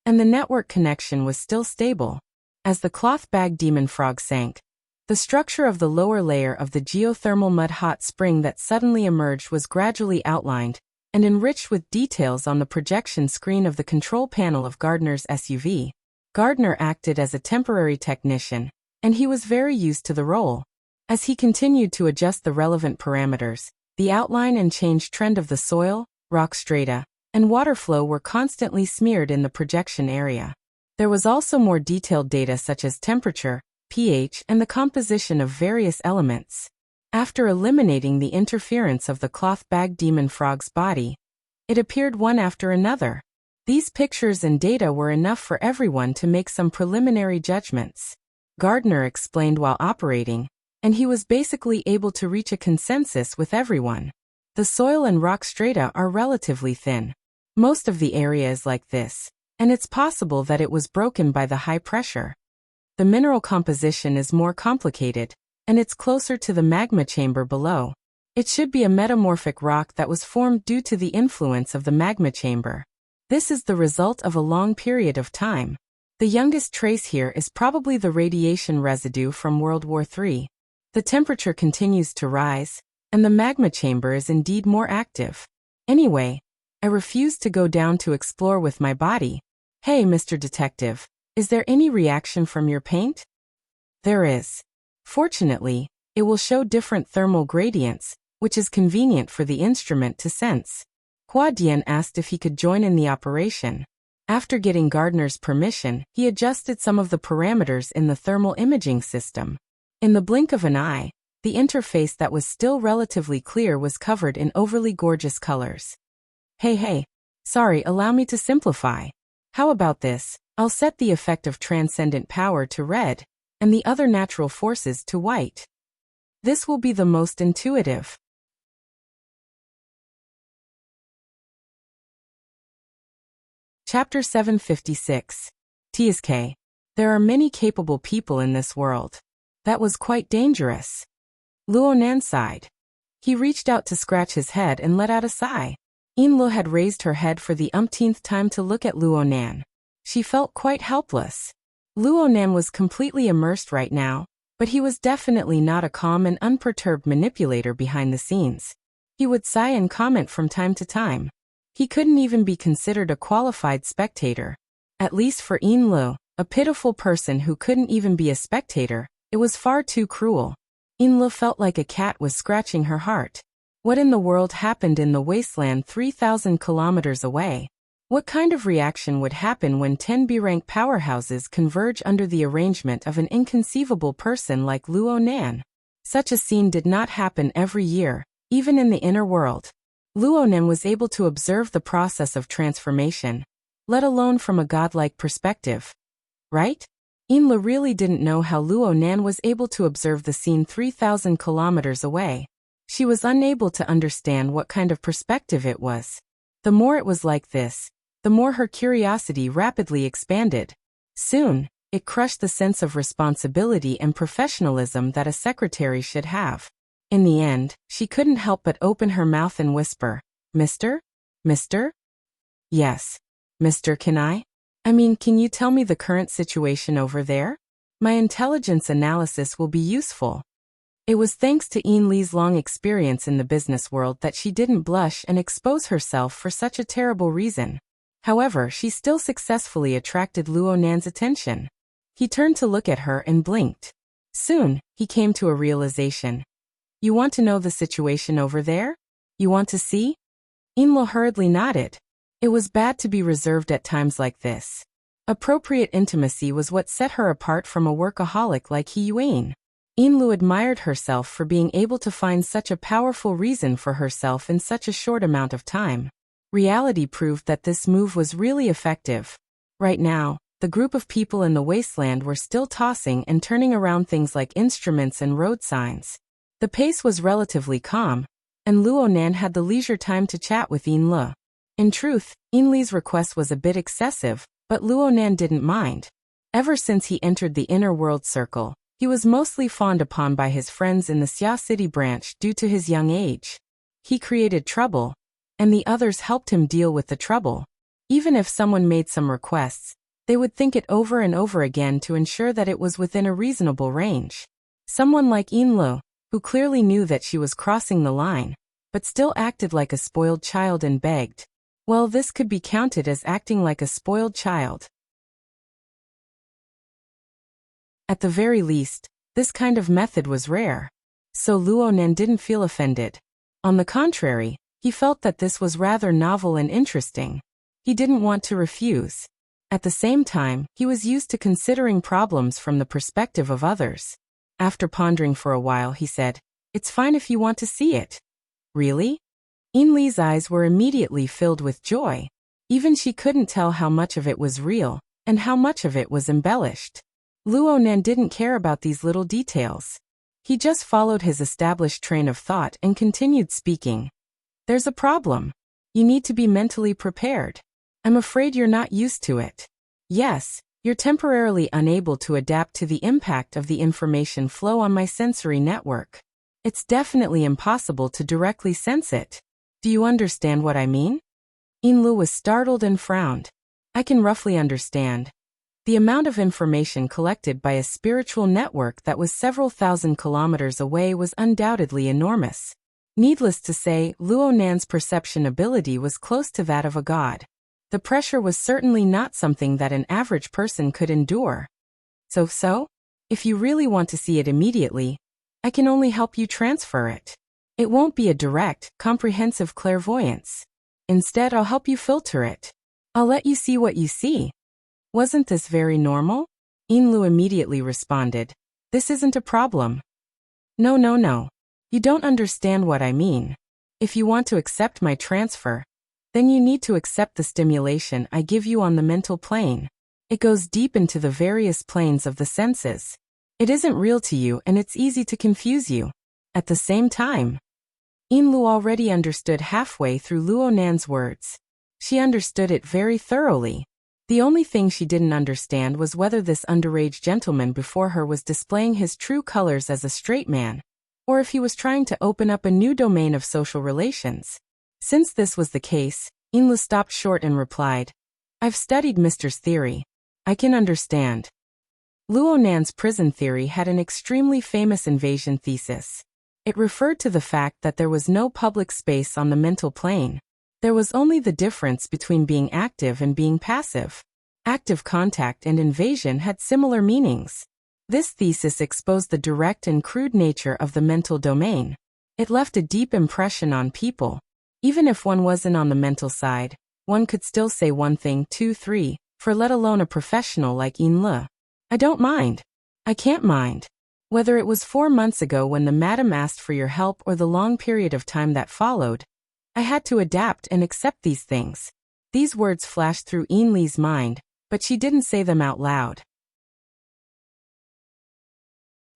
and the network connection was still stable. As the cloth bag demon frog sank, the structure of the lower layer of the geothermal mud hot spring that suddenly emerged was gradually outlined and enriched with details on the projection screen of the control panel of Gardner's SUV. Gardner acted as a temporary technician, and he was very used to the role. As he continued to adjust the relevant parameters, the outline and change trend of the soil, rock strata, and water flow were constantly smeared in the projection area. There was also more detailed data such as temperature, pH, and the composition of various elements. After eliminating the interference of the cloth bag demon frog's body, it appeared one after another. These pictures and data were enough for everyone to make some preliminary judgments. Gardner explained while operating, and he was basically able to reach a consensus with everyone. The soil and rock strata are relatively thin. Most of the area is like this, and it's possible that it was broken by the high pressure. The mineral composition is more complicated, and it's closer to the magma chamber below. It should be a metamorphic rock that was formed due to the influence of the magma chamber. This is the result of a long period of time. The youngest trace here is probably the radiation residue from World War III. The temperature continues to rise, and the magma chamber is indeed more active. Anyway, I refuse to go down to explore with my body. Hey, Mr. Detective, is there any reaction from your paint? There is. Fortunately, it will show different thermal gradients, which is convenient for the instrument to sense. Hua Dian asked if he could join in the operation. After getting Gardner's permission, he adjusted some of the parameters in the thermal imaging system. In the blink of an eye, the interface that was still relatively clear was covered in overly gorgeous colors. Hey, sorry, allow me to simplify. How about this? I'll set the effect of transcendent power to red, and the other natural forces to white. This will be the most intuitive. Chapter 756. TSK. There are many capable people in this world. That was quite dangerous. Luonan sighed. He reached out to scratch his head and let out a sigh. Yinlu had raised her head for the umpteenth time to look at Luonan. She felt quite helpless. Luonan was completely immersed right now, but he was definitely not a calm and unperturbed manipulator behind the scenes. He would sigh and comment from time to time. He couldn't even be considered a qualified spectator. At least for Inlu, a pitiful person who couldn't even be a spectator, it was far too cruel. Inlu felt like a cat was scratching her heart. What in the world happened in the wasteland 3,000 kilometers away? What kind of reaction would happen when 10 B-rank powerhouses converge under the arrangement of an inconceivable person like Luo Nan? Such a scene did not happen every year, even in the inner world. Luo Nan was able to observe the process of transformation, let alone from a godlike perspective. Right? Inla really didn't know how Luo Nan was able to observe the scene 3,000 kilometers away. She was unable to understand what kind of perspective it was. The more it was like this, the more her curiosity rapidly expanded. Soon, it crushed the sense of responsibility and professionalism that a secretary should have. In the end, she couldn't help but open her mouth and whisper, "Mister? Mister? Yes. Mister, can can you tell me the current situation over there? My intelligence analysis will be useful." It was thanks to Yin Li's long experience in the business world that she didn't blush and expose herself for such a terrible reason. However, she still successfully attracted Luo Nan's attention. He turned to look at her and blinked. Soon, he came to a realization. "You want to know the situation over there? You want to see?" Inlo hurriedly nodded. It was bad to be reserved at times like this. Appropriate intimacy was what set her apart from a workaholic like He Yuan. Inlu admired herself for being able to find such a powerful reason for herself in such a short amount of time. Reality proved that this move was really effective. Right now, the group of people in the wasteland were still tossing and turning around things like instruments and road signs. The pace was relatively calm, and Luo Nan had the leisure time to chat with Inlu. In truth, Inli's request was a bit excessive, but Luo Nan didn't mind. Ever since he entered the inner world circle, he was mostly fawned upon by his friends in the Xia City branch due to his young age. He created trouble, and the others helped him deal with the trouble. Even if someone made some requests, they would think it over and over again to ensure that it was within a reasonable range. Someone like Inlu, who clearly knew that she was crossing the line, but still acted like a spoiled child and begged. Well, this could be counted as acting like a spoiled child. At the very least, this kind of method was rare. So Luo Nan didn't feel offended. On the contrary, he felt that this was rather novel and interesting. He didn't want to refuse. At the same time, he was used to considering problems from the perspective of others. After pondering for a while, he said, "It's fine if you want to see it." "Really?" Yin Li's eyes were immediately filled with joy. Even she couldn't tell how much of it was real, and how much of it was embellished. Luo Nan didn't care about these little details. He just followed his established train of thought and continued speaking. "There's a problem. You need to be mentally prepared. I'm afraid you're not used to it. Yes, you're temporarily unable to adapt to the impact of the information flow on my sensory network. It's definitely impossible to directly sense it. Do you understand what I mean?" Inlu was startled and frowned. "I can roughly understand." The amount of information collected by a spiritual network that was several thousand kilometers away was undoubtedly enormous. Needless to say, Luo Nan's perception ability was close to that of a god. The pressure was certainly not something that an average person could endure. So, if you really want to see it immediately, I can only help you transfer it. It won't be a direct, comprehensive clairvoyance. Instead, I'll help you filter it. I'll let you see what you see. Wasn't this very normal? Inlu immediately responded. "This isn't a problem." No. You don't understand what I mean. If you want to accept my transfer, then you need to accept the stimulation I give you on the mental plane. It goes deep into the various planes of the senses. It isn't real to you and it's easy to confuse you. At the same time, Inlu already understood halfway through Luo Nan's words. She understood it very thoroughly. The only thing she didn't understand was whether this underage gentleman before her was displaying his true colors as a straight man, or if he was trying to open up a new domain of social relations. Since this was the case, Inlu stopped short and replied, "I've studied Mr.'s theory. I can understand." Luo Nan's prison theory had an extremely famous invasion thesis. It referred to the fact that there was no public space on the mental plane. There was only the difference between being active and being passive. Active contact and invasion had similar meanings. This thesis exposed the direct and crude nature of the mental domain. It left a deep impression on people. Even if one wasn't on the mental side, one could still say one thing, two, three, for let alone a professional like Yin Le. I don't mind. I can't mind. Whether it was 4 months ago when the madam asked for your help or the long period of time that followed, I had to adapt and accept these things. These words flashed through Yin Le's mind, but she didn't say them out loud.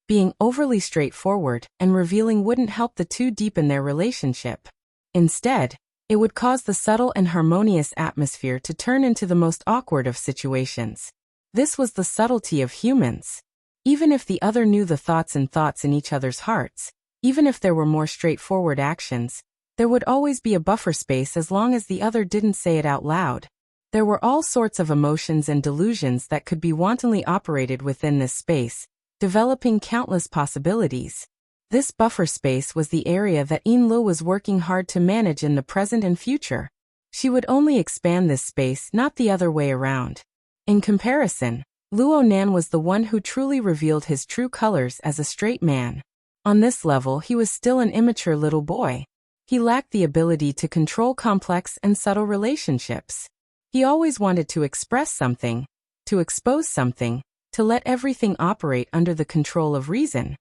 Being overly straightforward and revealing wouldn't help the two deepen their relationship. Instead, it would cause the subtle and harmonious atmosphere to turn into the most awkward of situations. This was the subtlety of humans. Even if the other knew the thoughts in each other's hearts, even if there were more straightforward actions, there would always be a buffer space as long as the other didn't say it out loud. There were all sorts of emotions and delusions that could be wantonly operated within this space, developing countless possibilities. This buffer space was the area that Yin Le was working hard to manage in the present and future. She would only expand this space, not the other way around. In comparison, Luo Nan was the one who truly revealed his true colors as a straight man. On this level, he was still an immature little boy. He lacked the ability to control complex and subtle relationships. He always wanted to express something, to expose something, to let everything operate under the control of reason.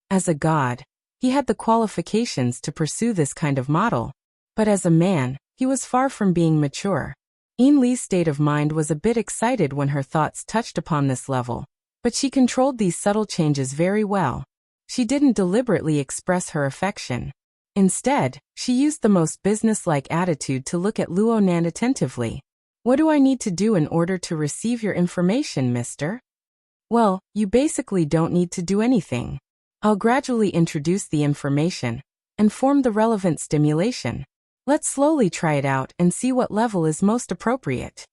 As a god, he had the qualifications to pursue this kind of model. But as a man, he was far from being mature. Yin Le's state of mind was a bit excited when her thoughts touched upon this level, but she controlled these subtle changes very well. She didn't deliberately express her affection. Instead, she used the most business-like attitude to look at Luo Nan attentively. What do I need to do in order to receive your information, mister? Well, you basically don't need to do anything. I'll gradually introduce the information and form the relevant stimulation. Let's slowly try it out and see what level is most appropriate.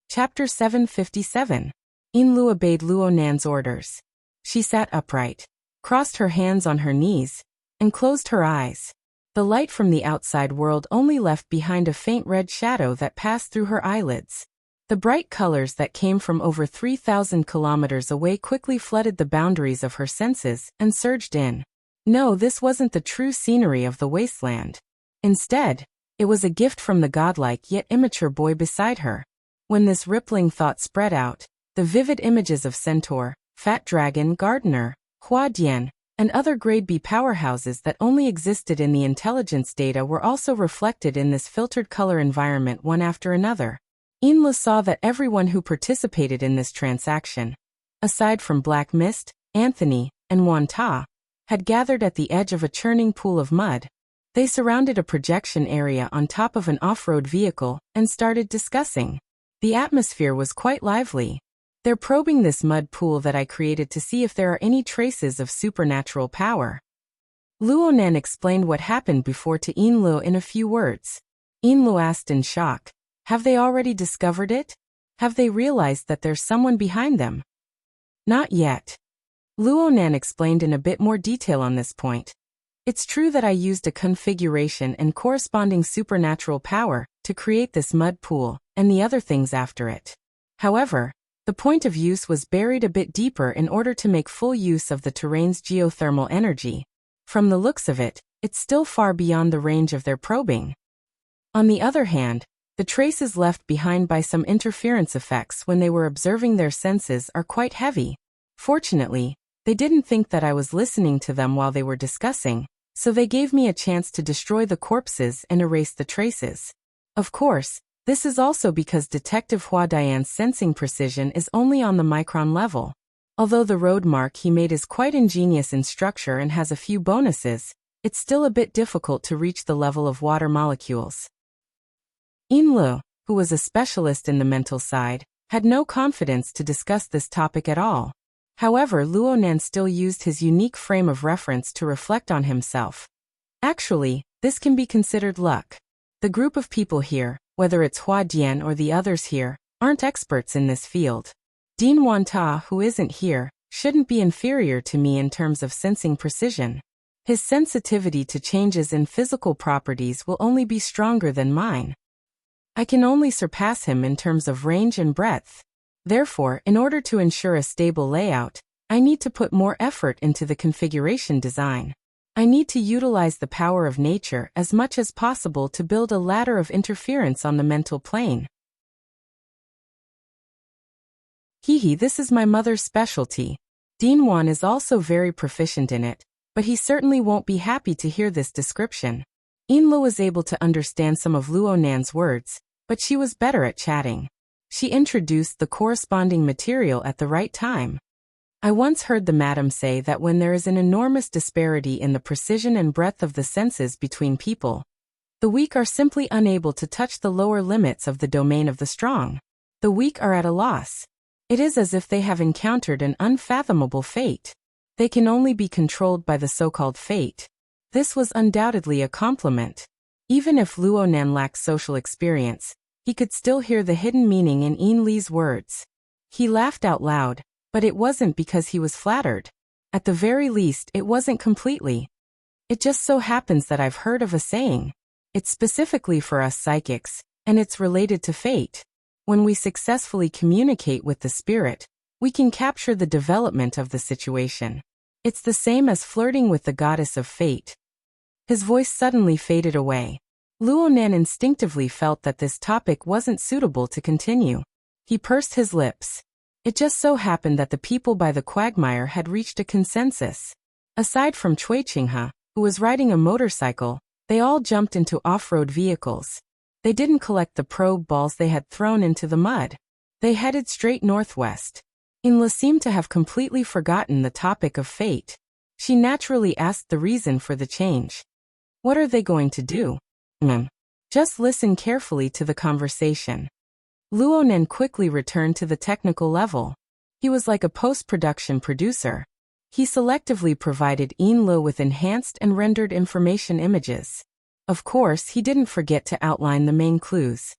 Chapter 757. Yin Le obeyed Luo Nan's orders. She sat upright, crossed her hands on her knees, and closed her eyes. The light from the outside world only left behind a faint red shadow that passed through her eyelids. The bright colors that came from over 3,000 kilometers away quickly flooded the boundaries of her senses and surged in. No, this wasn't the true scenery of the wasteland. Instead, it was a gift from the godlike yet immature boy beside her. When this rippling thought spread out, the vivid images of Centaur, Fat Dragon, Gardener, Huadian, and other Grade B powerhouses that only existed in the intelligence data were also reflected in this filtered color environment one after another. Yin Le saw that everyone who participated in this transaction, aside from Black Mist, Anthony, and Wan Ta, had gathered at the edge of a churning pool of mud. They surrounded a projection area on top of an off-road vehicle and started discussing. The atmosphere was quite lively. They're probing this mud pool that I created to see if there are any traces of supernatural power. Luo Nan explained what happened before to Yin Le in a few words. Yin Le asked in shock, have they already discovered it? Have they realized that there's someone behind them? Not yet. Luo Nan explained in a bit more detail on this point. It's true that I used a configuration and corresponding supernatural power to create this mud pool and the other things after it. However, the point of use was buried a bit deeper in order to make full use of the terrain's geothermal energy. From the looks of it, it's still far beyond the range of their probing. On the other hand, the traces left behind by some interference effects when they were observing their senses are quite heavy. Fortunately, they didn't think that I was listening to them while they were discussing, so they gave me a chance to destroy the corpses and erase the traces. Of course, this is also because Detective Hua Dian's sensing precision is only on the micron level. Although the road mark he made is quite ingenious in structure and has a few bonuses, it's still a bit difficult to reach the level of water molecules. Yin Le, who was a specialist in the mental side, had no confidence to discuss this topic at all. However, Luo Nan still used his unique frame of reference to reflect on himself. Actually, this can be considered luck. The group of people here, whether it's Hua Dian or the others here, aren't experts in this field. Dean Wan Ta, who isn't here, shouldn't be inferior to me in terms of sensing precision. His sensitivity to changes in physical properties will only be stronger than mine. I can only surpass him in terms of range and breadth. Therefore, in order to ensure a stable layout, I need to put more effort into the configuration design. I need to utilize the power of nature as much as possible to build a ladder of interference on the mental plane. This is my mother's specialty. Dean Wan is also very proficient in it, but he certainly won't be happy to hear this description. Inlo was able to understand some of Luo Nan's words, but she was better at chatting. She introduced the corresponding material at the right time. I once heard the madam say that when there is an enormous disparity in the precision and breadth of the senses between people, the weak are simply unable to touch the lower limits of the domain of the strong. The weak are at a loss. It is as if they have encountered an unfathomable fate. They can only be controlled by the so-called fate. This was undoubtedly a compliment. Even if Luo Nan lacked social experience, he could still hear the hidden meaning in Yin Li's words. He laughed out loud, but it wasn't because he was flattered. At the very least, it wasn't completely. It just so happens that I've heard of a saying. It's specifically for us psychics, and it's related to fate. When we successfully communicate with the spirit, we can capture the development of the situation. It's the same as flirting with the goddess of fate. His voice suddenly faded away. Luo Nan instinctively felt that this topic wasn't suitable to continue. He pursed his lips. It just so happened that the people by the quagmire had reached a consensus. Aside from Cui Qinghe, who was riding a motorcycle, they all jumped into off-road vehicles. They didn't collect the probe balls they had thrown into the mud. They headed straight northwest. Inla seemed to have completely forgotten the topic of fate. She naturally asked the reason for the change. What are they going to do? Just listen carefully to the conversation. Luo Nan quickly returned to the technical level. He was like a post-production producer. He selectively provided Inlo with enhanced and rendered information images. Of course, he didn't forget to outline the main clues.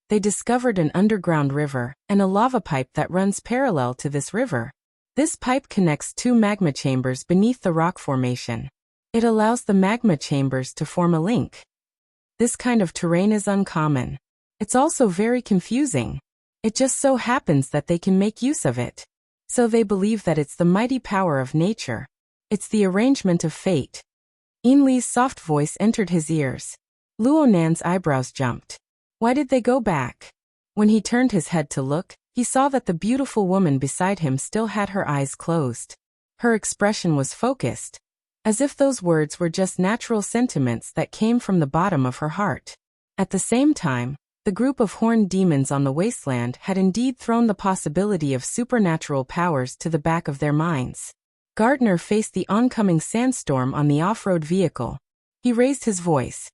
They discovered an underground river and a lava pipe that runs parallel to this river. This pipe connects two magma chambers beneath the rock formation. It allows the magma chambers to form a link. This kind of terrain is uncommon. It's also very confusing. It just so happens that they can make use of it. So they believe that it's the mighty power of nature. It's the arrangement of fate. Yin Li's soft voice entered his ears. Luo Nan's eyebrows jumped. Why did they go back? When he turned his head to look, he saw that the beautiful woman beside him still had her eyes closed. Her expression was focused, as if those words were just natural sentiments that came from the bottom of her heart. At the same time, the group of horned demons on the wasteland had indeed thrown the possibility of supernatural powers to the back of their minds. Gardner faced the oncoming sandstorm on the off-road vehicle. He raised his voice.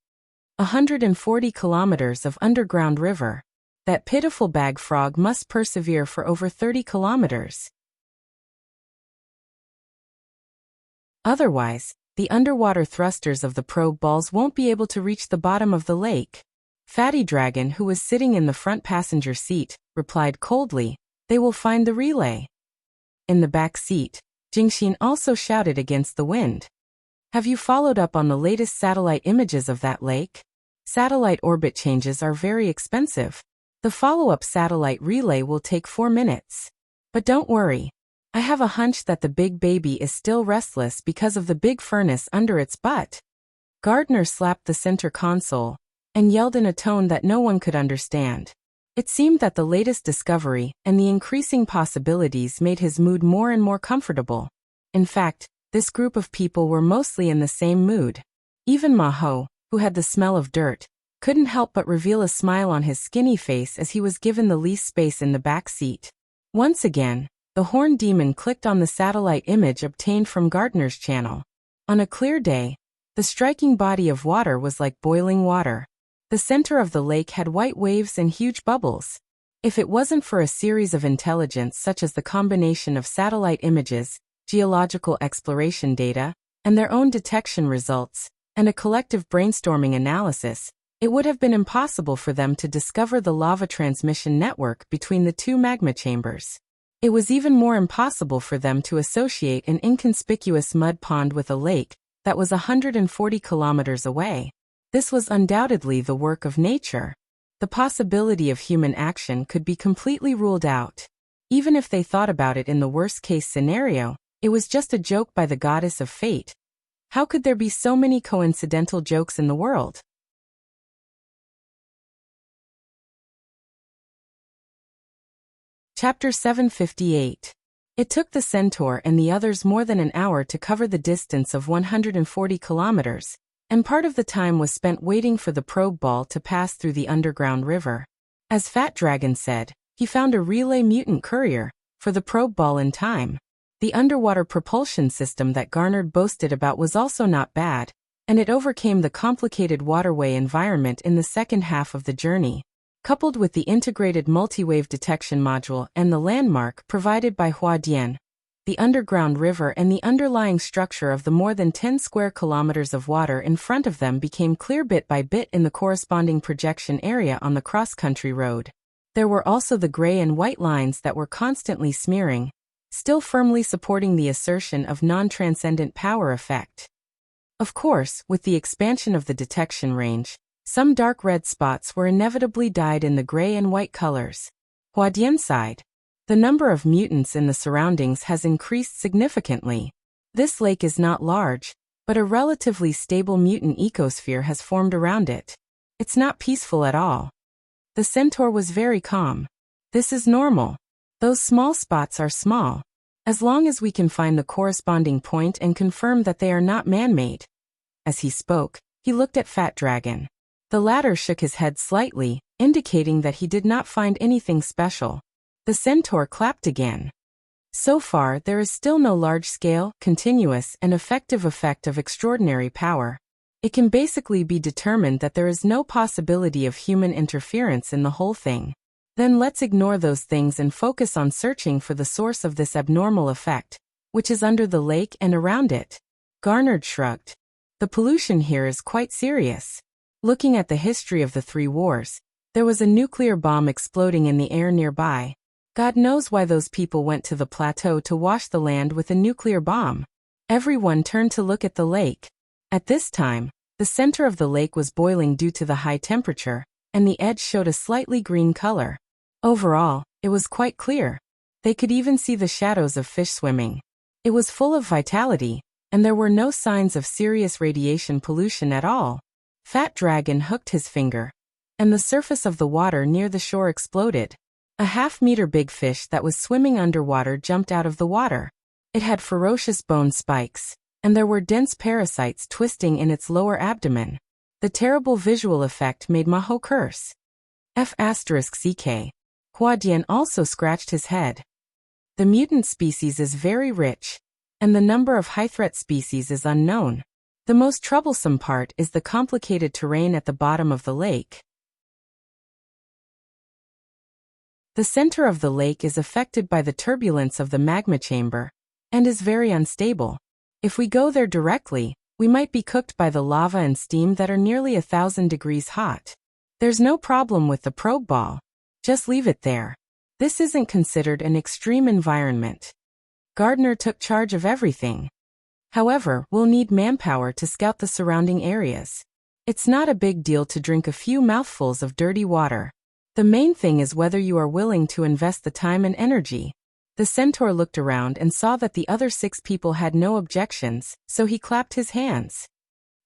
140 kilometers of underground river. That pitiful bag frog must persevere for over 30 kilometers. Otherwise, the underwater thrusters of the probe balls won't be able to reach the bottom of the lake. Fatty Dragon, who was sitting in the front passenger seat, replied coldly, "They will find the relay." In the back seat, Jingxin also shouted against the wind. Have you followed up on the latest satellite images of that lake? Satellite orbit changes are very expensive. The follow-up satellite relay will take 4 minutes. But don't worry. I have a hunch that the big baby is still restless because of the big furnace under its butt. Gardner slapped the center console and yelled in a tone that no one could understand. It seemed that the latest discovery and the increasing possibilities made his mood more and more comfortable. In fact, this group of people were mostly in the same mood. Even Ma Ho, who had the smell of dirt, couldn't help but reveal a smile on his skinny face as he was given the least space in the back seat. Once again, the horned demon clicked on the satellite image obtained from Gardner's channel. On a clear day, the striking body of water was like boiling water. The center of the lake had white waves and huge bubbles. If it wasn't for a series of intelligence such as the combination of satellite images, geological exploration data, and their own detection results, and a collective brainstorming analysis, it would have been impossible for them to discover the lava transmission network between the two magma chambers. It was even more impossible for them to associate an inconspicuous mud pond with a lake that was 140 kilometers away. This was undoubtedly the work of nature. The possibility of human action could be completely ruled out. Even if they thought about it in the worst-case scenario, it was just a joke by the goddess of fate. How could there be so many coincidental jokes in the world? Chapter 758. It took the centaur and the others more than an hour to cover the distance of 140 kilometers, and part of the time was spent waiting for the probe ball to pass through the underground river. As Fat Dragon said, he found a relay mutant courier for the probe ball in time. The underwater propulsion system that Garner boasted about was also not bad, and it overcame the complicated waterway environment in the second half of the journey. Coupled with the integrated multi-wave detection module and the landmark provided by Huadian, the underground river and the underlying structure of the more than 10 square kilometers of water in front of them became clear bit by bit in the corresponding projection area on the cross-country road. There were also the gray and white lines that were constantly smearing, still firmly supporting the assertion of non-transcendent power effect. Of course, with the expansion of the detection range, some dark red spots were inevitably dyed in the gray and white colors. Huadian sighed. The number of mutants in the surroundings has increased significantly. This lake is not large, but a relatively stable mutant ecosphere has formed around it. It's not peaceful at all. The centaur was very calm. This is normal. Those small spots are small. As long as we can find the corresponding point and confirm that they are not man-made. As he spoke, he looked at Fat Dragon. The latter shook his head slightly, indicating that he did not find anything special. The centaur clapped again. So far, there is still no large-scale, continuous, and effective effect of extraordinary power. It can basically be determined that there is no possibility of human interference in the whole thing. Then let's ignore those things and focus on searching for the source of this abnormal effect, which is under the lake and around it. Garner shrugged. The pollution here is quite serious. Looking at the history of the three wars, there was a nuclear bomb exploding in the air nearby. God knows why those people went to the plateau to wash the land with a nuclear bomb. Everyone turned to look at the lake. At this time, the center of the lake was boiling due to the high temperature, and the edge showed a slightly green color. Overall, it was quite clear. They could even see the shadows of fish swimming. It was full of vitality, and there were no signs of serious radiation pollution at all. Fat Dragon hooked his finger, and the surface of the water near the shore exploded. A half-meter big fish that was swimming underwater jumped out of the water. It had ferocious bone spikes, and there were dense parasites twisting in its lower abdomen. The terrible visual effect made Maho curse. F***CK. Huadian also scratched his head. The mutant species is very rich, and the number of high-threat species is unknown. The most troublesome part is the complicated terrain at the bottom of the lake. The center of the lake is affected by the turbulence of the magma chamber, and is very unstable. If we go there directly, we might be cooked by the lava and steam that are nearly 1,000 degrees hot. There's no problem with the probe ball. Just leave it there. This isn't considered an extreme environment. Gardner took charge of everything. However, we'll need manpower to scout the surrounding areas. It's not a big deal to drink a few mouthfuls of dirty water. The main thing is whether you are willing to invest the time and energy. The centaur looked around and saw that the other 6 people had no objections, so he clapped his hands.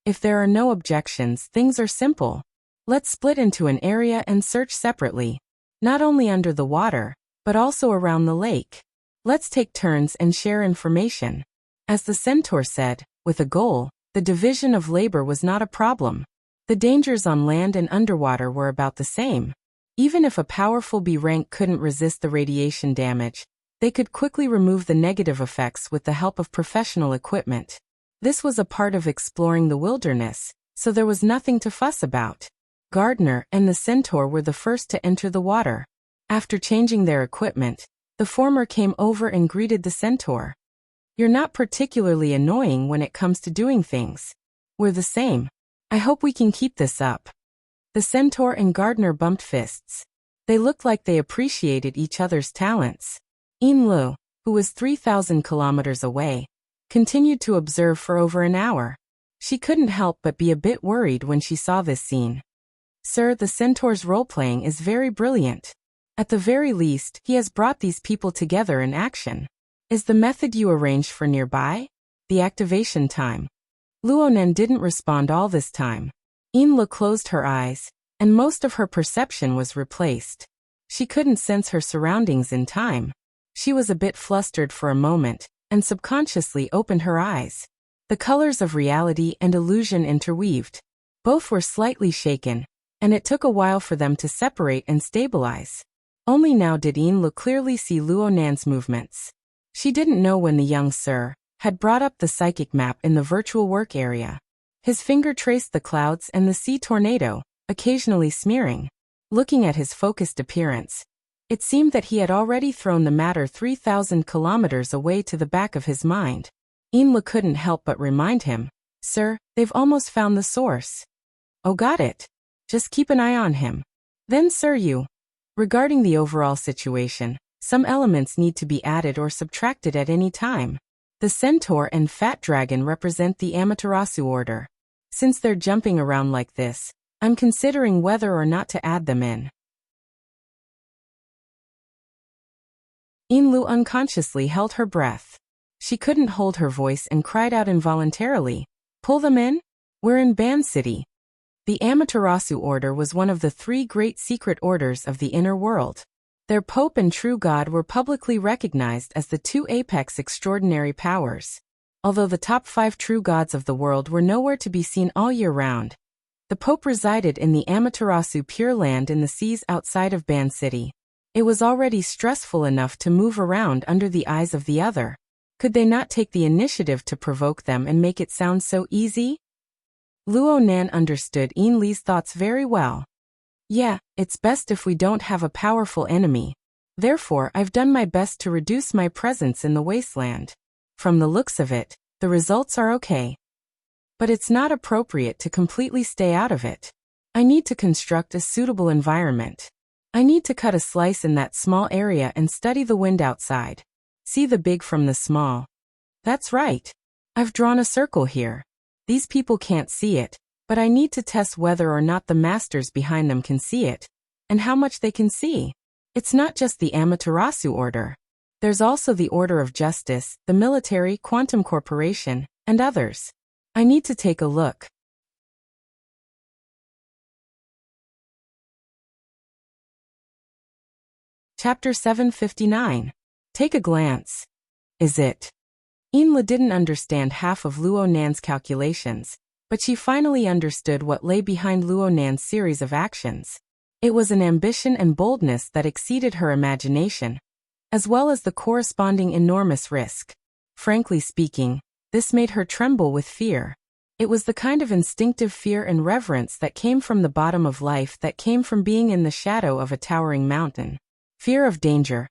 If there are no objections, things are simple. Let's split into an area and search separately. Not only under the water, but also around the lake. Let's take turns and share information. As the centaur said, with a goal, the division of labor was not a problem. The dangers on land and underwater were about the same. Even if a powerful B rank couldn't resist the radiation damage, they could quickly remove the negative effects with the help of professional equipment. This was a part of exploring the wilderness, so there was nothing to fuss about. Gardner and the centaur were the first to enter the water. After changing their equipment, the former came over and greeted the centaur. You're not particularly annoying when it comes to doing things. We're the same. I hope we can keep this up. The centaur and Gardner bumped fists. They looked like they appreciated each other's talents. Lu, who was 3,000 kilometers away, continued to observe for over an hour. She couldn't help but be a bit worried when she saw this scene. Sir, the centaur's role-playing is very brilliant. At the very least, he has brought these people together in action. Is the method you arranged for nearby? The activation time. Luonan didn't respond all this time. Yinlu closed her eyes, and most of her perception was replaced. She couldn't sense her surroundings in time. She was a bit flustered for a moment, and subconsciously opened her eyes. The colors of reality and illusion interweaved. Both were slightly shaken, and it took a while for them to separate and stabilize. Only now did Yinlu clearly see Luonan's movements. She didn't know when the young Sir had brought up the psychic map in the virtual work area. His finger traced the clouds and the sea tornado, occasionally smearing. Looking at his focused appearance, it seemed that he had already thrown the matter 3,000 kilometers away to the back of his mind. Yinlu couldn't help but remind him, Sir, they've almost found the source. Oh, got it. Just keep an eye on him. Then Sir, regarding the overall situation, some elements need to be added or subtracted at any time. The centaur and fat dragon represent the Amaterasu order. Since they're jumping around like this, I'm considering whether or not to add them in. Yinlu unconsciously held her breath. She couldn't hold her voice and cried out involuntarily, Pull them in? We're in Ban City. The Amaterasu order was one of the 3 great secret orders of the inner world. Their Pope and True God were publicly recognized as the 2 apex extraordinary powers. Although the top 5 true gods of the world were nowhere to be seen all year round, the Pope resided in the Amaterasu Pure Land in the seas outside of Ban City. It was already stressful enough to move around under the eyes of the other. Could they not take the initiative to provoke them and make it sound so easy? Luonan understood Yinlu's thoughts very well. Yeah, it's best if we don't have a powerful enemy. Therefore, I've done my best to reduce my presence in the wasteland. From the looks of it, the results are okay. But it's not appropriate to completely stay out of it. I need to construct a suitable environment. I need to cut a slice in that small area and study the wind outside. See the big from the small. That's right. I've drawn a circle here. These people can't see it, but I need to test whether or not the masters behind them can see it, and how much they can see. It's not just the Amaterasu order. There's also the Order of Justice, the military, Quantum Corporation, and others. I need to take a look. Chapter 759. Take a glance. Is it? Yinlu didn't understand half of Luonan's calculations, but she finally understood what lay behind Luonan's series of actions. It was an ambition and boldness that exceeded her imagination, as well as the corresponding enormous risk. Frankly speaking, this made her tremble with fear. It was the kind of instinctive fear and reverence that came from the bottom of life, that came from being in the shadow of a towering mountain. Fear of danger,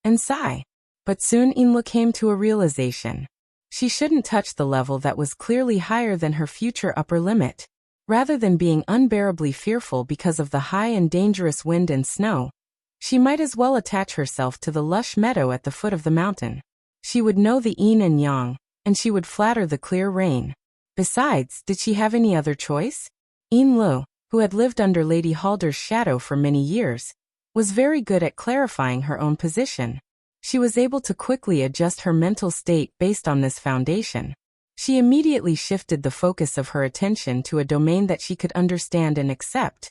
and sigh. But soon Yinlu came to a realization. She shouldn't touch the level that was clearly higher than her future upper limit. Rather than being unbearably fearful because of the high and dangerous wind and snow, she might as well attach herself to the lush meadow at the foot of the mountain. She would know the yin and yang, and she would flatter the clear rain. Besides, did she have any other choice? Yinlu, who had lived under Lady Halder's shadow for many years, was very good at clarifying her own position. She was able to quickly adjust her mental state based on this foundation. She immediately shifted the focus of her attention to a domain that she could understand and accept.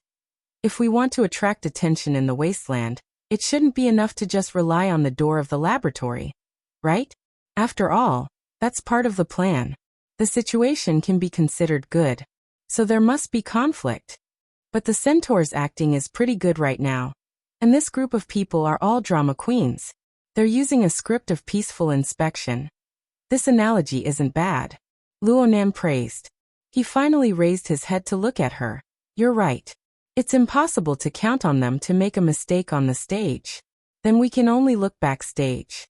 If we want to attract attention in the wasteland, it shouldn't be enough to just rely on the door of the laboratory, right? After all, that's part of the plan. The situation can be considered good, so there must be conflict. But the centaur's acting is pretty good right now, and this group of people are all drama queens. They're using a script of peaceful inspection. This analogy isn't bad. Luonan praised. He finally raised his head to look at her. You're right. It's impossible to count on them to make a mistake on the stage. Then we can only look backstage.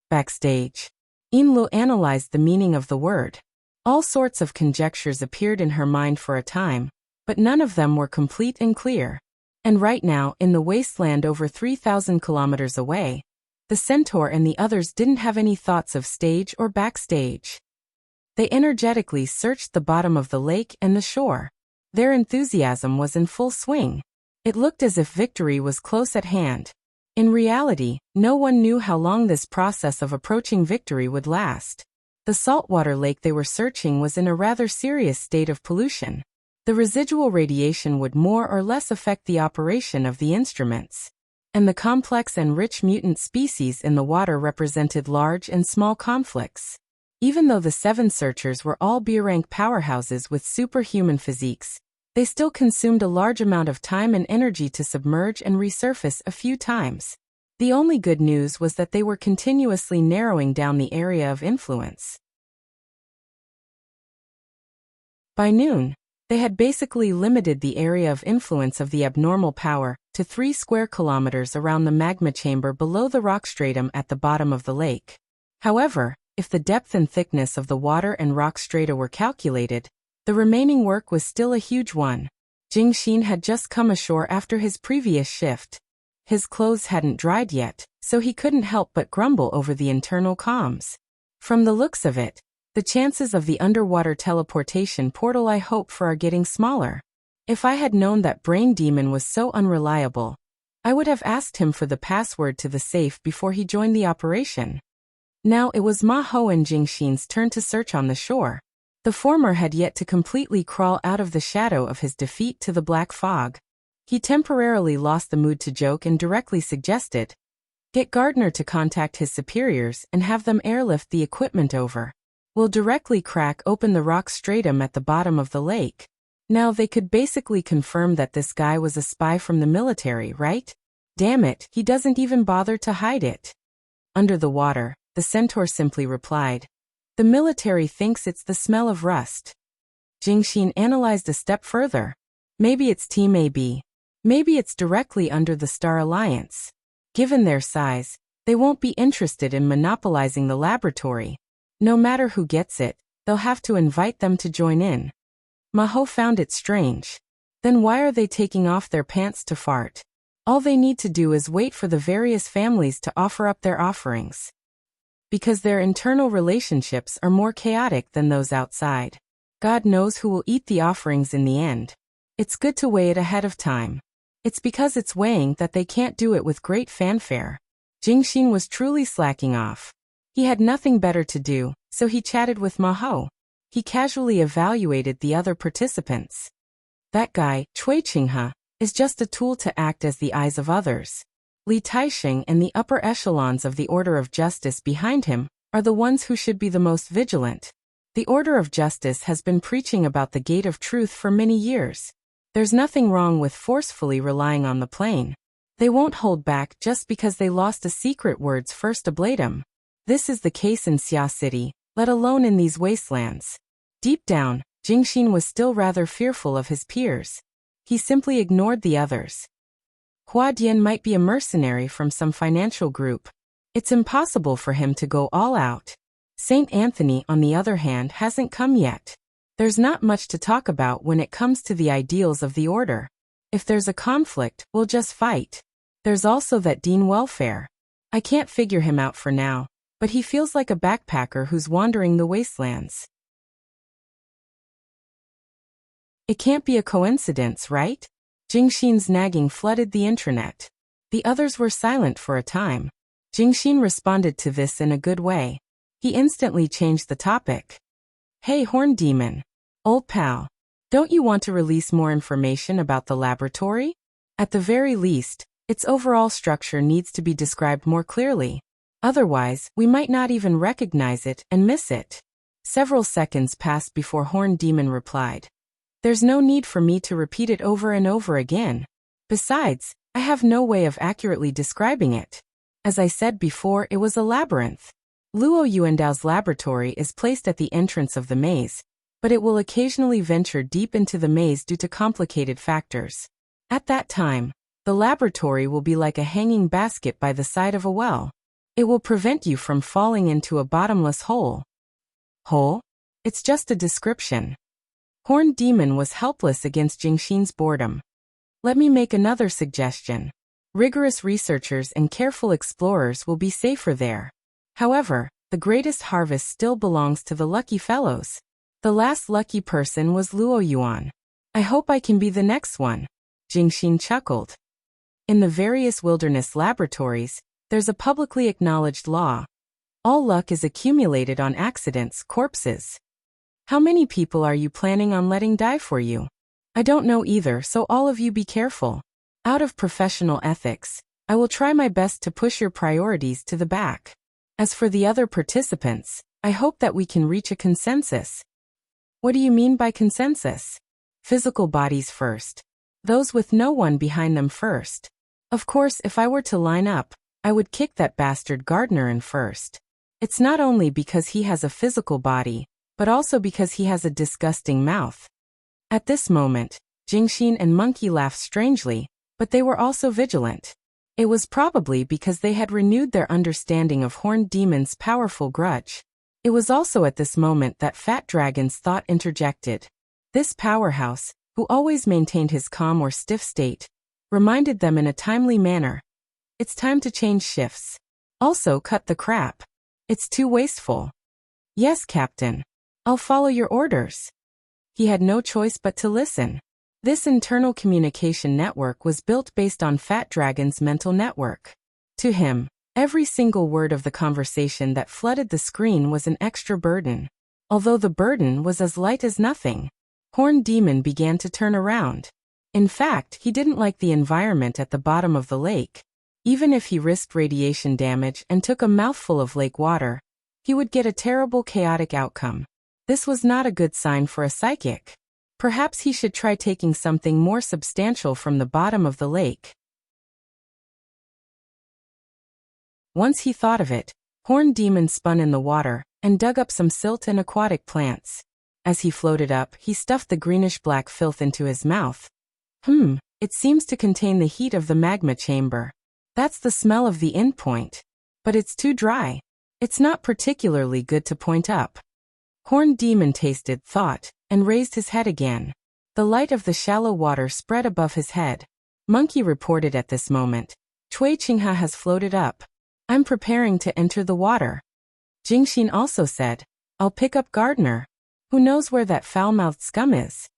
Backstage. Yinlu analyzed the meaning of the word. All sorts of conjectures appeared in her mind for a time, but none of them were complete and clear. And right now, in the wasteland over 3,000 kilometers away, the centaur and the others didn't have any thoughts of stage or backstage. They energetically searched the bottom of the lake and the shore. Their enthusiasm was in full swing. It looked as if victory was close at hand. In reality, no one knew how long this process of approaching victory would last. The saltwater lake they were searching was in a rather serious state of pollution. The residual radiation would more or less affect the operation of the instruments. And the complex and rich mutant species in the water represented large and small conflicts. Even though the 7 searchers were all B-rank powerhouses with superhuman physiques, they still consumed a large amount of time and energy to submerge and resurface a few times. The only good news was that they were continuously narrowing down the area of influence. By noon, they had basically limited the area of influence of the abnormal power to 3 square kilometers around the magma chamber below the rock stratum at the bottom of the lake. However, if the depth and thickness of the water and rock strata were calculated, the remaining work was still a huge one. Jingxin had just come ashore after his previous shift. His clothes hadn't dried yet, so he couldn't help but grumble over the internal comms. From the looks of it, the chances of the underwater teleportation portal I hope for are getting smaller. If I had known that Brain Demon was so unreliable, I would have asked him for the password to the safe before he joined the operation. Now it was Ma Hou and Jingxin's turn to search on the shore. The former had yet to completely crawl out of the shadow of his defeat to the black fog. He temporarily lost the mood to joke and directly suggested, "Get Gardner to contact his superiors and have them airlift the equipment over. We'll directly crack open the rock stratum at the bottom of the lake." Now they could basically confirm that this guy was a spy from the military, right? Damn it, he doesn't even bother to hide it. Under the water, the centaur simply replied, "The military thinks it's the smell of rust." Jingxin analyzed a step further. Maybe it's Team AB. Maybe it's directly under the Star Alliance. Given their size, they won't be interested in monopolizing the laboratory. No matter who gets it, they'll have to invite them to join in. Ma Hou found it strange. Then why are they taking off their pants to fart? All they need to do is wait for the various families to offer up their offerings. Because their internal relationships are more chaotic than those outside. God knows who will eat the offerings in the end. It's good to weigh it ahead of time. It's because it's weighing that they can't do it with great fanfare. Jingxin was truly slacking off. He had nothing better to do, so he chatted with Ma Hou. He casually evaluated the other participants. That guy, Cui Qinghe, is just a tool to act as the eyes of others. Li Taixing and the upper echelons of the Order of Justice behind him are the ones who should be the most vigilant. The Order of Justice has been preaching about the Gate of Truth for many years. There's nothing wrong with forcefully relying on the plane. They won't hold back just because they lost a secret word's first ablatum. This is the case in Xia City, let alone in these wastelands. Deep down, Jingxin was still rather fearful of his peers. He simply ignored the others. Hua Dian might be a mercenary from some financial group. It's impossible for him to go all out. Saint Anthony, on the other hand, hasn't come yet. There's not much to talk about when it comes to the ideals of the order. If there's a conflict, we'll just fight. There's also that Dean Welfare. I can't figure him out for now, but he feels like a backpacker who's wandering the wastelands. It can't be a coincidence, right? Jingxin's nagging flooded the intranet. The others were silent for a time. Jingxin responded to this in a good way. He instantly changed the topic. "Hey Horn Demon. Old pal. Don't you want to release more information about the laboratory? At the very least, its overall structure needs to be described more clearly. Otherwise, we might not even recognize it and miss it." Several seconds passed before Horn Demon replied. "There's no need for me to repeat it over and over again. Besides, I have no way of accurately describing it. As I said before, it was a labyrinth. Luo Yuandao's laboratory is placed at the entrance of the maze, but it will occasionally venture deep into the maze due to complicated factors. At that time, the laboratory will be like a hanging basket by the side of a well. It will prevent you from falling into a bottomless hole." Hole? It's just a description. Horn Demon was helpless against Jingxin's boredom. "Let me make another suggestion. Rigorous researchers and careful explorers will be safer there. However, the greatest harvest still belongs to the lucky fellows. The last lucky person was Luo Yuan. I hope I can be the next one. Jingxin chuckled. In the various wilderness laboratories, there's a publicly acknowledged law. All luck is accumulated on accidents, corpses. How many people are you planning on letting die for you? I don't know either, so all of you be careful. Out of professional ethics, I will try my best to push your priorities to the back. As for the other participants, I hope that we can reach a consensus. What do you mean by consensus? Physical bodies first. Those with no one behind them first. Of course, if I were to line up, I would kick that bastard gardener in first. It's not only because he has a physical body, but also because he has a disgusting mouth. At this moment, Jingxin and Monkey laughed strangely, but they were also vigilant. It was probably because they had renewed their understanding of Horned Demon's powerful grudge. It was also at this moment that Fat Dragon's thought interjected. This powerhouse, who always maintained his calm or stiff state, reminded them in a timely manner. It's time to change shifts. Also cut the crap. It's too wasteful. Yes, Captain. I'll follow your orders. He had no choice but to listen. This internal communication network was built based on Fat Dragon's mental network. To him, every single word of the conversation that flooded the screen was an extra burden. Although the burden was as light as nothing, Horned Demon began to turn around. In fact, he didn't like the environment at the bottom of the lake. Even if he risked radiation damage and took a mouthful of lake water, he would get a terrible chaotic outcome. This was not a good sign for a psychic. Perhaps he should try taking something more substantial from the bottom of the lake. Once he thought of it, Horned Demon spun in the water and dug up some silt and aquatic plants. As he floated up, he stuffed the greenish-black filth into his mouth. It seems to contain the heat of the magma chamber. That's the smell of the endpoint. But it's too dry. It's not particularly good to point up. Horned Demon tasted, thought, and raised his head again. The light of the shallow water spread above his head. Monkey reported at this moment. Cui Qingha has floated up. I'm preparing to enter the water. Jingxin also said, I'll pick up Gardener. Who knows where that foul-mouthed scum is?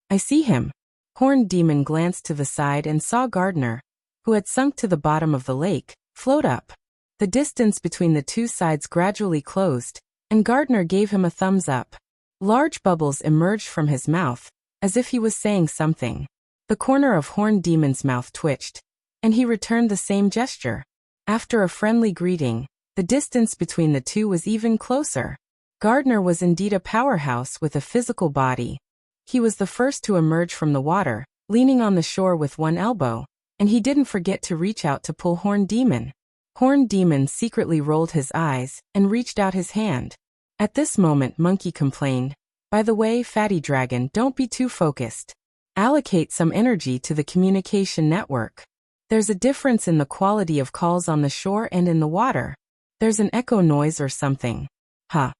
I see him. Horned Demon glanced to the side and saw Gardener, who had sunk to the bottom of the lake, float up. The distance between the two sides gradually closed, and Gardener gave him a thumbs up. Large bubbles emerged from his mouth, as if he was saying something. The corner of Horned Demon's mouth twitched, and he returned the same gesture. After a friendly greeting, the distance between the two was even closer. Gardener was indeed a powerhouse with a physical body. He was the first to emerge from the water, leaning on the shore with one elbow, and he didn't forget to reach out to pull Horned Demon. Horned Demon secretly rolled his eyes and reached out his hand. At this moment Monkey complained, By the way, Fatty Dragon, don't be too focused. Allocate some energy to the communication network. There's a difference in the quality of calls on the shore and in the water. There's an echo noise or something. Huh.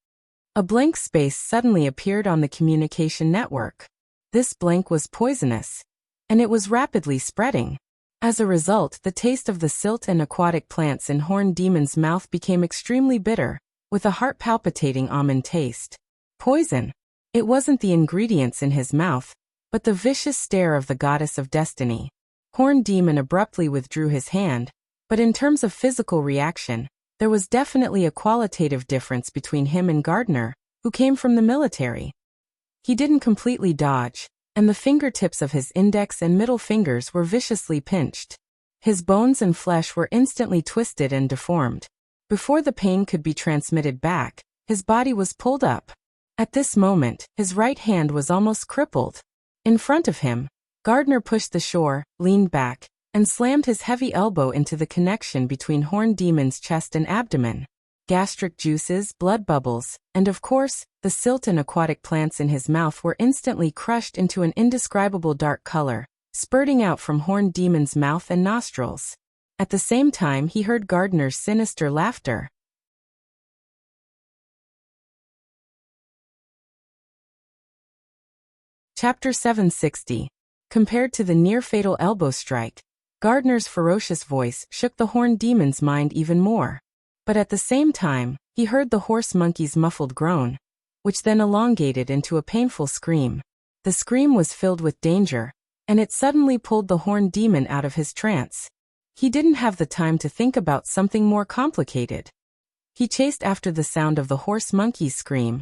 A blank space suddenly appeared on the communication network. This blank was poisonous, and it was rapidly spreading. As a result, the taste of the silt and aquatic plants in Horned Demon's mouth became extremely bitter, with a heart-palpitating almond taste. Poison. It wasn't the ingredients in his mouth, but the vicious stare of the goddess of destiny. Horned Demon abruptly withdrew his hand, but in terms of physical reaction, there was definitely a qualitative difference between him and Gardener, who came from the military. He didn't completely dodge, and the fingertips of his index and middle fingers were viciously pinched. His bones and flesh were instantly twisted and deformed. Before the pain could be transmitted back, his body was pulled up. At this moment, his right hand was almost crippled. In front of him, Gardener pushed the shore, leaned back, and slammed his heavy elbow into the connection between Horned Demon's chest and abdomen. Gastric juices, blood bubbles, and of course, the silt and aquatic plants in his mouth were instantly crushed into an indescribable dark color, spurting out from Horned Demon's mouth and nostrils. At the same time, he heard Gardener's sinister laughter. Chapter 760. Compared to the near-fatal elbow strike, Gardener's ferocious voice shook the Horned Demon's mind even more. But at the same time, he heard the horse monkey's muffled groan, which then elongated into a painful scream. The scream was filled with danger, and it suddenly pulled the horned demon out of his trance. He didn't have the time to think about something more complicated. He chased after the sound of the horse monkey's scream,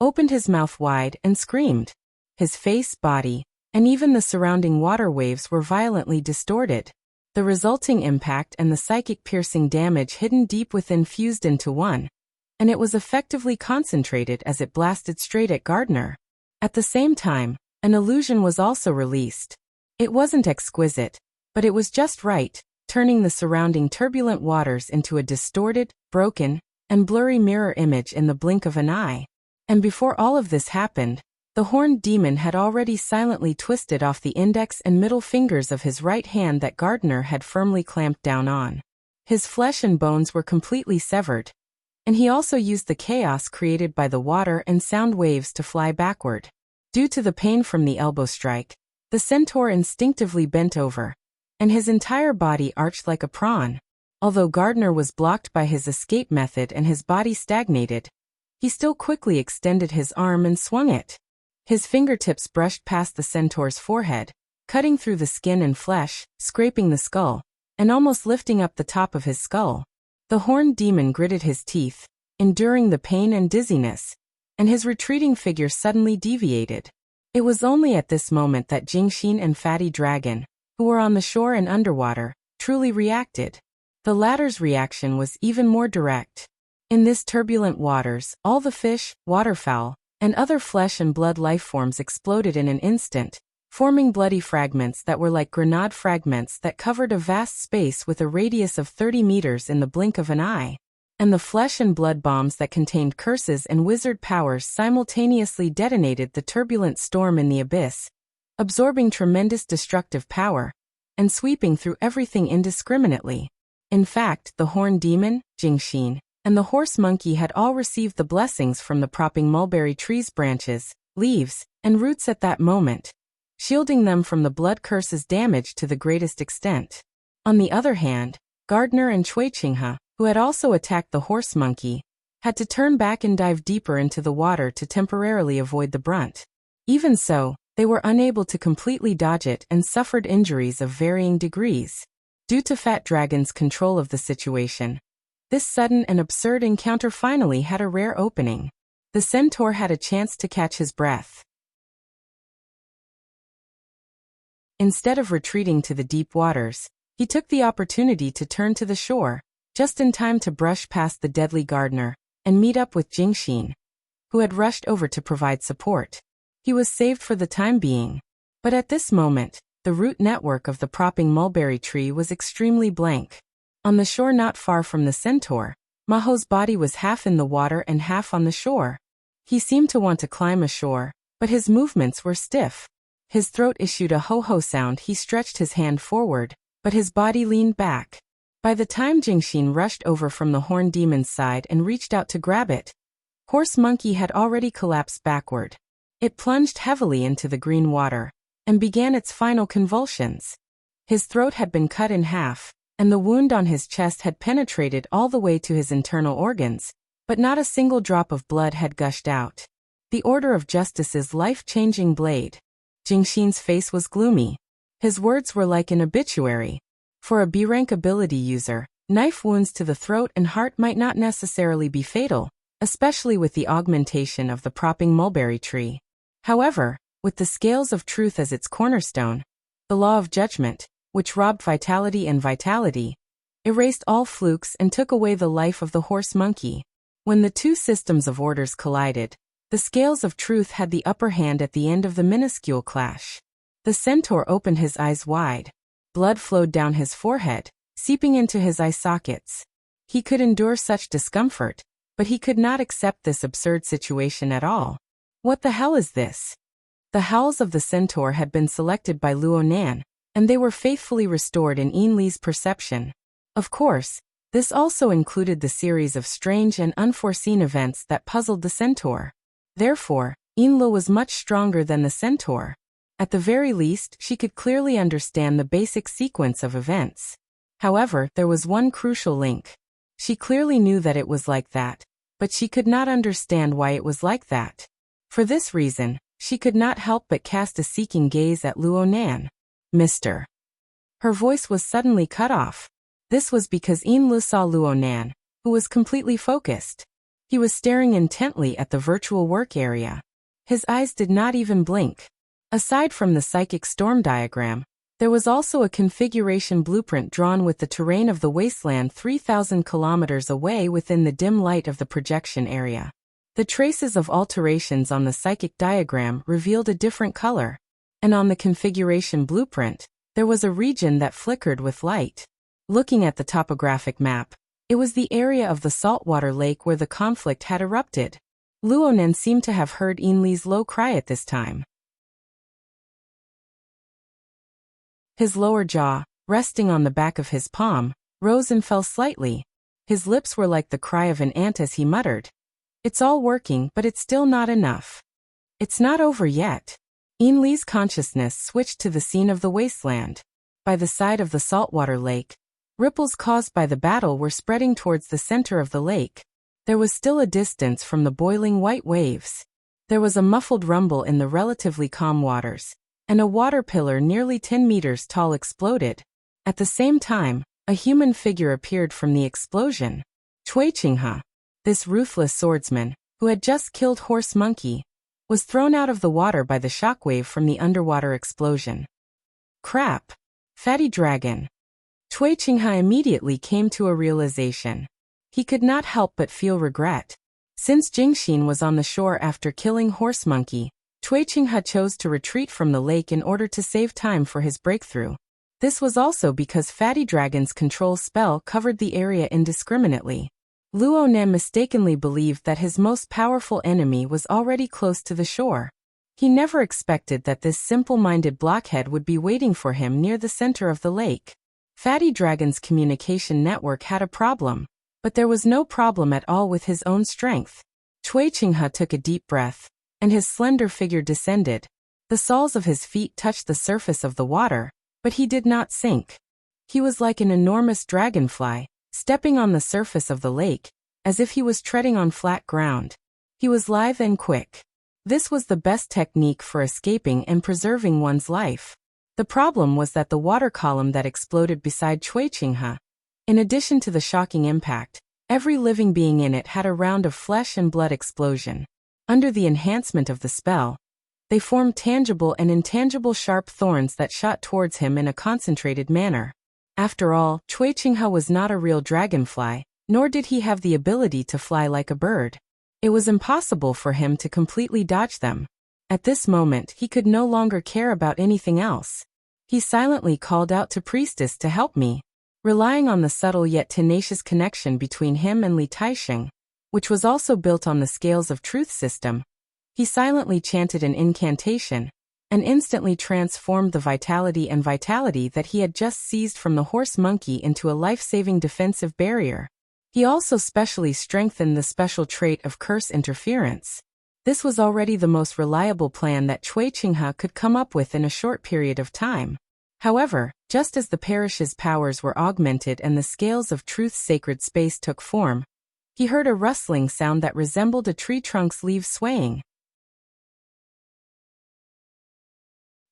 opened his mouth wide and screamed. His face, body, and even the surrounding water waves were violently distorted. The resulting impact and the psychic piercing damage hidden deep within fused into one, and it was effectively concentrated as it blasted straight at Gardner. At the same time, an illusion was also released. It wasn't exquisite, but it was just right, turning the surrounding turbulent waters into a distorted, broken, and blurry mirror image in the blink of an eye. And before all of this happened, the horned demon had already silently twisted off the index and middle fingers of his right hand that Gardner had firmly clamped down on. His flesh and bones were completely severed, and he also used the chaos created by the water and sound waves to fly backward. Due to the pain from the elbow strike, the centaur instinctively bent over, and his entire body arched like a prawn. Although Gardner was blocked by his escape method and his body stagnated, he still quickly extended his arm and swung it. His fingertips brushed past the centaur's forehead, cutting through the skin and flesh, scraping the skull, and almost lifting up the top of his skull. The horned demon gritted his teeth, enduring the pain and dizziness, and his retreating figure suddenly deviated. It was only at this moment that Jingxin and Fatty Dragon, who were on the shore and underwater, truly reacted. The latter's reaction was even more direct. In this turbulent waters, all the fish, waterfowl, and other flesh and blood lifeforms exploded in an instant, forming bloody fragments that were like grenade fragments that covered a vast space with a radius of 30 meters in the blink of an eye. And the flesh and blood bombs that contained curses and wizard powers simultaneously detonated the turbulent storm in the abyss, absorbing tremendous destructive power, and sweeping through everything indiscriminately. In fact, the horned demon, Jingxin, and the horse monkey had all received the blessings from the propping mulberry tree's branches, leaves, and roots at that moment, shielding them from the blood curse's damage to the greatest extent. On the other hand, Gardner and Cui Qinghe, who had also attacked the horse monkey, had to turn back and dive deeper into the water to temporarily avoid the brunt. Even so, they were unable to completely dodge it and suffered injuries of varying degrees. Due to Fat Dragon's control of the situation, this sudden and absurd encounter finally had a rare opening. The centaur had a chance to catch his breath. Instead of retreating to the deep waters, he took the opportunity to turn to the shore, just in time to brush past the deadly Gardner and meet up with Jingxin, who had rushed over to provide support. He was saved for the time being. But at this moment, the root network of the propping mulberry tree was extremely blank. On the shore not far from the centaur, Maho's body was half in the water and half on the shore. He seemed to want to climb ashore, but his movements were stiff. His throat issued a ho-ho sound. He stretched his hand forward, but his body leaned back. By the time Jingxin rushed over from the horned demon's side and reached out to grab it, horse monkey had already collapsed backward. It plunged heavily into the green water and began its final convulsions. His throat had been cut in half, and the wound on his chest had penetrated all the way to his internal organs, but not a single drop of blood had gushed out. The Order of Justice's life-changing blade. Jingxin's face was gloomy. His words were like an obituary. For a B-rank ability user, knife wounds to the throat and heart might not necessarily be fatal, especially with the augmentation of the propping mulberry tree. However, with the scales of truth as its cornerstone, the law of judgment, which robbed vitality and vitality, erased all flukes and took away the life of the horse monkey. When the two systems of orders collided, the scales of truth had the upper hand at the end of the minuscule clash. The centaur opened his eyes wide. Blood flowed down his forehead, seeping into his eye sockets. He could endure such discomfort, but he could not accept this absurd situation at all. What the hell is this? The howls of the centaur had been selected by Luo Nan, and they were faithfully restored in Yin Li's perception. Of course, this also included the series of strange and unforeseen events that puzzled the centaur. Therefore, Yin Li was much stronger than the centaur. At the very least, she could clearly understand the basic sequence of events. However, there was one crucial link. She clearly knew that it was like that, but she could not understand why it was like that. For this reason, she could not help but cast a seeking gaze at Luo Nan. Mr. Her voice was suddenly cut off. This was because Lu saw Luo Nan, who was completely focused. He was staring intently at the virtual work area. His eyes did not even blink. Aside from the psychic storm diagram, there was also a configuration blueprint drawn with the terrain of the wasteland 3,000 kilometers away within the dim light of the projection area. The traces of alterations on the psychic diagram revealed a different color, and on the configuration blueprint, there was a region that flickered with light. Looking at the topographic map, it was the area of the saltwater lake where the conflict had erupted. Luo Nan seemed to have heard Li's low cry at this time. His lower jaw, resting on the back of his palm, rose and fell slightly. His lips were like the cry of an ant as he muttered, "It's all working, but it's still not enough. It's not over yet." Li's consciousness switched to the scene of the wasteland. By the side of the saltwater lake, ripples caused by the battle were spreading towards the center of the lake. There was still a distance from the boiling white waves. There was a muffled rumble in the relatively calm waters, and a water pillar nearly 10 meters tall exploded. At the same time, a human figure appeared from the explosion. Cui Qinghe, this ruthless swordsman, who had just killed Horse Monkey, was thrown out of the water by the shockwave from the underwater explosion. Crap! Fatty dragon! Cui Qinghe immediately came to a realization. He could not help but feel regret. Since Jingxin was on the shore after killing Horse Monkey, Cui Qinghe chose to retreat from the lake in order to save time for his breakthrough. This was also because Fatty Dragon's control spell covered the area indiscriminately. Luo Nan mistakenly believed that his most powerful enemy was already close to the shore. He never expected that this simple-minded blockhead would be waiting for him near the center of the lake. Fatty Dragon's communication network had a problem, but there was no problem at all with his own strength. Cui Qinghe took a deep breath, and his slender figure descended. The soles of his feet touched the surface of the water, but he did not sink. He was like an enormous dragonfly, stepping on the surface of the lake, as if he was treading on flat ground. He was lithe and quick. This was the best technique for escaping and preserving one's life. The problem was that the water column that exploded beside Cui Qinghe, in addition to the shocking impact, every living being in it had a round of flesh and blood explosion. Under the enhancement of the spell, they formed tangible and intangible sharp thorns that shot towards him in a concentrated manner. After all, Cui Qinghe was not a real dragonfly, nor did he have the ability to fly like a bird. It was impossible for him to completely dodge them. At this moment, he could no longer care about anything else. He silently called out to Priestess to help me. Relying on the subtle yet tenacious connection between him and Li Taixing, which was also built on the Scales of Truth system, he silently chanted an incantation, and instantly transformed the vitality that he had just seized from the horse monkey into a life-saving defensive barrier. He also specially strengthened the special trait of curse interference. This was already the most reliable plan that Cui Qinghe could come up with in a short period of time. However, just as the parish's powers were augmented and the Scales of Truth's sacred space took form, he heard a rustling sound that resembled a tree trunk's leaves swaying.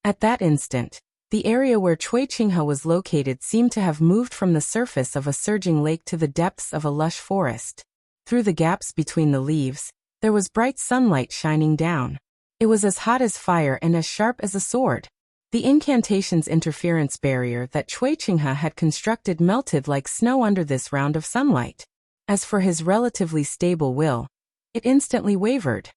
At that instant, the area where Cui Qinghe was located seemed to have moved from the surface of a surging lake to the depths of a lush forest. Through the gaps between the leaves, there was bright sunlight shining down. It was as hot as fire and as sharp as a sword. The incantation's interference barrier that Cui Qinghe had constructed melted like snow under this round of sunlight. As for his relatively stable will, it instantly wavered.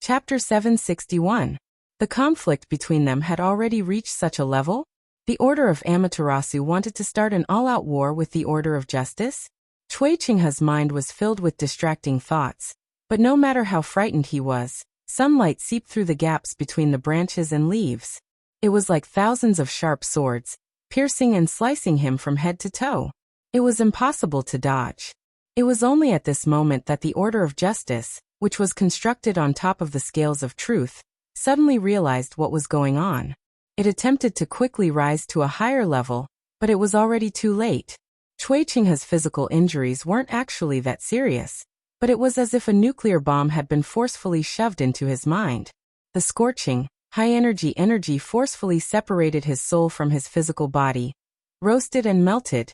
Chapter 761. The conflict between them had already reached such a level? The Order of Amaterasu wanted to start an all-out war with the Order of Justice? Cui Qinghe's mind was filled with distracting thoughts, but no matter how frightened he was, sunlight seeped through the gaps between the branches and leaves. It was like thousands of sharp swords, piercing and slicing him from head to toe. It was impossible to dodge. It was only at this moment that the Order of Justice, which was constructed on top of the Scales of Truth, suddenly realized what was going on. It attempted to quickly rise to a higher level, but it was already too late. Cui Qinghe's physical injuries weren't actually that serious, but it was as if a nuclear bomb had been forcefully shoved into his mind. The scorching, high-energy energy forcefully separated his soul from his physical body, roasted and melted,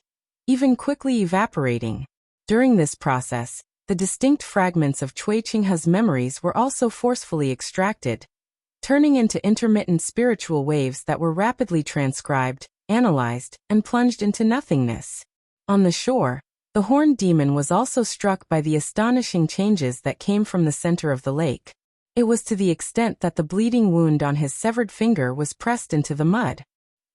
even quickly evaporating. During this process, the distinct fragments of Cui Qinghe's memories were also forcefully extracted, turning into intermittent spiritual waves that were rapidly transcribed, analyzed, and plunged into nothingness. On the shore, the horned demon was also struck by the astonishing changes that came from the center of the lake. It was to the extent that the bleeding wound on his severed finger was pressed into the mud.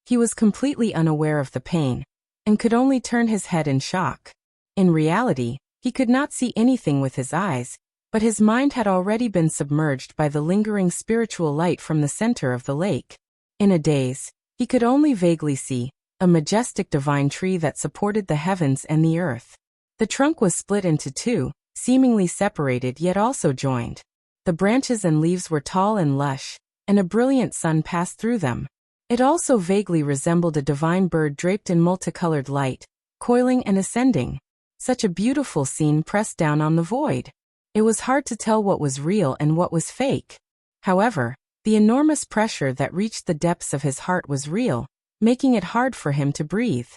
He was completely unaware of the pain, and could only turn his head in shock. In reality, he could not see anything with his eyes, but his mind had already been submerged by the lingering spiritual light from the center of the lake. In a daze, he could only vaguely see a majestic divine tree that supported the heavens and the earth. The trunk was split into two, seemingly separated yet also joined. The branches and leaves were tall and lush, and a brilliant sun passed through them. It also vaguely resembled a divine bird draped in multicolored light, coiling and ascending. Such a beautiful scene pressed down on the void. It was hard to tell what was real and what was fake. However, the enormous pressure that reached the depths of his heart was real, making it hard for him to breathe.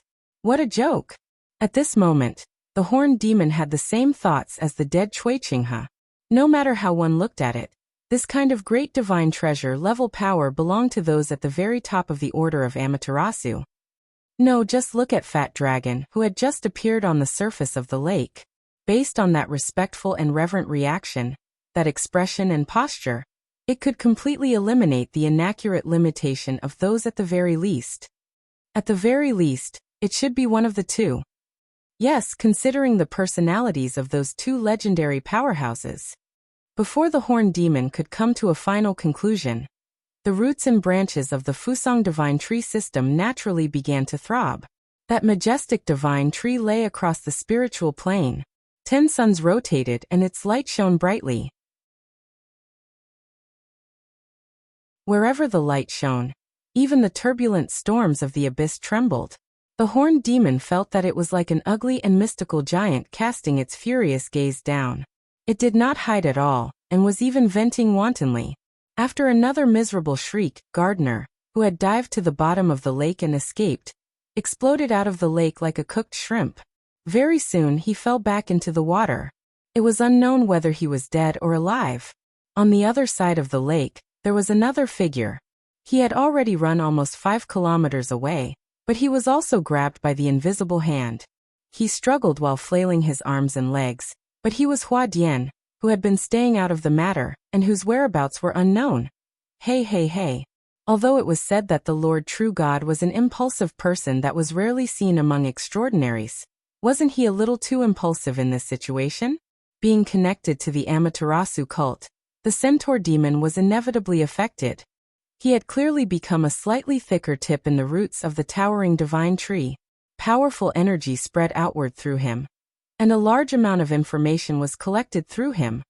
What a joke! At this moment, the horned demon had the same thoughts as the dead Cui Qinghe. No matter how one looked at it, this kind of great divine treasure-level power belonged to those at the very top of the order of Amaterasu. No, just look at Fat Dragon, who had just appeared on the surface of the lake. Based on that respectful and reverent reaction, that expression and posture, it could completely eliminate the inaccurate limitation of those at the very least. At the very least, it should be one of the two. Yes, considering the personalities of those two legendary powerhouses. Before the horned demon could come to a final conclusion, the roots and branches of the Fusang divine tree system naturally began to throb. That majestic divine tree lay across the spiritual plane. 10 suns rotated and its light shone brightly. Wherever the light shone, even the turbulent storms of the abyss trembled. The horned demon felt that it was like an ugly and mystical giant casting its furious gaze down. It did not hide at all, and was even venting wantonly. After another miserable shriek, Gardner, who had dived to the bottom of the lake and escaped, exploded out of the lake like a cooked shrimp. Very soon he fell back into the water. It was unknown whether he was dead or alive. On the other side of the lake, there was another figure. He had already run almost 5 kilometers away, but he was also grabbed by the invisible hand. He struggled while flailing his arms and legs, but he was Hua Dian, who had been staying out of the matter, and whose whereabouts were unknown. Hey. Although it was said that the Lord True God was an impulsive person that was rarely seen among extraordinaries, wasn't he a little too impulsive in this situation? Being connected to the Amaterasu cult, the centaur demon was inevitably affected. He had clearly become a slightly thicker tip in the roots of the towering divine tree. Powerful energy spread outward through him, and a large amount of information was collected through him.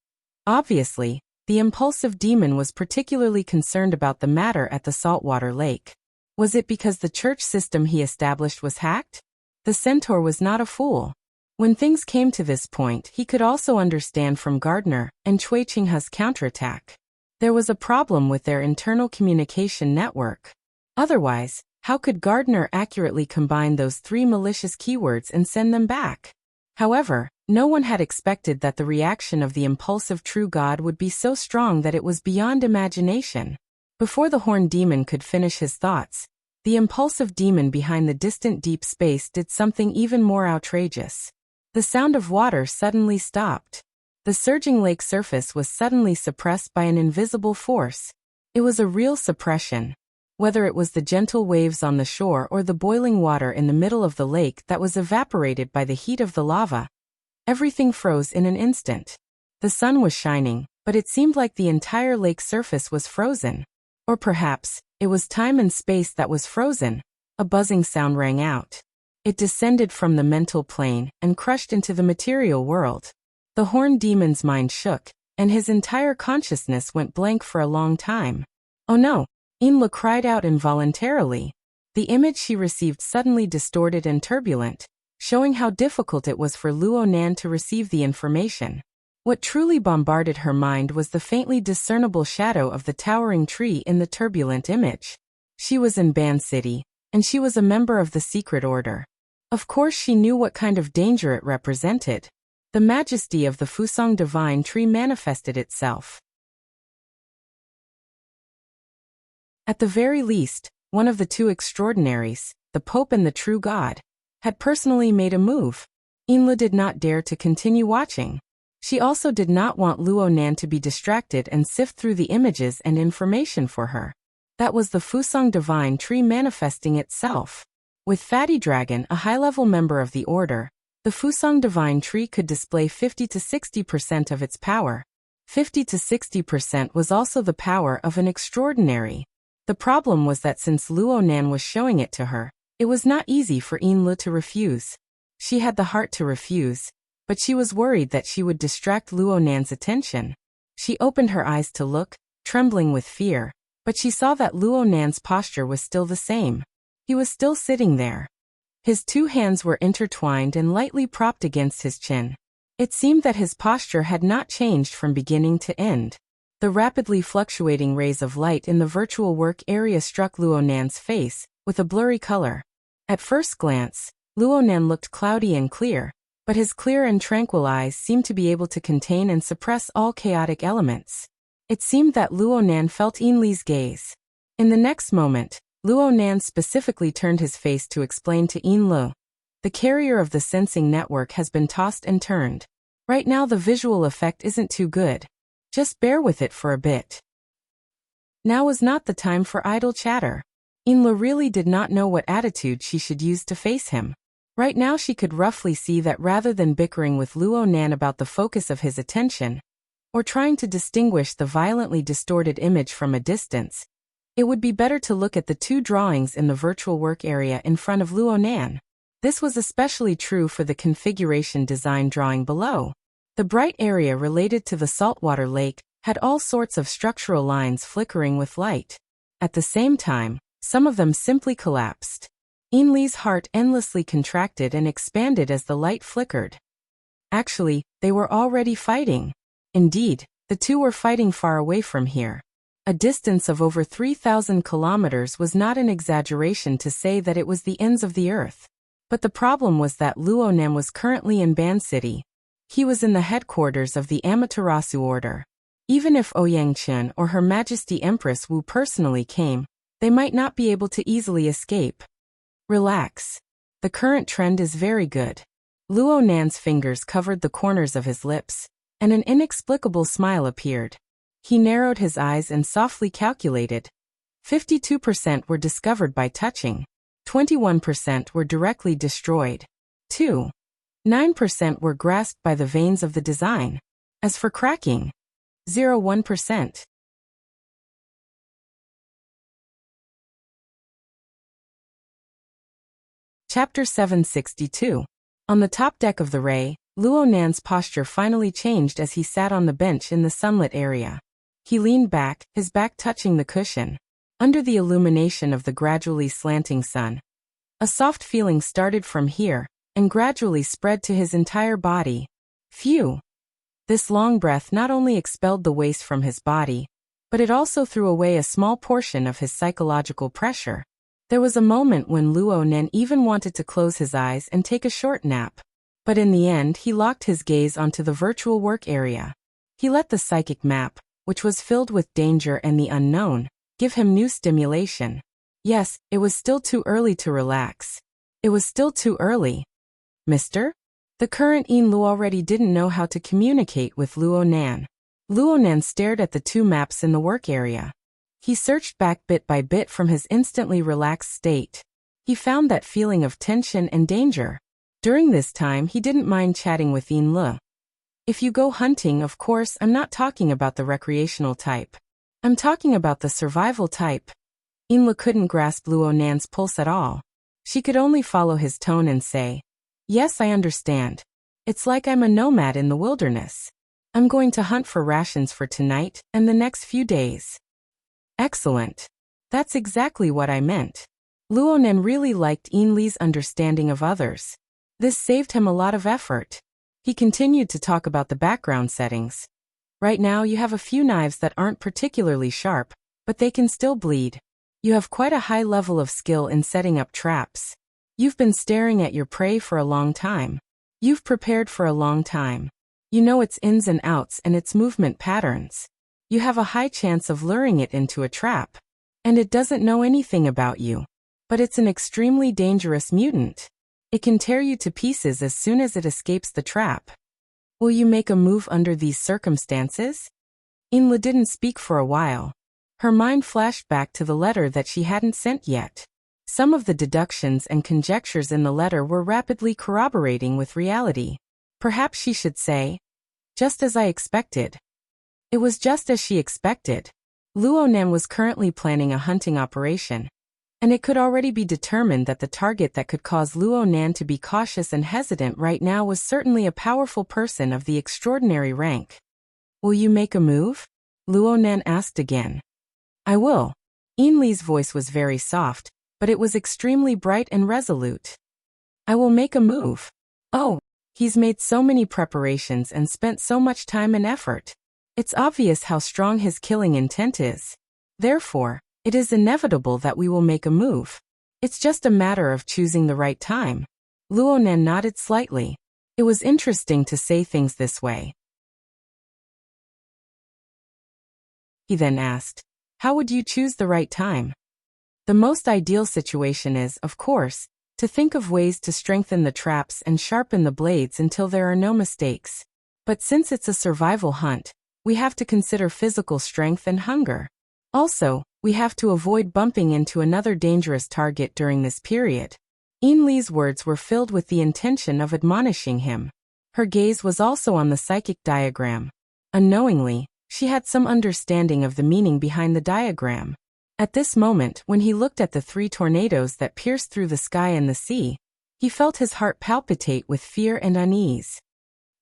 Obviously, the impulsive demon was particularly concerned about the matter at the saltwater lake. Was it because the church system he established was hacked? The centaur was not a fool. When things came to this point, he could also understand from Gardner and Cui Qinghe's counterattack. There was a problem with their internal communication network. Otherwise, how could Gardner accurately combine those 3 malicious keywords and send them back? However, no one had expected that the reaction of the impulsive true god would be so strong that it was beyond imagination. Before the horned demon could finish his thoughts, the impulsive demon behind the distant deep space did something even more outrageous. The sound of water suddenly stopped. The surging lake surface was suddenly suppressed by an invisible force. It was a real suppression. Whether it was the gentle waves on the shore or the boiling water in the middle of the lake that was evaporated by the heat of the lava, everything froze in an instant. The sun was shining, but it seemed like the entire lake surface was frozen. Or perhaps, it was time and space that was frozen. A buzzing sound rang out. It descended from the mental plane and crushed into the material world. The horned demon's mind shook, and his entire consciousness went blank for a long time. Oh no, Inla cried out involuntarily. The image she received suddenly distorted and turbulent, showing how difficult it was for Luo Nan to receive the information. What truly bombarded her mind was the faintly discernible shadow of the towering tree in the turbulent image. She was in Ban City, and she was a member of the secret order. Of course she knew what kind of danger it represented. The majesty of the Fusang divine tree manifested itself. At the very least, one of the two extraordinaries, the Pope and the true God, had personally made a move. Inla did not dare to continue watching. She also did not want Luo Nan to be distracted and sift through the images and information for her. That was the Fusang divine tree manifesting itself. With Fatty Dragon, a high-level member of the order, the Fusang divine tree could display 50 to 60% of its power. 50 to 60% was also the power of an extraordinary. The problem was that since Luo Nan was showing it to her, it was not easy for Inla to refuse. She had the heart to refuse, but she was worried that she would distract Luo Nan's attention. She opened her eyes to look, trembling with fear, but she saw that Luo Nan's posture was still the same. He was still sitting there. His two hands were intertwined and lightly propped against his chin. It seemed that his posture had not changed from beginning to end. The rapidly fluctuating rays of light in the virtual work area struck Luo Nan's face, with a blurry color. At first glance, Luo Nan looked cloudy and clear, but his clear and tranquil eyes seemed to be able to contain and suppress all chaotic elements. It seemed that Luo Nan felt Inli's gaze. In the next moment, Luo Nan specifically turned his face to explain to Inlu. The carrier of the sensing network has been tossed and turned. Right now the visual effect isn't too good. Just bear with it for a bit. Now was not the time for idle chatter. Inla really did not know what attitude she should use to face him. Right now she could roughly see that rather than bickering with Luo Nan about the focus of his attention, or trying to distinguish the violently distorted image from a distance, it would be better to look at the two drawings in the virtual work area in front of Luo Nan. This was especially true for the configuration design drawing below. The bright area related to the saltwater lake had all sorts of structural lines flickering with light. At the same time, some of them simply collapsed. Inli's heart endlessly contracted and expanded as the light flickered. Actually, they were already fighting. Indeed, the two were fighting far away from here. A distance of over 3,000 kilometers was not an exaggeration to say that it was the ends of the earth. But the problem was that Luo Nan was currently in Ban City. He was in the headquarters of the Amaterasu Order. Even if Ouyang or Her Majesty Empress Wu personally came, they might not be able to easily escape. Relax. The current trend is very good. Luo Nan's fingers covered the corners of his lips, and an inexplicable smile appeared. He narrowed his eyes and softly calculated. 52% were discovered by touching. 21% were directly destroyed. 9% were grasped by the veins of the design. As for cracking, 0.1%. Chapter 762. On the top deck of the Ray, Luo Nan's posture finally changed as he sat on the bench in the sunlit area. He leaned back, his back touching the cushion. Under the illumination of the gradually slanting sun, a soft feeling started from here, and gradually spread to his entire body. Phew! This long breath not only expelled the waste from his body, but it also threw away a small portion of his psychological pressure. There was a moment when Luo Nan even wanted to close his eyes and take a short nap. But in the end he locked his gaze onto the virtual work area. He let the psychic map, which was filled with danger and the unknown, give him new stimulation. Yes, it was still too early to relax. It was still too early. Mister? The current Inlu already didn't know how to communicate with Luo Nan. Luo Nan stared at the two maps in the work area. He searched back bit by bit from his instantly relaxed state. He found that feeling of tension and danger. During this time he didn't mind chatting with Inlu. If you go hunting, of course I'm not talking about the recreational type. I'm talking about the survival type. Inlu couldn't grasp Luo Nan's pulse at all. She could only follow his tone and say, "Yes, I understand. It's like I'm a nomad in the wilderness. I'm going to hunt for rations for tonight and the next few days." Excellent. That's exactly what I meant. Luonan really liked Ainli's understanding of others. This saved him a lot of effort. He continued to talk about the background settings. Right now you have a few knives that aren't particularly sharp, but they can still bleed. You have quite a high level of skill in setting up traps. You've been staring at your prey for a long time. You've prepared for a long time. You know its ins and outs and its movement patterns. You have a high chance of luring it into a trap. And it doesn't know anything about you. But it's an extremely dangerous mutant. It can tear you to pieces as soon as it escapes the trap. Will you make a move under these circumstances? Ainli didn't speak for a while. Her mind flashed back to the letter that she hadn't sent yet. Some of the deductions and conjectures in the letter were rapidly corroborating with reality. Perhaps she should say, just as I expected. It was just as she expected. Luonan was currently planning a hunting operation, and it could already be determined that the target that could cause Luonan to be cautious and hesitant right now was certainly a powerful person of the extraordinary rank. Will you make a move? Luonan asked again. I will. Ainli's voice was very soft, but it was extremely bright and resolute. I will make a move. Oh, he's made so many preparations and spent so much time and effort. It's obvious how strong his killing intent is. Therefore, it is inevitable that we will make a move. It's just a matter of choosing the right time. Luonan nodded slightly. It was interesting to say things this way. He then asked, how would you choose the right time? The most ideal situation is, of course, to think of ways to strengthen the traps and sharpen the blades until there are no mistakes. But since it's a survival hunt, we have to consider physical strength and hunger. Also, we have to avoid bumping into another dangerous target during this period. Ainli's words were filled with the intention of admonishing him. Her gaze was also on the psychic diagram. Unknowingly, she had some understanding of the meaning behind the diagram. At this moment, when he looked at the 3 tornadoes that pierced through the sky and the sea, he felt his heart palpitate with fear and unease.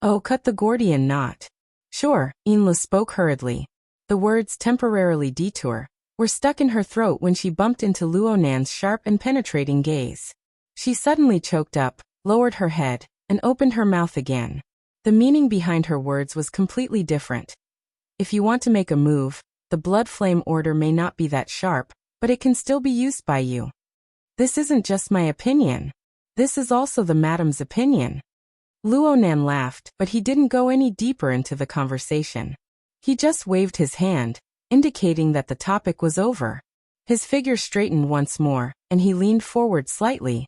Oh, cut the Gordian knot. Sure, Ainli spoke hurriedly. The words temporarily detour were stuck in her throat when she bumped into Luonan's sharp and penetrating gaze. She suddenly choked up, lowered her head, and opened her mouth again. The meaning behind her words was completely different. If you want to make a move, the blood flame order may not be that sharp, but it can still be used by you. This isn't just my opinion. This is also the madam's opinion. Luonan laughed, but he didn't go any deeper into the conversation. He just waved his hand, indicating that the topic was over. His figure straightened once more, and he leaned forward slightly.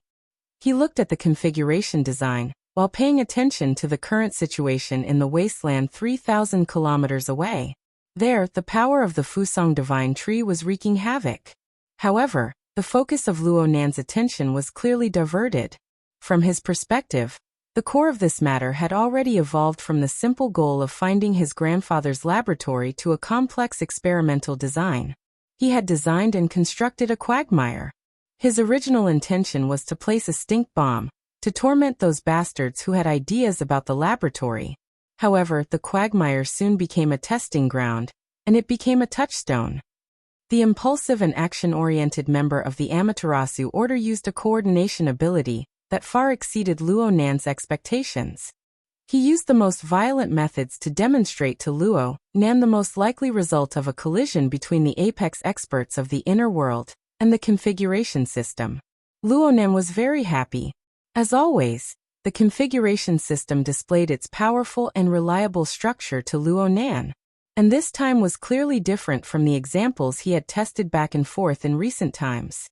He looked at the configuration design, while paying attention to the current situation in the wasteland 3,000 kilometers away. There, the power of the Fusang divine tree was wreaking havoc. However, the focus of Luonan's attention was clearly diverted. From his perspective, the core of this matter had already evolved from the simple goal of finding his grandfather's laboratory to a complex experimental design. He had designed and constructed a quagmire. His original intention was to place a stink bomb, to torment those bastards who had ideas about the laboratory. However, the quagmire soon became a testing ground, and it became a touchstone. The impulsive and action-oriented member of the Amaterasu Order used a coordination ability that far exceeded Luonan's expectations. He used the most violent methods to demonstrate to Luonan the most likely result of a collision between the apex experts of the inner world and the configuration system. Luonan was very happy. As always, the configuration system displayed its powerful and reliable structure to Luonan, and this time was clearly different from the examples he had tested back and forth in recent times.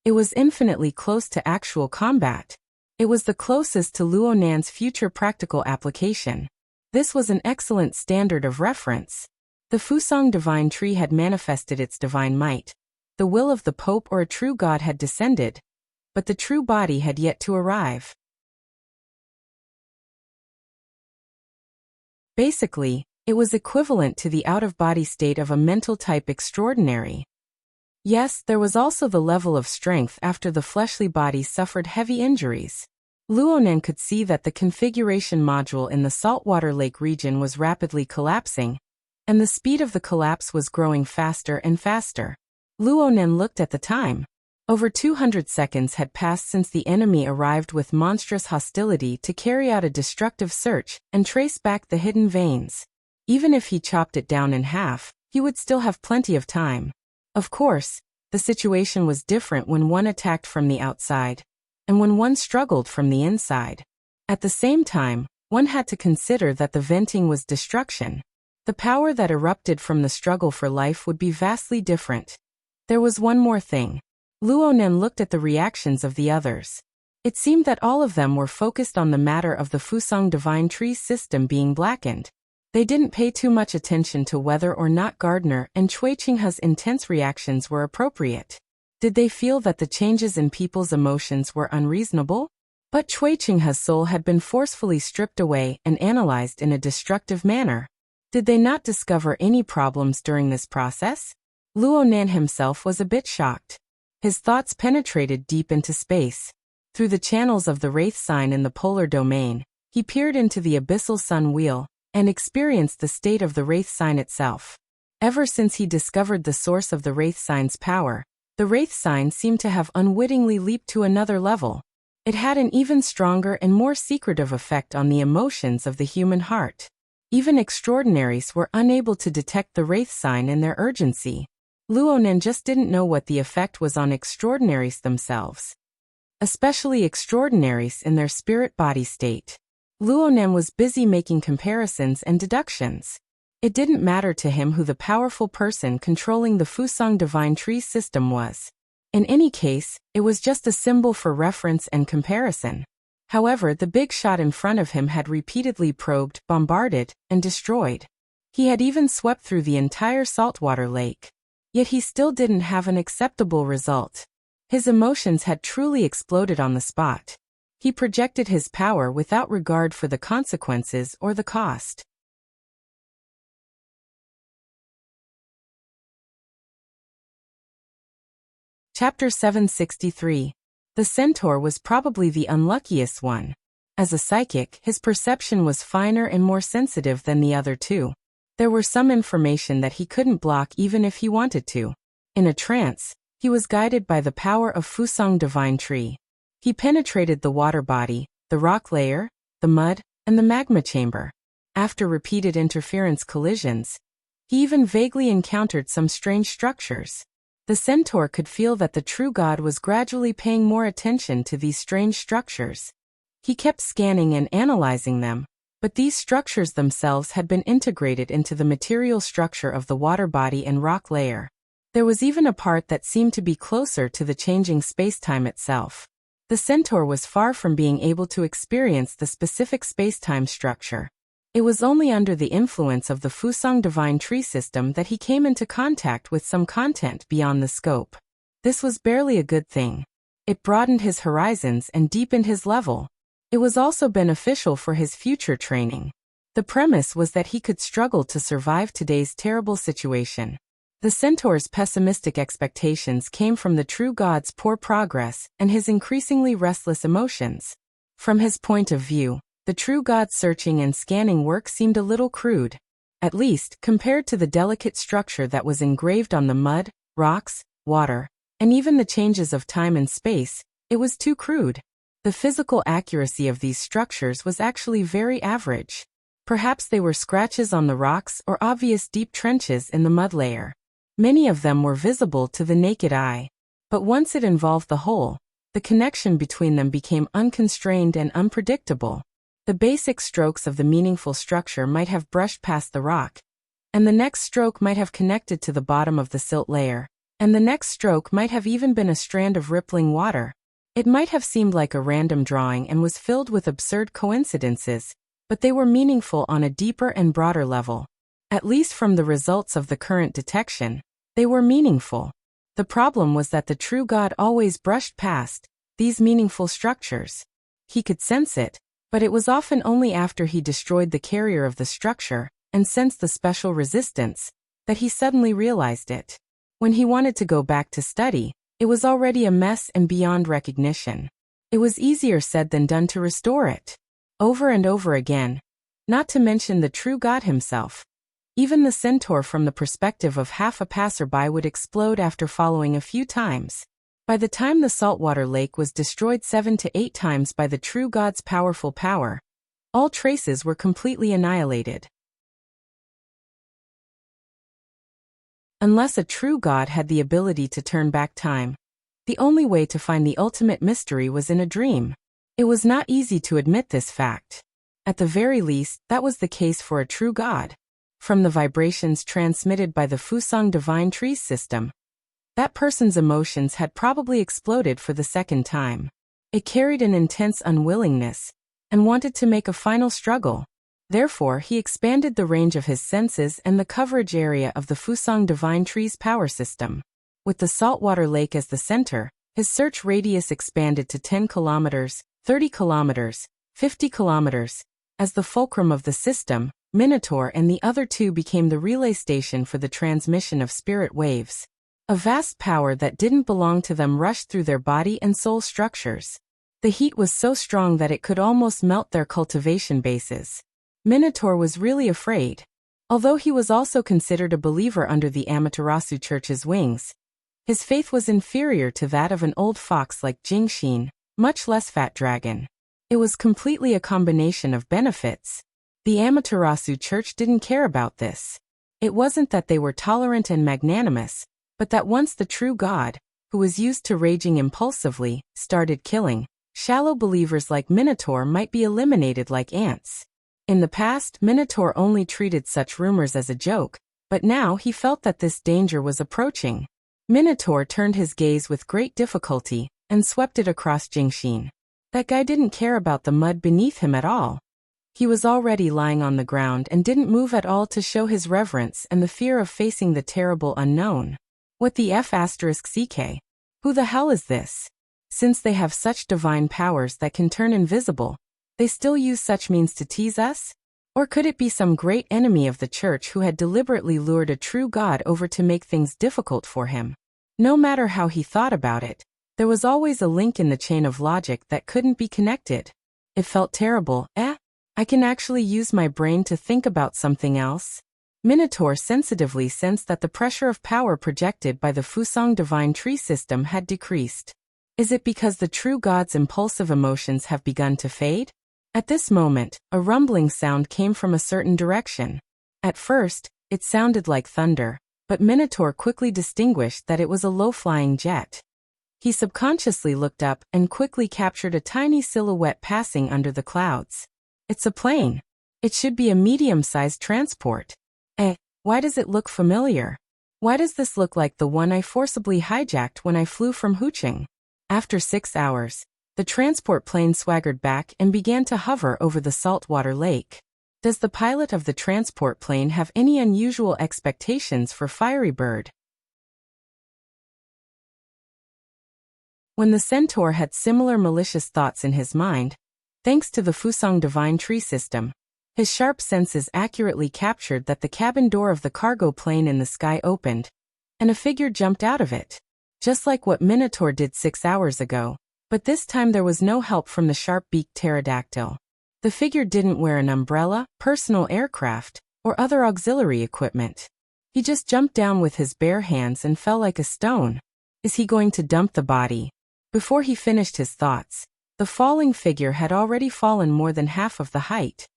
It was infinitely close to actual combat. It was the closest to Luonan's future practical application. This was an excellent standard of reference. The Fusang divine tree had manifested its divine might. The will of the Pope or a true god had descended, but the true body had yet to arrive. Basically, it was equivalent to the out-of-body state of a mental type extraordinary. Yes, there was also the level of strength after the fleshly body suffered heavy injuries. Luonan could see that the configuration module in the saltwater lake region was rapidly collapsing, and the speed of the collapse was growing faster and faster. Luonen looked at the time. Over 200 seconds had passed since the enemy arrived with monstrous hostility to carry out a destructive search and trace back the hidden veins. Even if he chopped it down in half, he would still have plenty of time. Of course, the situation was different when one attacked from the outside, and when one struggled from the inside. At the same time, one had to consider that the venting was destruction. The power that erupted from the struggle for life would be vastly different. There was one more thing. Luonen looked at the reactions of the others. It seemed that all of them were focused on the matter of the Fusang Divine Tree system being blackened. They didn't pay too much attention to whether or not Gardner and Cui Qinghe's intense reactions were appropriate. Did they feel that the changes in people's emotions were unreasonable? But Cui Qinghe's soul had been forcefully stripped away and analyzed in a destructive manner. Did they not discover any problems during this process? Luonen himself was a bit shocked. His thoughts penetrated deep into space. Through the channels of the Wraith sign in the polar domain, he peered into the abyssal sun wheel and experienced the state of the Wraith sign itself. Ever since he discovered the source of the Wraith sign's power, the Wraith sign seemed to have unwittingly leaped to another level. It had an even stronger and more secretive effect on the emotions of the human heart. Even extraordinaries were unable to detect the Wraith sign in their urgency. Luonen just didn't know what the effect was on extraordinaries themselves. Especially extraordinaries in their spirit-body state. Luonen was busy making comparisons and deductions. It didn't matter to him who the powerful person controlling the Fusang Divine Tree system was. In any case, it was just a symbol for reference and comparison. However, the big shot in front of him had repeatedly probed, bombarded, and destroyed. He had even swept through the entire saltwater lake. Yet he still didn't have an acceptable result. His emotions had truly exploded on the spot. He projected his power without regard for the consequences or the cost. Chapter 763. The centaur was probably the unluckiest one. As a psychic, his perception was finer and more sensitive than the other two. There were some information that he couldn't block even if he wanted to. In a trance, he was guided by the power of Fusang Divine Tree. He penetrated the water body, the rock layer, the mud, and the magma chamber. After repeated interference collisions, he even vaguely encountered some strange structures. The centaur could feel that the true god was gradually paying more attention to these strange structures. He kept scanning and analyzing them, but these structures themselves had been integrated into the material structure of the water body and rock layer. There was even a part that seemed to be closer to the changing spacetime itself. The centaur was far from being able to experience the specific spacetime structure. It was only under the influence of the Fusang Divine Tree system that he came into contact with some content beyond the scope. This was barely a good thing. It broadened his horizons and deepened his level. It was also beneficial for his future training. The premise was that he could struggle to survive today's terrible situation. The centaur's pessimistic expectations came from the true god's poor progress and his increasingly restless emotions. From his point of view, the true god's searching and scanning work seemed a little crude. At least, compared to the delicate structure that was engraved on the mud, rocks, water, and even the changes of time and space, it was too crude. The physical accuracy of these structures was actually very average. Perhaps they were scratches on the rocks or obvious deep trenches in the mud layer. Many of them were visible to the naked eye. But once it involved the whole, the connection between them became unconstrained and unpredictable. The basic strokes of the meaningful structure might have brushed past the rock, and the next stroke might have connected to the bottom of the silt layer, and the next stroke might have even been a strand of rippling water. It might have seemed like a random drawing and was filled with absurd coincidences, but they were meaningful on a deeper and broader level. At least from the results of the current detection, they were meaningful. The problem was that the true god always brushed past these meaningful structures. He could sense it, but it was often only after he destroyed the carrier of the structure and sensed the special resistance that he suddenly realized it. When he wanted to go back to study, it was already a mess and beyond recognition. It was easier said than done to restore it. Over and over again. Not to mention the true god himself. Even the centaur from the perspective of half a passerby would explode after following a few times. By the time the saltwater lake was destroyed 7 to 8 times by the true god's powerful power, all traces were completely annihilated. Unless a true god had the ability to turn back time, the only way to find the ultimate mystery was in a dream. It was not easy to admit this fact. At the very least, that was the case for a true god. From the vibrations transmitted by the Fusang Divine Trees system, that person's emotions had probably exploded for the second time. It carried an intense unwillingness, and wanted to make a final struggle. Therefore, he expanded the range of his senses and the coverage area of the Fusang Divine Trees power system. With the saltwater lake as the center, his search radius expanded to 10 kilometers, 30 kilometers, 50 kilometers. As the fulcrum of the system, Minotaur and the other two became the relay station for the transmission of spirit waves. A vast power that didn't belong to them rushed through their body and soul structures. The heat was so strong that it could almost melt their cultivation bases. Minotaur was really afraid. Although he was also considered a believer under the Amaterasu Church's wings, his faith was inferior to that of an old fox like Jingxin, much less fat dragon. It was completely a combination of benefits. The Amaterasu Church didn't care about this. It wasn't that they were tolerant and magnanimous, but that once the true God, who was used to raging impulsively, started killing, shallow believers like Minotaur might be eliminated like ants. In the past, Minotaur only treated such rumors as a joke, but now he felt that this danger was approaching. Minotaur turned his gaze with great difficulty and swept it across Jingxin. That guy didn't care about the mud beneath him at all. He was already lying on the ground and didn't move at all to show his reverence and the fear of facing the terrible unknown. What the F***ck? Who the hell is this? Since they have such divine powers that can turn invisible, they still use such means to tease us? Or could it be some great enemy of the church who had deliberately lured a true god over to make things difficult for him? No matter how he thought about it, there was always a link in the chain of logic that couldn't be connected. It felt terrible. I can actually use my brain to think about something else. Minotaur sensitively sensed that the pressure of power projected by the Fusang Divine Tree system had decreased. Is it because the true god's impulsive emotions have begun to fade? At this moment, a rumbling sound came from a certain direction. At first, it sounded like thunder, but Minotaur quickly distinguished that it was a low-flying jet. He subconsciously looked up and quickly captured a tiny silhouette passing under the clouds. It's a plane. It should be a medium-sized transport. Why does it look familiar? Why does this look like the one I forcibly hijacked when I flew from Hucheng? After 6 hours, the transport plane swaggered back and began to hover over the saltwater lake. Does the pilot of the transport plane have any unusual expectations for Fiery Bird? When the centaur had similar malicious thoughts in his mind, thanks to the Fusang Divine Tree system, his sharp senses accurately captured that the cabin door of the cargo plane in the sky opened, and a figure jumped out of it. Just like what Minotaur did 6 hours ago, but this time there was no help from the sharp-beaked pterodactyl. The figure didn't wear an umbrella, personal aircraft, or other auxiliary equipment. He just jumped down with his bare hands and fell like a stone. Is he going to dump the body? Before he finished his thoughts, the falling figure had already fallen more than half of the height.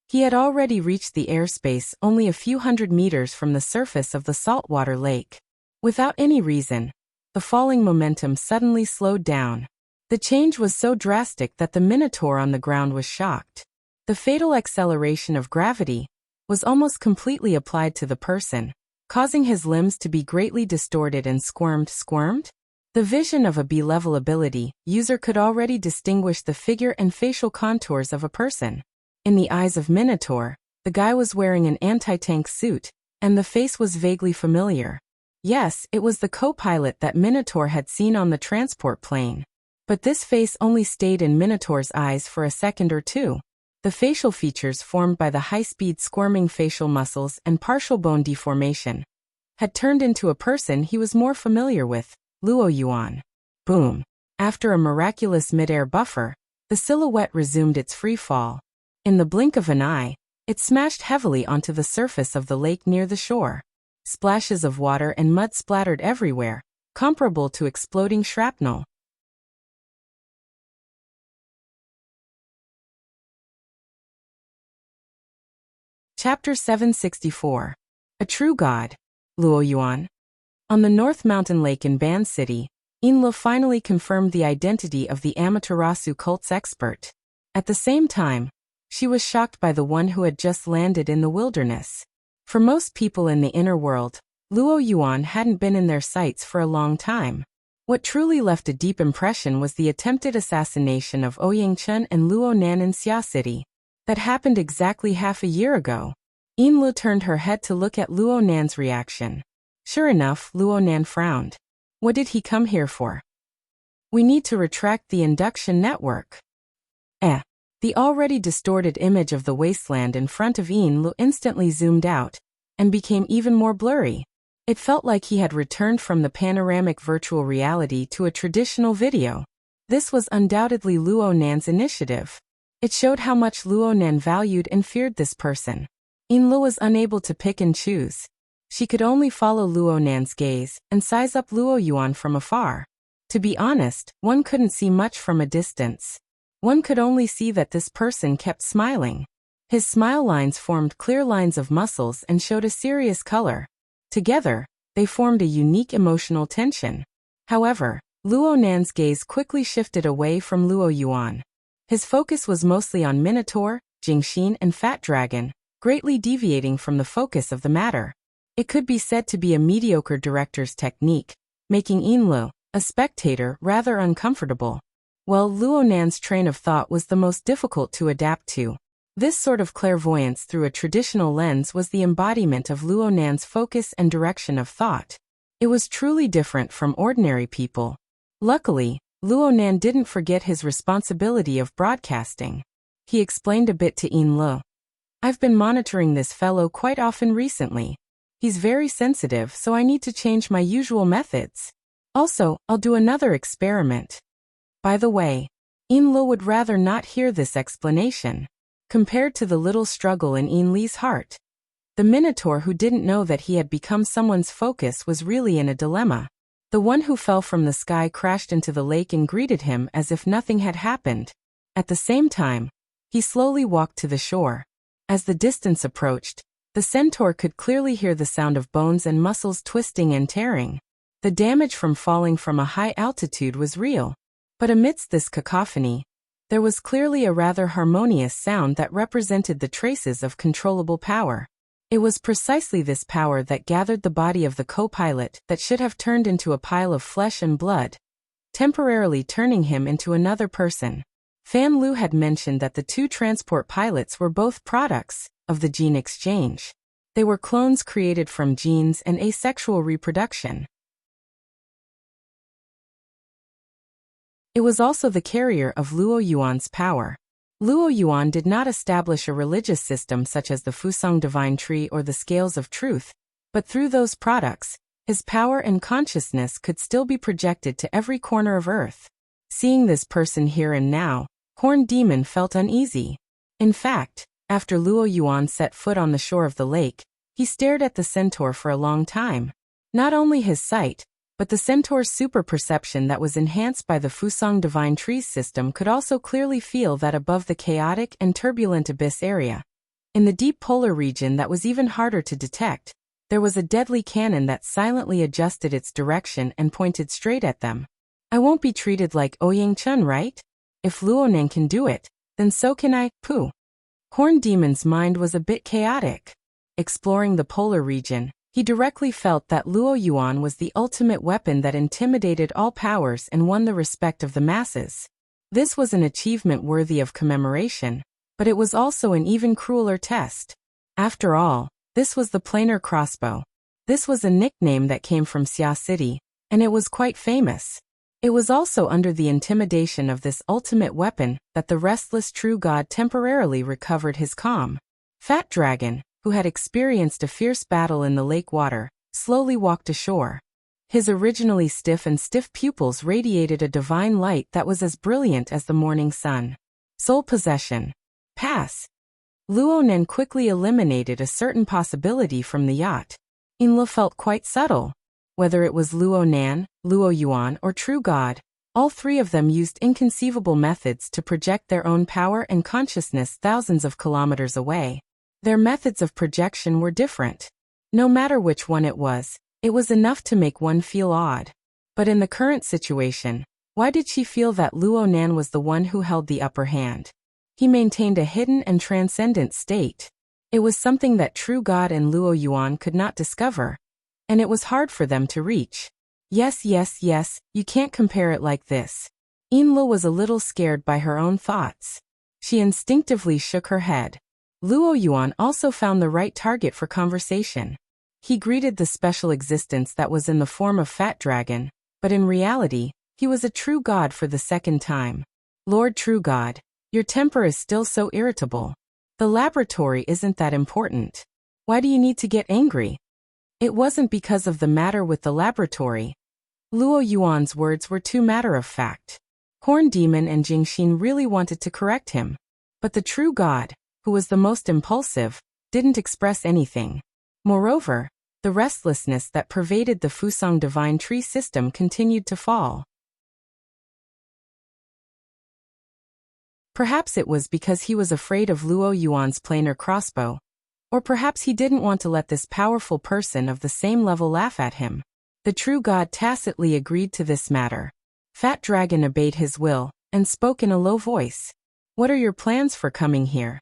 He had already reached the airspace only a few hundred meters from the surface of the saltwater lake. Without any reason, the falling momentum suddenly slowed down. The change was so drastic that the Minotaur on the ground was shocked. The fatal acceleration of gravity was almost completely applied to the person, causing his limbs to be greatly distorted and squirmed? The vision of a B-level ability user could already distinguish the figure and facial contours of a person. In the eyes of Minotaur, the guy was wearing an anti-tank suit, and the face was vaguely familiar. Yes, it was the co-pilot that Minotaur had seen on the transport plane. But this face only stayed in Minotaur's eyes for a second or two. The facial features formed by the high-speed squirming facial muscles and partial bone deformation had turned into a person he was more familiar with, Luo Yuan. Boom. After a miraculous mid-air buffer, the silhouette resumed its free fall. In the blink of an eye, It smashed heavily onto the surface of the lake near the shore. Splashes of water and mud splattered everywhere, comparable to exploding shrapnel. Chapter 764. A True God. Luo Yuan. On the North Mountain Lake in Ban City, Inlo finally confirmed the identity of the Amaterasu cult's expert. At the same time, she was shocked by the one who had just landed in the wilderness. For most people in the inner world, Luo Yuan hadn't been in their sights for a long time. What truly left a deep impression was the attempted assassination of Ouyang Chen and Luo Nan in Xia City. That happened exactly half a year ago. Inlu turned her head to look at Luo Nan's reaction. Sure enough, Luo Nan frowned. What did he come here for? We need to retract the induction network. The already distorted image of the wasteland in front of Inlu instantly zoomed out and became even more blurry. It felt like he had returned from the panoramic virtual reality to a traditional video. This was undoubtedly Luo Nan's initiative. It showed how much Luo Nan valued and feared this person. Inlu was unable to pick and choose. She could only follow Luo Nan's gaze and size up Luo Yuan from afar. To be honest, one couldn't see much from a distance. One could only see that this person kept smiling. His smile lines formed clear lines of muscles and showed a serious color. Together, they formed a unique emotional tension. However, Luo Nan's gaze quickly shifted away from Luo Yuan. His focus was mostly on Minotaur, Jingxin and Fat Dragon, greatly deviating from the focus of the matter. It could be said to be a mediocre director's technique, making Inlu, a spectator, rather uncomfortable. While Luo Nan's train of thought was the most difficult to adapt to. This sort of clairvoyance through a traditional lens was the embodiment of Luo Nan's focus and direction of thought. It was truly different from ordinary people. Luckily, Luo Nan didn't forget his responsibility of broadcasting. He explained a bit to Inlu. I've been monitoring this fellow quite often recently. He's very sensitive, so I need to change my usual methods. Also, I'll do another experiment. By the way, Inlu would rather not hear this explanation. Compared to the little struggle in Inli's heart, the Minotaur who didn't know that he had become someone's focus was really in a dilemma. The one who fell from the sky crashed into the lake and greeted him as if nothing had happened. At the same time, he slowly walked to the shore. As the distance approached, the centaur could clearly hear the sound of bones and muscles twisting and tearing. The damage from falling from a high altitude was real. But amidst this cacophony, there was clearly a rather harmonious sound that represented the traces of controllable power. It was precisely this power that gathered the body of the co-pilot that should have turned into a pile of flesh and blood, temporarily turning him into another person. Fan Lu had mentioned that the two transport pilots were both products of the gene exchange. They were clones created from genes and asexual reproduction. It was also the carrier of Luo Yuan's power. Luo Yuan did not establish a religious system such as the Fusang Divine Tree or the Scales of Truth, but through those products, his power and consciousness could still be projected to every corner of Earth. Seeing this person here and now, Horned Demon felt uneasy. In fact, after Luo Yuan set foot on the shore of the lake, he stared at the centaur for a long time. Not only his sight, but the centaur's super-perception that was enhanced by the Fusang Divine Trees system could also clearly feel that above the chaotic and turbulent abyss area, in the deep polar region that was even harder to detect, there was a deadly cannon that silently adjusted its direction and pointed straight at them. I won't be treated like Ouyang Chen, right? If Luo Nan can do it, then so can I. Pooh. Horned Demon's mind was a bit chaotic. Exploring the polar region, he directly felt that Luo Yuan was the ultimate weapon that intimidated all powers and won the respect of the masses. This was an achievement worthy of commemoration, but it was also an even crueler test. After all, this was the planar crossbow. This was a nickname that came from Xia City, and it was quite famous. It was also under the intimidation of this ultimate weapon that the restless true god temporarily recovered his calm. Fat Dragon, who had experienced a fierce battle in the lake water, slowly walked ashore. His originally stiff pupils radiated a divine light that was as brilliant as the morning sun. Soul possession. Pass. Luo Nen quickly eliminated a certain possibility from the yacht. Inla felt quite subtle. Whether it was Luo Nan, Luo Yuan, or True God, all three of them used inconceivable methods to project their own power and consciousness thousands of kilometers away. Their methods of projection were different. No matter which one it was enough to make one feel odd. But in the current situation, why did she feel that Luo Nan was the one who held the upper hand? He maintained a hidden and transcendent state. It was something that True God and Luo Yuan could not discover, and it was hard for them to reach. Yes, you can't compare it like this. Inla was a little scared by her own thoughts. She instinctively shook her head. Luo Yuan also found the right target for conversation. He greeted the special existence that was in the form of Fat Dragon, but in reality, he was a true god for the second time. Lord True God, your temper is still so irritable. The laboratory isn't that important. Why do you need to get angry? It wasn't because of the matter with the laboratory. Luo Yuan's words were too matter-of-fact. Horn Demon and Jingxin really wanted to correct him. But the true god, who was the most impulsive, didn't express anything. Moreover, the restlessness that pervaded the Fusang Divine Tree system continued to fall. Perhaps it was because he was afraid of Luo Yuan's planar crossbow. Or perhaps he didn't want to let this powerful person of the same level laugh at him. The true god tacitly agreed to this matter. Fat Dragon obeyed his will, and spoke in a low voice. What are your plans for coming here?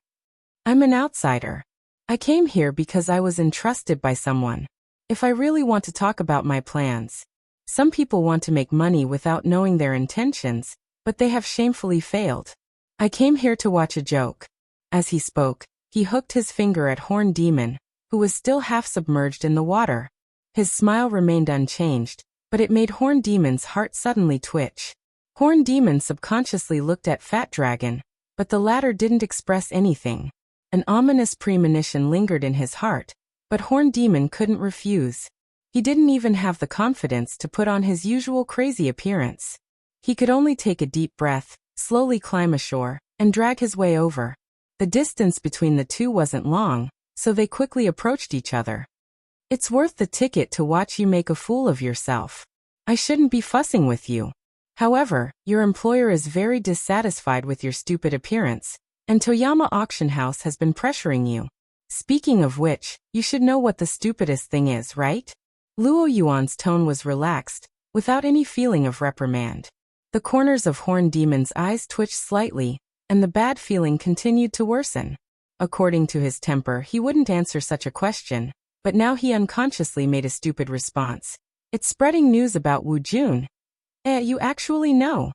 I'm an outsider. I came here because I was entrusted by someone. If I really want to talk about my plans. Some people want to make money without knowing their intentions, but they have shamefully failed. I came here to watch a joke. As he spoke, he hooked his finger at Horn Demon, who was still half submerged in the water. His smile remained unchanged, but it made Horn Demon's heart suddenly twitch. Horn Demon subconsciously looked at Fat Dragon, but the latter didn't express anything. An ominous premonition lingered in his heart, but Horn Demon couldn't refuse. He didn't even have the confidence to put on his usual crazy appearance. He could only take a deep breath, slowly climb ashore, and drag his way over. The distance between the two wasn't long, so they quickly approached each other. It's worth the ticket to watch you make a fool of yourself. I shouldn't be fussing with you. However, your employer is very dissatisfied with your stupid appearance, and Toyama Auction House has been pressuring you. Speaking of which, you should know what the stupidest thing is, right? Luo Yuan's tone was relaxed, without any feeling of reprimand. The corners of Horn Demon's eyes twitched slightly, and the bad feeling continued to worsen. According to his temper, he wouldn't answer such a question, but now he unconsciously made a stupid response. It's spreading news about Wu Jun. You actually know.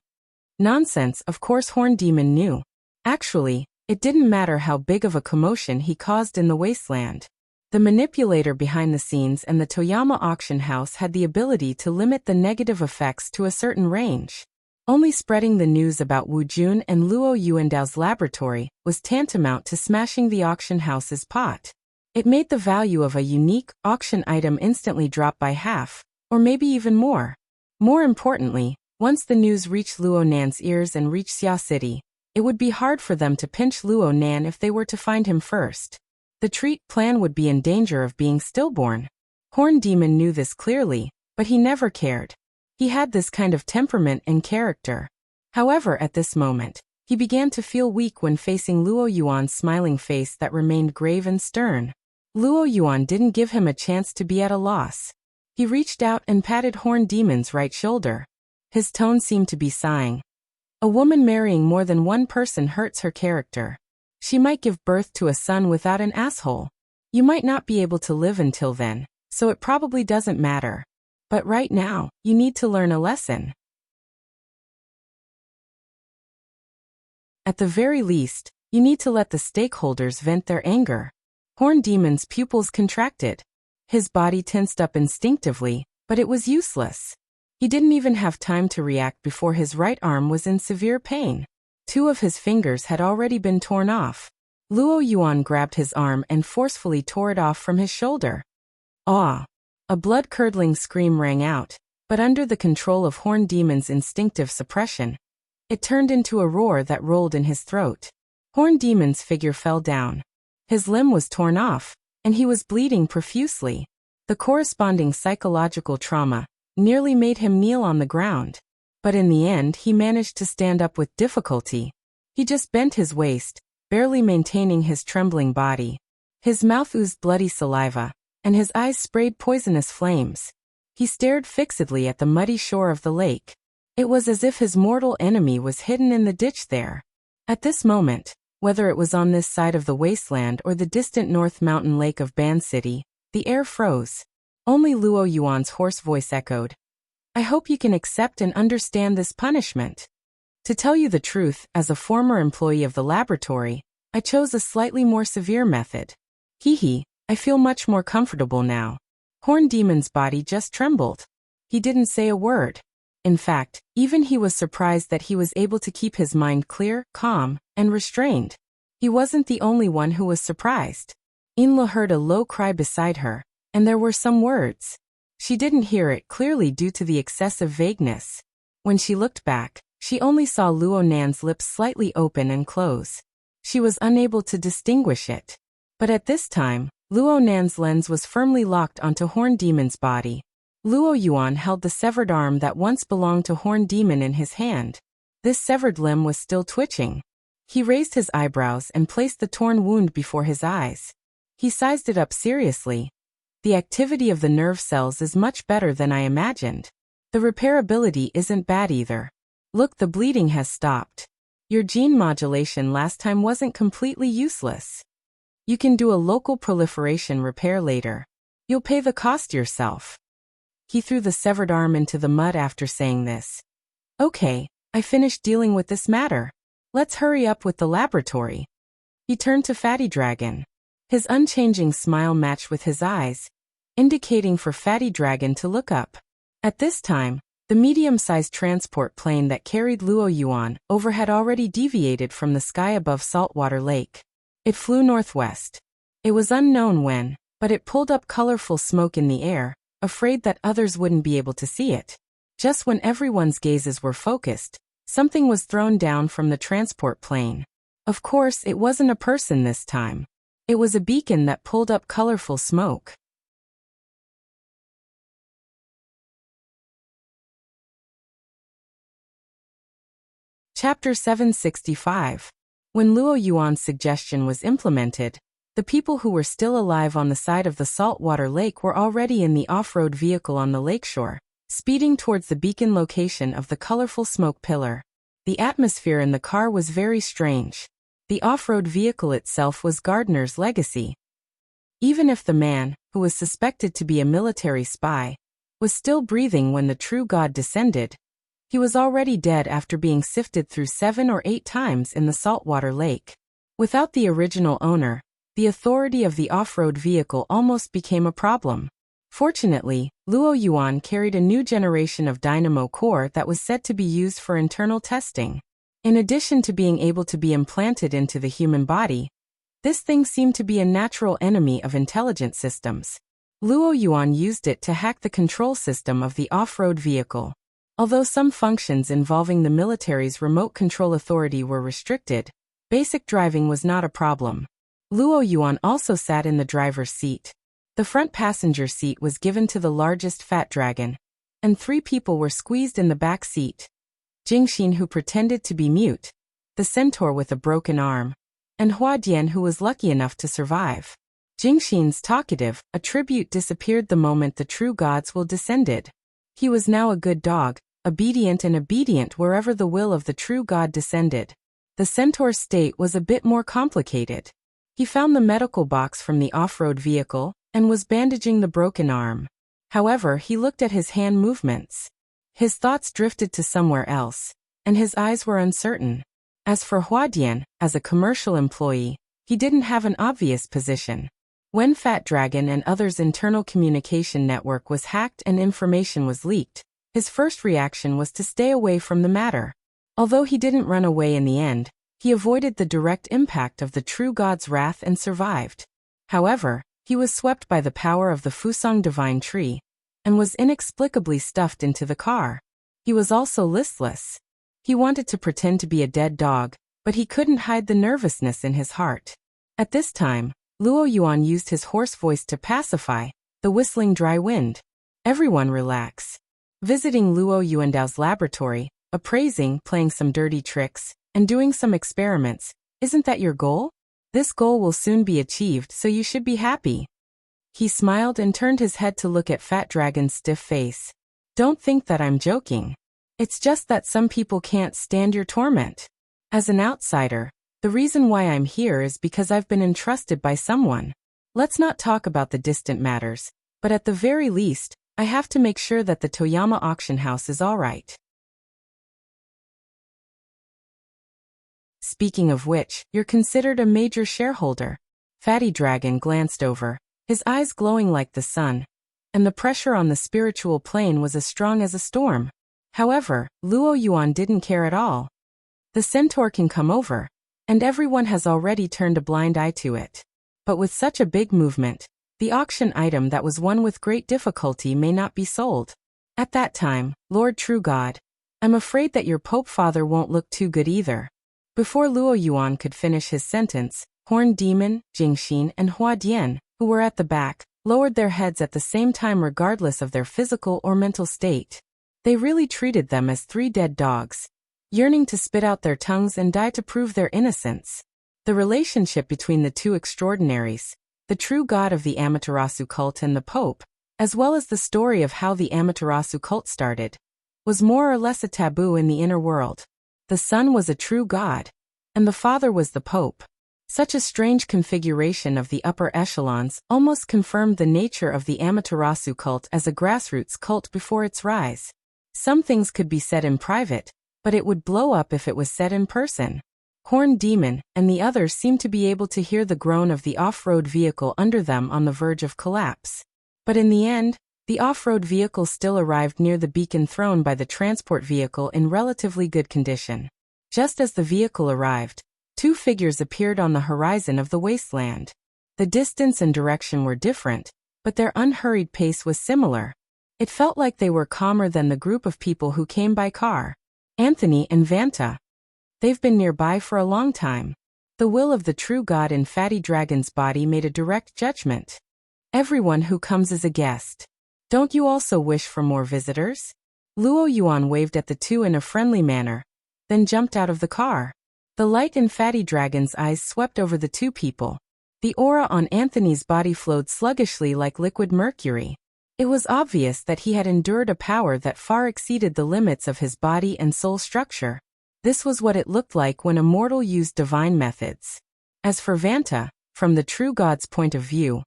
Nonsense, of course Horn Demon knew. Actually, it didn't matter how big of a commotion he caused in the wasteland. The manipulator behind the scenes and the Toyama Auction House had the ability to limit the negative effects to a certain range. Only spreading the news about Wu Jun and Luo Yuandao's laboratory was tantamount to smashing the auction house's pot. It made the value of a unique auction item instantly drop by half, or maybe even more. More importantly, once the news reached Luo Nan's ears and reached Xia City, it would be hard for them to pinch Luo Nan if they were to find him first. The treat plan would be in danger of being stillborn. Horn Demon knew this clearly, but he never cared. He had this kind of temperament and character. However, at this moment, he began to feel weak when facing Luo Yuan's smiling face that remained grave and stern. Luo Yuan didn't give him a chance to be at a loss. He reached out and patted Horn Demon's right shoulder. His tone seemed to be sighing. A woman marrying more than one person hurts her character. She might give birth to a son without an asshole. You might not be able to live until then, so it probably doesn't matter. But right now, you need to learn a lesson. At the very least, you need to let the stakeholders vent their anger. Horn Demon's pupils contracted. His body tensed up instinctively, but it was useless. He didn't even have time to react before his right arm was in severe pain. 2 of his fingers had already been torn off. Luo Yuan grabbed his arm and forcefully tore it off from his shoulder. Ah! A blood-curdling scream rang out, but under the control of Horn Demon's instinctive suppression, it turned into a roar that rolled in his throat. Horn Demon's figure fell down. His limb was torn off, and he was bleeding profusely. The corresponding psychological trauma nearly made him kneel on the ground. But in the end he managed to stand up with difficulty. He just bent his waist, barely maintaining his trembling body. His mouth oozed bloody saliva, and his eyes sprayed poisonous flames. He stared fixedly at the muddy shore of the lake. It was as if his mortal enemy was hidden in the ditch there. At this moment, whether it was on this side of the wasteland or the distant North Mountain lake of Ban City, the air froze. Only Luo Yuan's hoarse voice echoed, "I hope you can accept and understand this punishment." To tell you the truth, as a former employee of the laboratory, I chose a slightly more severe method. I feel much more comfortable now. Horn Demon's body just trembled. He didn't say a word. In fact, even he was surprised that he was able to keep his mind clear, calm, and restrained. He wasn't the only one who was surprised. Inla heard a low cry beside her, and there were some words. She didn't hear it clearly due to the excessive vagueness. When she looked back, she only saw Luo Nan's lips slightly open and close. She was unable to distinguish it. But at this time, Luo Nan's lens was firmly locked onto Horn Demon's body. Luo Yuan held the severed arm that once belonged to Horn Demon in his hand. This severed limb was still twitching. He raised his eyebrows and placed the torn wound before his eyes. He sized it up seriously. The activity of the nerve cells is much better than I imagined. The repairability isn't bad either. Look, the bleeding has stopped. Your gene modulation last time wasn't completely useless. You can do a local proliferation repair later. You'll pay the cost yourself. He threw the severed arm into the mud after saying this. Okay, I finished dealing with this matter. Let's hurry up with the laboratory. He turned to Fatty Dragon. His unchanging smile matched with his eyes, indicating for Fatty Dragon to look up. At this time, the medium-sized transport plane that carried Luo Yuan over had already deviated from the sky above Saltwater Lake. It flew northwest. It was unknown when, but it pulled up colorful smoke in the air, afraid that others wouldn't be able to see it. Just when everyone's gazes were focused, something was thrown down from the transport plane. Of course, it wasn't a person this time. It was a beacon that pulled up colorful smoke. Chapter 765. When Luo Yuan's suggestion was implemented, the people who were still alive on the side of the saltwater lake were already in the off-road vehicle on the lakeshore, speeding towards the beacon location of the colorful smoke pillar. The atmosphere in the car was very strange. The off-road vehicle itself was Gardner's legacy. Even if the man, who was suspected to be a military spy, was still breathing when the true god descended, he was already dead after being sifted through 7 or 8 times in the saltwater lake. Without the original owner, the authority of the off-road vehicle almost became a problem. Fortunately, Luo Yuan carried a new generation of dynamo core that was said to be used for internal testing. In addition to being able to be implanted into the human body, this thing seemed to be a natural enemy of intelligent systems. Luo Yuan used it to hack the control system of the off-road vehicle. Although some functions involving the military's remote control authority were restricted, basic driving was not a problem. Luo Yuan also sat in the driver's seat. The front passenger seat was given to the largest fat dragon, and 3 people were squeezed in the back seat. Jingxin, who pretended to be mute, the centaur with a broken arm, and Huadian, who was lucky enough to survive. Jingxin's talkative attribute disappeared the moment the true gods will descended. He was now a good dog, obedient wherever the will of the true god descended. The centaur's state was a bit more complicated. He found the medical box from the off-road vehicle and was bandaging the broken arm. However, he looked at his hand movements. His thoughts drifted to somewhere else, and his eyes were uncertain. As for Huadian, as a commercial employee, he didn't have an obvious position. When Fat Dragon and others' internal communication network was hacked and information was leaked, his first reaction was to stay away from the matter. Although he didn't run away in the end, he avoided the direct impact of the true god's wrath and survived. However, he was swept by the power of the Fusang Divine Tree, and was inexplicably stuffed into the car. He was also listless. He wanted to pretend to be a dead dog, but he couldn't hide the nervousness in his heart. At this time, Luo Yuan used his hoarse voice to pacify the whistling dry wind. Everyone relax. Visiting Luo Yuandao's laboratory, appraising, playing some dirty tricks, and doing some experiments, isn't that your goal? This goal will soon be achieved, so you should be happy. He smiled and turned his head to look at Fat Dragon's stiff face. Don't think that I'm joking. It's just that some people can't stand your torment. As an outsider, the reason why I'm here is because I've been entrusted by someone. Let's not talk about the distant matters, but at the very least, I have to make sure that the Toyama auction house is all right. Speaking of which, you're considered a major shareholder. Fatty Dragon glanced over, his eyes glowing like the sun, and the pressure on the spiritual plane was as strong as a storm. However, Luo Yuan didn't care at all. The centaur can come over, and everyone has already turned a blind eye to it. But with such a big movement, the auction item that was won with great difficulty may not be sold. At that time, Lord True God, I'm afraid that your Pope Father won't look too good either. Before Luo Yuan could finish his sentence, Horned Demon, Jingxin, and Hua Dian, who were at the back, lowered their heads at the same time regardless of their physical or mental state. They really treated them as three dead dogs, yearning to spit out their tongues and die to prove their innocence. The relationship between the two extraordinaries, the true god of the Amaterasu cult and the Pope, as well as the story of how the Amaterasu cult started, was more or less a taboo in the inner world. The son was a true god, and the father was the Pope. Such a strange configuration of the upper echelons almost confirmed the nature of the Amaterasu cult as a grassroots cult before its rise. Some things could be said in private, but it would blow up if it was said in person. Horned Demon and the others seemed to be able to hear the groan of the off-road vehicle under them on the verge of collapse. But in the end, the off-road vehicle still arrived near the beacon thrown by the transport vehicle in relatively good condition. Just as the vehicle arrived, two figures appeared on the horizon of the wasteland. The distance and direction were different, but their unhurried pace was similar. It felt like they were calmer than the group of people who came by car. Anthony and Vanta. They've been nearby for a long time. The will of the true god in Fatty Dragon's body made a direct judgment. Everyone who comes is a guest. Don't you also wish for more visitors? Luo Yuan waved at the two in a friendly manner, then jumped out of the car. The light in Fatty Dragon's eyes swept over the two people. The aura on Anthony's body flowed sluggishly like liquid mercury. It was obvious that he had endured a power that far exceeded the limits of his body and soul structure. This was what it looked like when a mortal used divine methods. As for Vanta, from the true god's point of view,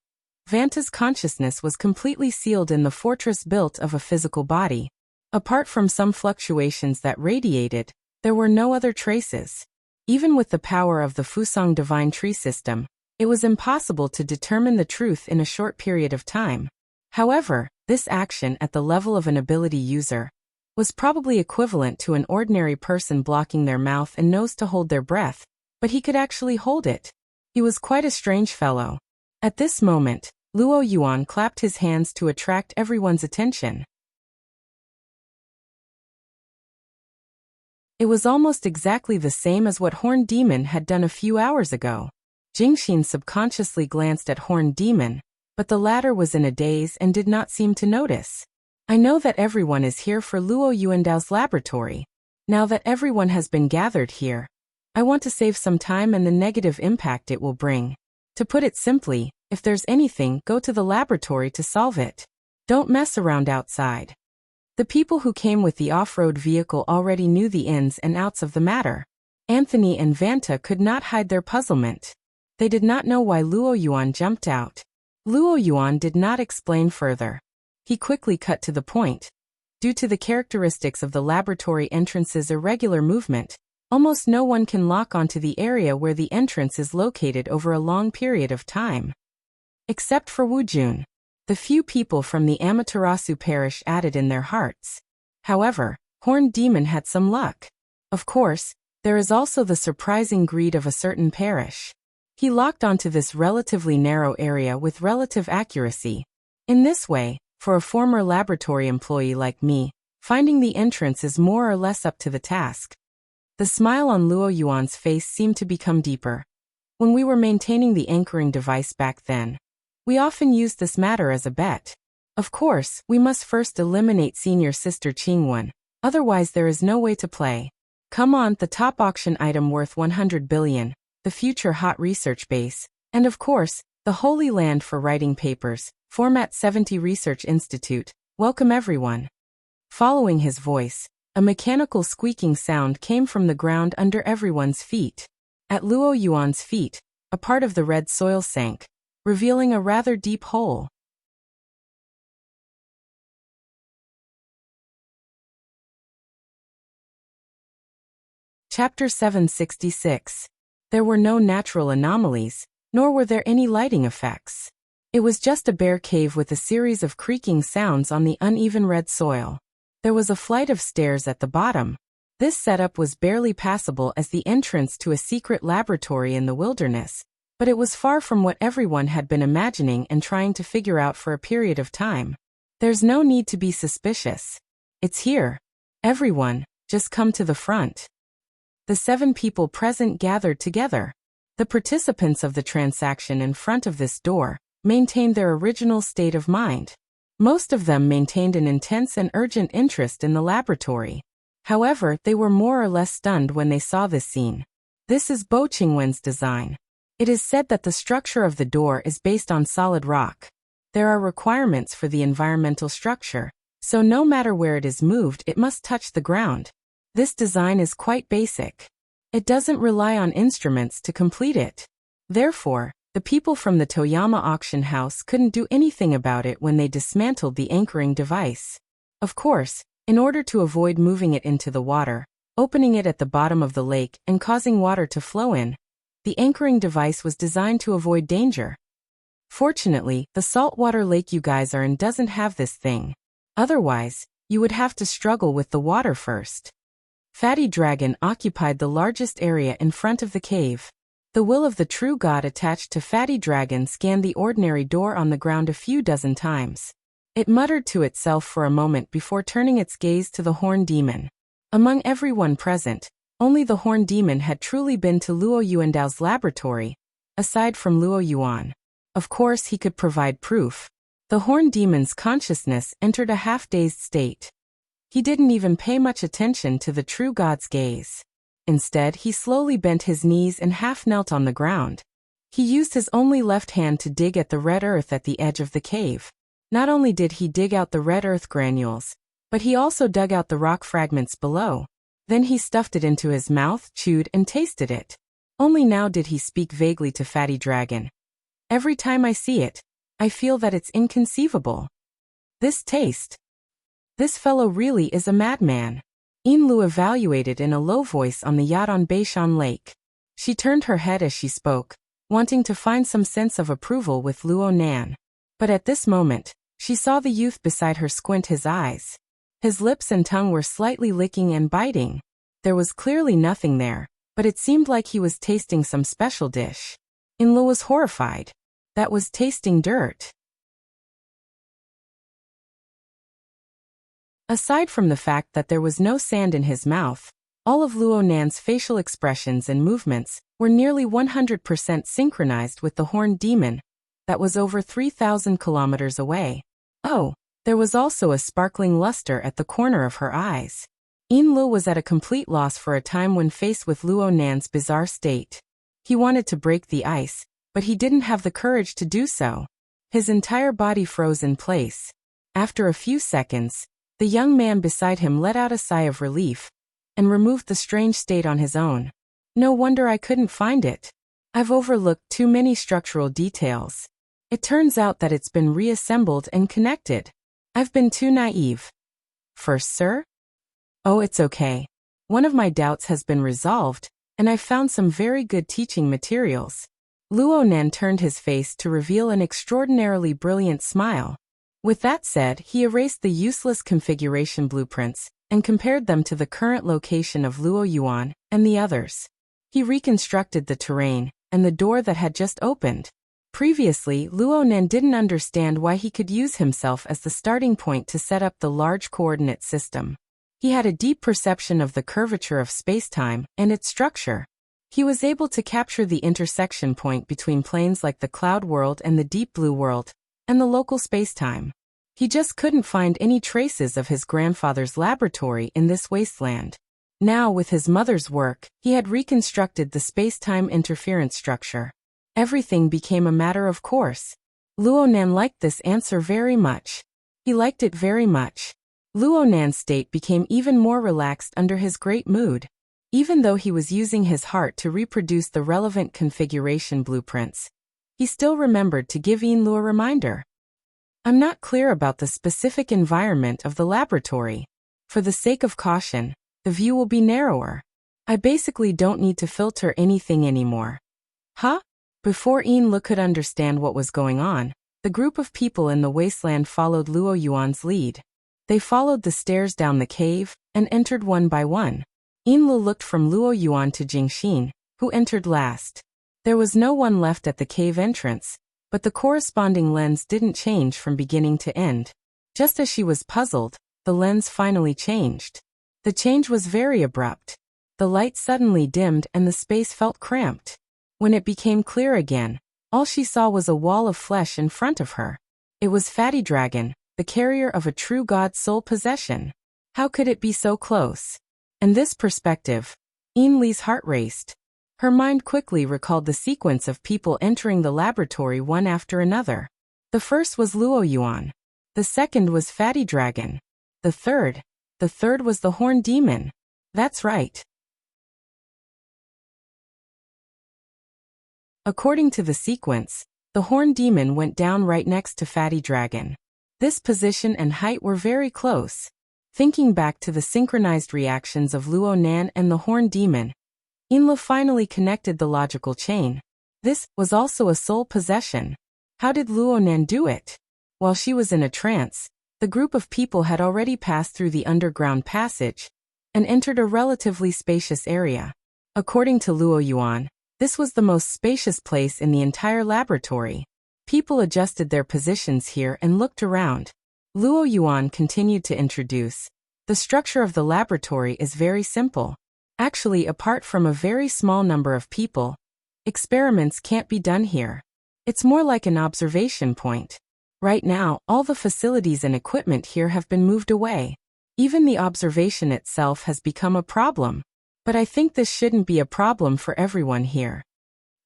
Vanta's consciousness was completely sealed in the fortress built of a physical body. Apart from some fluctuations that radiated, there were no other traces. Even with the power of the Fusang divine tree system, it was impossible to determine the truth in a short period of time. However, this action at the level of an ability user was probably equivalent to an ordinary person blocking their mouth and nose to hold their breath, but he could actually hold it. He was quite a strange fellow. At this moment, Luo Yuan clapped his hands to attract everyone's attention. It was almost exactly the same as what Horned Demon had done a few hours ago. Jingxin subconsciously glanced at Horned Demon, but the latter was in a daze and did not seem to notice. I know that everyone is here for Luo Yuandao's laboratory. Now that everyone has been gathered here, I want to save some time and the negative impact it will bring. To put it simply, if there's anything, go to the laboratory to solve it. Don't mess around outside. The people who came with the off-road vehicle already knew the ins and outs of the matter. Anthony and Vanta could not hide their puzzlement. They did not know why Luo Yuan jumped out. Luo Yuan did not explain further. He quickly cut to the point. Due to the characteristics of the laboratory entrance's irregular movement, almost no one can lock onto the area where the entrance is located over a long period of time. Except for Wu Jun. The few people from the Amaterasu parish added in their hearts. However, Horned Demon had some luck. Of course, there is also the surprising greed of a certain parish. He locked onto this relatively narrow area with relative accuracy. In this way, for a former laboratory employee like me, finding the entrance is more or less up to the task. The smile on Luo Yuan's face seemed to become deeper. When we were maintaining the anchoring device back then, we often used this matter as a bet. Of course, we must first eliminate senior sister Qingwen, otherwise there is no way to play. Come on, the top auction item worth 100 billion, the future hot research base, and of course, the Holy Land for writing papers, Format 70 Research Institute. Welcome everyone. Following his voice, a mechanical squeaking sound came from the ground under everyone's feet. At Luo Yuan's feet, a part of the red soil sank, revealing a rather deep hole. Chapter 766. There were no natural anomalies, nor were there any lighting effects. It was just a bare cave with a series of creaking sounds on the uneven red soil. There was a flight of stairs at the bottom. This setup was barely passable as the entrance to a secret laboratory in the wilderness, but it was far from what everyone had been imagining and trying to figure out for a period of time. There's no need to be suspicious. It's here. Everyone, just come to the front. The 7 people present gathered together. The participants of the transaction in front of this door maintained their original state of mind. Most of them maintained an intense and urgent interest in the laboratory. However, they were more or less stunned when they saw this scene. This is Bo Qingwen's design. It is said that the structure of the door is based on solid rock. There are requirements for the environmental structure, so no matter where it is moved, it must touch the ground. This design is quite basic. It doesn't rely on instruments to complete it. Therefore, the people from the Toyama auction house couldn't do anything about it when they dismantled the anchoring device. Of course, in order to avoid moving it into the water, opening it at the bottom of the lake and causing water to flow in, the anchoring device was designed to avoid danger. Fortunately, the saltwater lake you guys are in doesn't have this thing. Otherwise, you would have to struggle with the water first. Fatty Dragon occupied the largest area in front of the cave. The will of the true god attached to Fatty Dragon scanned the ordinary door on the ground a few dozen times. It muttered to itself for a moment before turning its gaze to the Horn Demon. Among everyone present, only the Horn Demon had truly been to Luo Yuandao's laboratory, aside from Luo Yuan. Of course he could provide proof. The Horn Demon's consciousness entered a half-dazed state. He didn't even pay much attention to the true god's gaze. Instead, he slowly bent his knees and half-knelt on the ground. He used his only left hand to dig at the red earth at the edge of the cave. Not only did he dig out the red earth granules, but he also dug out the rock fragments below. Then he stuffed it into his mouth, chewed and tasted it. Only now did he speak vaguely to Fatty Dragon. Every time I see it, I feel that it's inconceivable. This taste. This fellow really is a madman. Yinlu evaluated in a low voice on the yacht on Beishan Lake. She turned her head as she spoke, wanting to find some sense of approval with Luo Nan. But at this moment, she saw the youth beside her squint his eyes. His lips and tongue were slightly licking and biting. There was clearly nothing there, but it seemed like he was tasting some special dish. Yinlu was horrified. That was tasting dirt. Aside from the fact that there was no sand in his mouth, all of Luo Nan's facial expressions and movements were nearly 100% synchronized with the Horned Demon that was over 3,000 kilometers away. Oh, there was also a sparkling luster at the corner of her eyes. Yinlu was at a complete loss for a time when faced with Luo Nan's bizarre state. He wanted to break the ice, but he didn't have the courage to do so. His entire body froze in place. After a few seconds, the young man beside him let out a sigh of relief and removed the strange state on his own. No wonder I couldn't find it. I've overlooked too many structural details. It turns out that it's been reassembled and connected. I've been too naive. First, sir? Oh, it's okay. One of my doubts has been resolved, and I've found some very good teaching materials. Luo Nan turned his face to reveal an extraordinarily brilliant smile. With that said, he erased the useless configuration blueprints and compared them to the current location of Luo Yuan and the others. He reconstructed the terrain and the door that had just opened. Previously, Luo Nan didn't understand why he could use himself as the starting point to set up the large coordinate system. He had a deep perception of the curvature of spacetime and its structure. He was able to capture the intersection point between planes like the cloud world and the deep blue world, and the local spacetime. He just couldn't find any traces of his grandfather's laboratory in this wasteland. Now, with his mother's work, he had reconstructed the space-time interference structure. Everything became a matter of course. Luonan liked this answer very much. He liked it very much. Luonan's state became even more relaxed under his great mood. Even though he was using his heart to reproduce the relevant configuration blueprints, he still remembered to give Yin Lu a reminder. I'm not clear about the specific environment of the laboratory. For the sake of caution, the view will be narrower. I basically don't need to filter anything anymore. Huh? Before Yin Lu could understand what was going on, the group of people in the wasteland followed Luo Yuan's lead. They followed the stairs down the cave, and entered one by one. Yin Lu looked from Luo Yuan to Jingxin, who entered last. There was no one left at the cave entrance, but the corresponding lens didn't change from beginning to end. Just as she was puzzled, the lens finally changed. The change was very abrupt. The light suddenly dimmed and the space felt cramped. When it became clear again, all she saw was a wall of flesh in front of her. It was Fatty Dragon, the carrier of a true god's soul possession. How could it be so close? In this perspective, Yin Li's heart raced. Her mind quickly recalled the sequence of people entering the laboratory one after another. The first was Luo Yuan. The second was Fatty Dragon. The third was the Horned Demon. That's right. According to the sequence, the Horned Demon went down right next to Fatty Dragon. This position and height were very close. Thinking back to the synchronized reactions of Luonan and the Horned Demon, Yin Lu finally connected the logical chain. This was also a soul possession. How did Luonan do it? While she was in a trance, the group of people had already passed through the underground passage and entered a relatively spacious area. According to Luo Yuan, this was the most spacious place in the entire laboratory. People adjusted their positions here and looked around. Luo Yuan continued to introduce. The structure of the laboratory is very simple. Actually, apart from a very small number of people, experiments can't be done here. It's more like an observation point. Right now, all the facilities and equipment here have been moved away. Even the observation itself has become a problem. But I think this shouldn't be a problem for everyone here.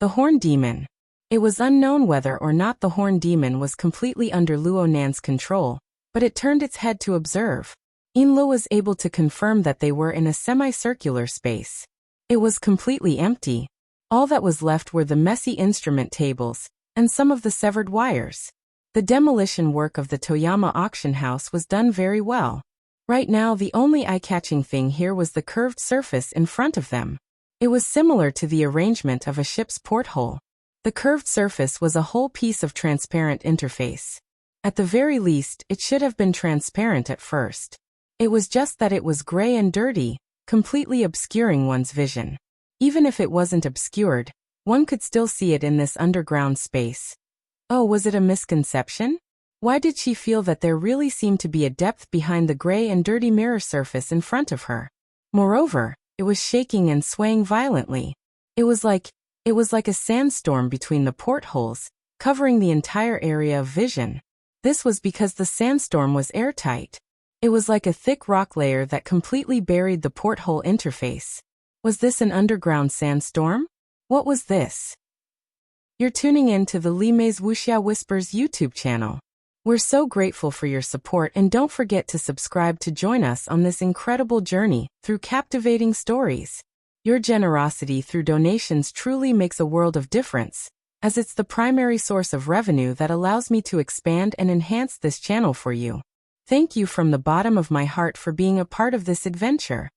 The Horned Demon. It was unknown whether or not the Horned Demon was completely under Luonan's control, but it turned its head to observe. Yin Lu was able to confirm that they were in a semicircular space. It was completely empty. All that was left were the messy instrument tables, and some of the severed wires. The demolition work of the Toyama auction house was done very well. Right now, the only eye-catching thing here was the curved surface in front of them. It was similar to the arrangement of a ship's porthole. The curved surface was a whole piece of transparent interface. At the very least, it should have been transparent at first. It was just that it was gray and dirty, completely obscuring one's vision. Even if it wasn't obscured, one could still see it in this underground space. Oh, was it a misconception? Why did she feel that there really seemed to be a depth behind the gray and dirty mirror surface in front of her? Moreover, it was shaking and swaying violently. It was like a sandstorm between the portholes, covering the entire area of vision. This was because the sandstorm was airtight. It was like a thick rock layer that completely buried the porthole interface. Was this an underground sandstorm? What was this? You're tuning in to the Li Mei's Wuxia Whispers YouTube channel. We're so grateful for your support, and don't forget to subscribe to join us on this incredible journey through captivating stories. Your generosity through donations truly makes a world of difference, as it's the primary source of revenue that allows me to expand and enhance this channel for you. Thank you from the bottom of my heart for being a part of this adventure.